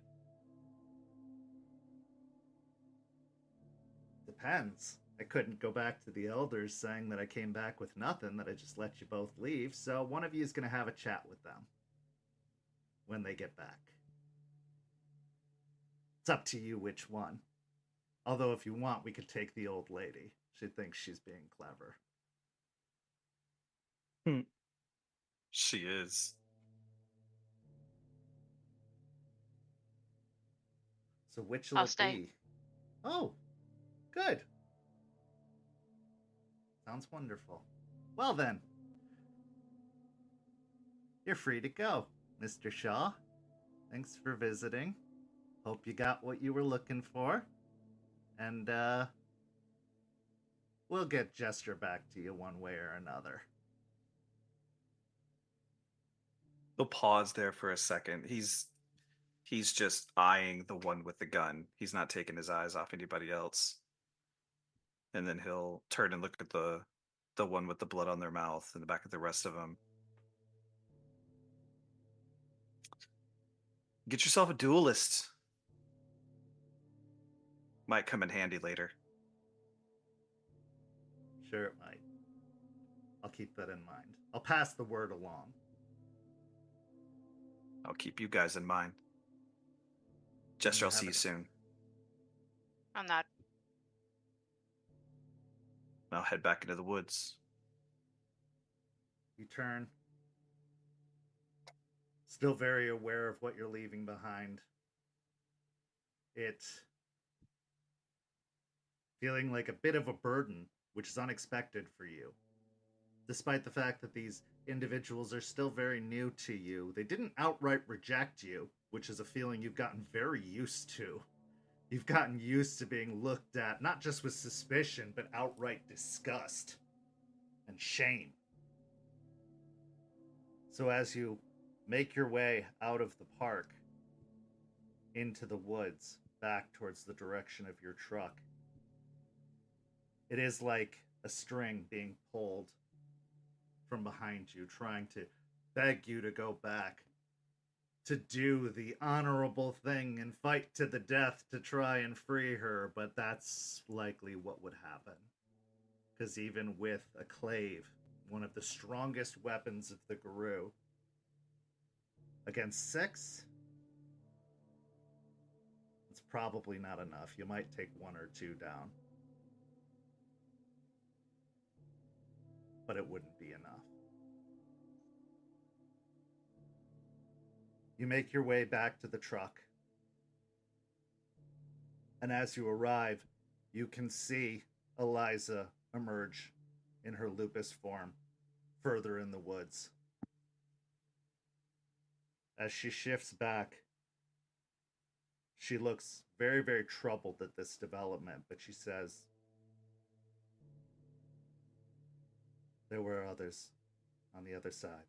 Depends. I couldn't go back to the elders saying that I came back with nothing, that I just let you both leave, so one of you is going to have a chat with them when they get back. It's up to you which one. Although if you want, we could take the old lady. She thinks she's being clever. She is. So which will I'll it stay. be? Oh, good. Sounds wonderful. Well then, you're free to go, Mr. Shaw. Thanks for visiting. Hope you got what you were looking for. And, we'll get Jester back to you one way or another. He'll pause there for a second. He's just eyeing the one with the gun. He's not taking his eyes off anybody else. And then he'll turn and look at the one with the blood on their mouth and the back of the rest of them. Get yourself a duelist. Might come in handy later. Sure it might. I'll keep that in mind. I'll pass the word along. I'll keep you guys in mind. Jester, I'll see you soon. I'm not. I'll head back into the woods. You turn. Still very aware of what you're leaving behind. It feeling like a bit of a burden, which is unexpected for you. Despite the fact that these individuals are still very new to you, they didn't outright reject you, which is a feeling you've gotten very used to. You've gotten used to being looked at, not just with suspicion, but outright disgust and shame. So as you make your way out of the park, into the woods, back towards the direction of your truck, it is like a string being pulled from behind you, trying to beg you to go back, to do the honorable thing and fight to the death to try and free her, but that's likely what would happen. Because even with a clave, one of the strongest weapons of the Guru, against 6, it's probably not enough. You might take 1 or 2 down. But it wouldn't be enough. You make your way back to the truck. And as you arrive, you can see Eliza emerge in her lupus form further in the woods. As she shifts back, she looks very, very troubled at this development, but she says, "There were others on the other side.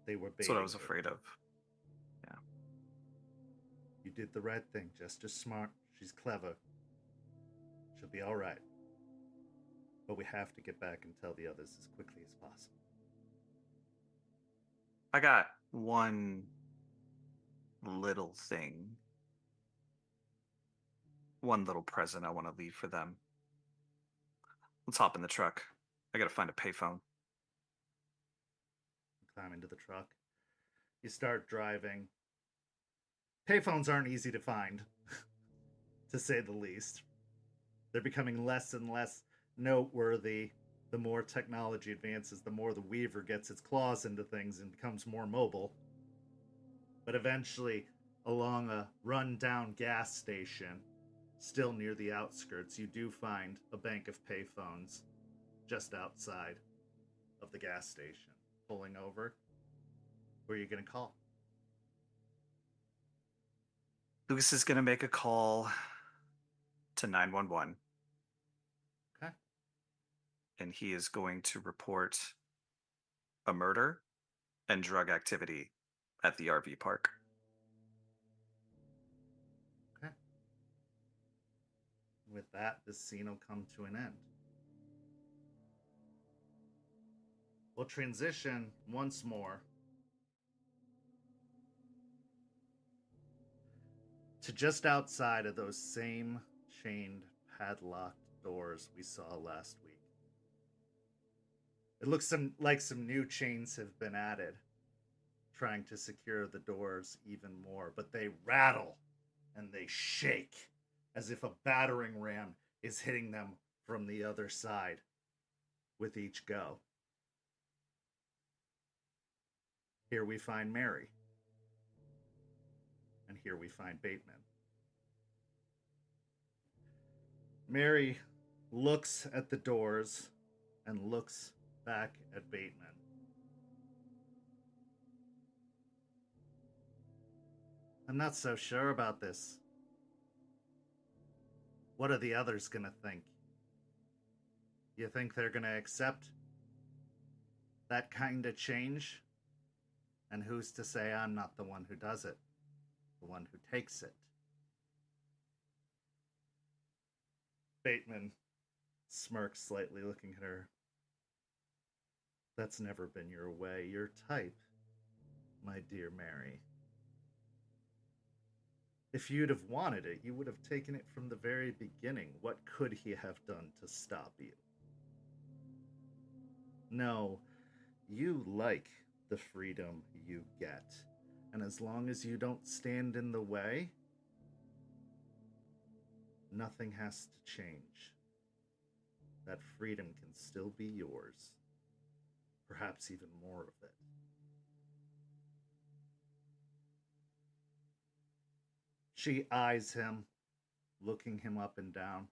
They were baiting That's what I was you. afraid of. Yeah. You did the right thing. Jester's smart. She's clever. She'll be all right. But we have to get back and tell the others as quickly as possible." I got one little thing. One little present I want to leave for them. Let's hop in the truck. I gotta find a payphone. Climb into the truck. You start driving. Payphones aren't easy to find, to say the least. They're becoming less and less noteworthy. The more technology advances, the more the Weaver gets its claws into things and becomes more mobile. But eventually, along a run-down gas station, still near the outskirts, you do find a bank of payphones just outside of the gas station. Pulling over. Who are you going to call? Lucas is gonna make a call to 911. Okay. And he is going to report a murder and drug activity at the RV park. Okay. With that, this scene will come to an end. We'll transition once more to just outside of those same chained, padlocked doors we saw last week. It looks like some new chains have been added, trying to secure the doors even more, but they rattle and they shake as if a battering ram is hitting them from the other side with each go. Here we find Mary. And here we find Bateman. Mary looks at the doors and looks back at Bateman. I'm not so sure about this. What are the others gonna think? You think they're gonna accept that kind of change? And who's to say I'm not the one who does it? The one who takes it? Bateman smirks slightly, looking at her. That's never been your way, your type, my dear Mary. If you'd have wanted it, you would have taken it from the very beginning. What could he have done to stop you? No, you like the freedom you get. And as long as you don't stand in the way, nothing has to change. That freedom can still be yours. Perhaps even more of it. She eyes him, looking him up and down,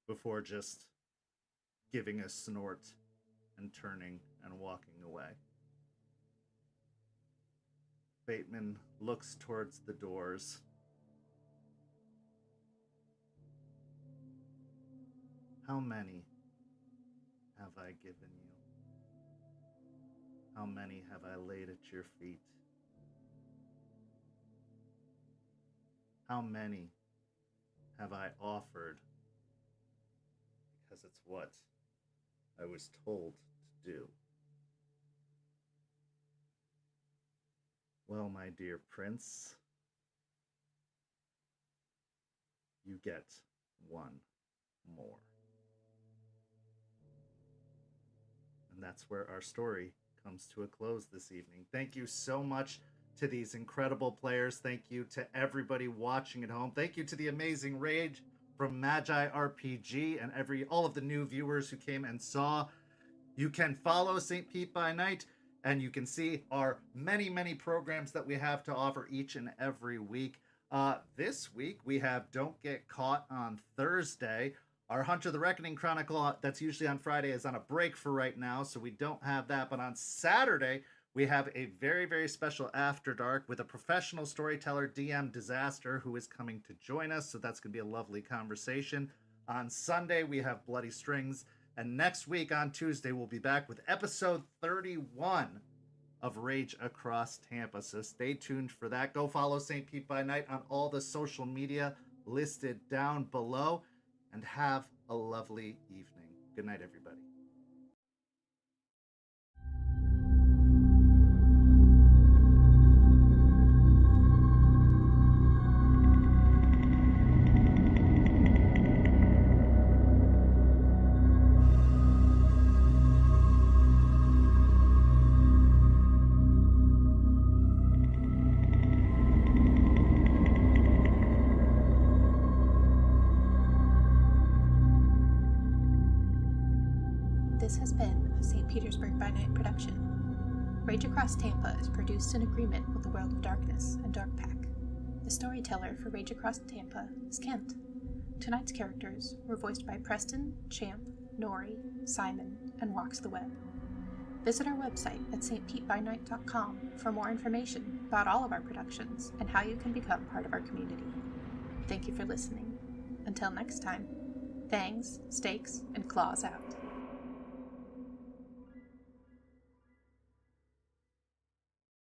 before just giving a snort and turning and walking away. Bateman looks towards the doors. How many have I given you? How many have I laid at your feet? How many have I offered? Because it's what I was told to do. Well, my dear prince, you get one more. And that's where our story comes to a close this evening. Thank you so much to these incredible players. Thank you to everybody watching at home. Thank you to the amazing Rage from Magi RPG and all of the new viewers who came and saw. You can follow St. Pete by Night, and you can see our many, many programs that we have to offer each and every week. This week, we have Don't Get Caught on Thursday. Our Hunter the Reckoning Chronicle, that's usually on Friday, is on a break for right now, so we don't have that. But on Saturday, we have a very, very special After Dark with a professional storyteller, DM Disaster, who is coming to join us, so that's going to be a lovely conversation. On Sunday, we have Bloody Strings, and next week on Tuesday, we'll be back with episode 31 of Rage Across Tampa, so stay tuned for that. Go follow St. Pete by Night on all the social media listed down below, and have a lovely evening. Good night, everybody. Petersburg By Night production. Rage Across Tampa is produced in agreement with the World of Darkness and Dark Pack. The storyteller for Rage Across Tampa is Kent. Tonight's characters were voiced by Preston, Champ, Noree, Simon, and Walks the Web. Visit our website at stpbnight.com for more information about all of our productions and how you can become part of our community. Thank you for listening. Until next time, fangs, stakes, and claws out.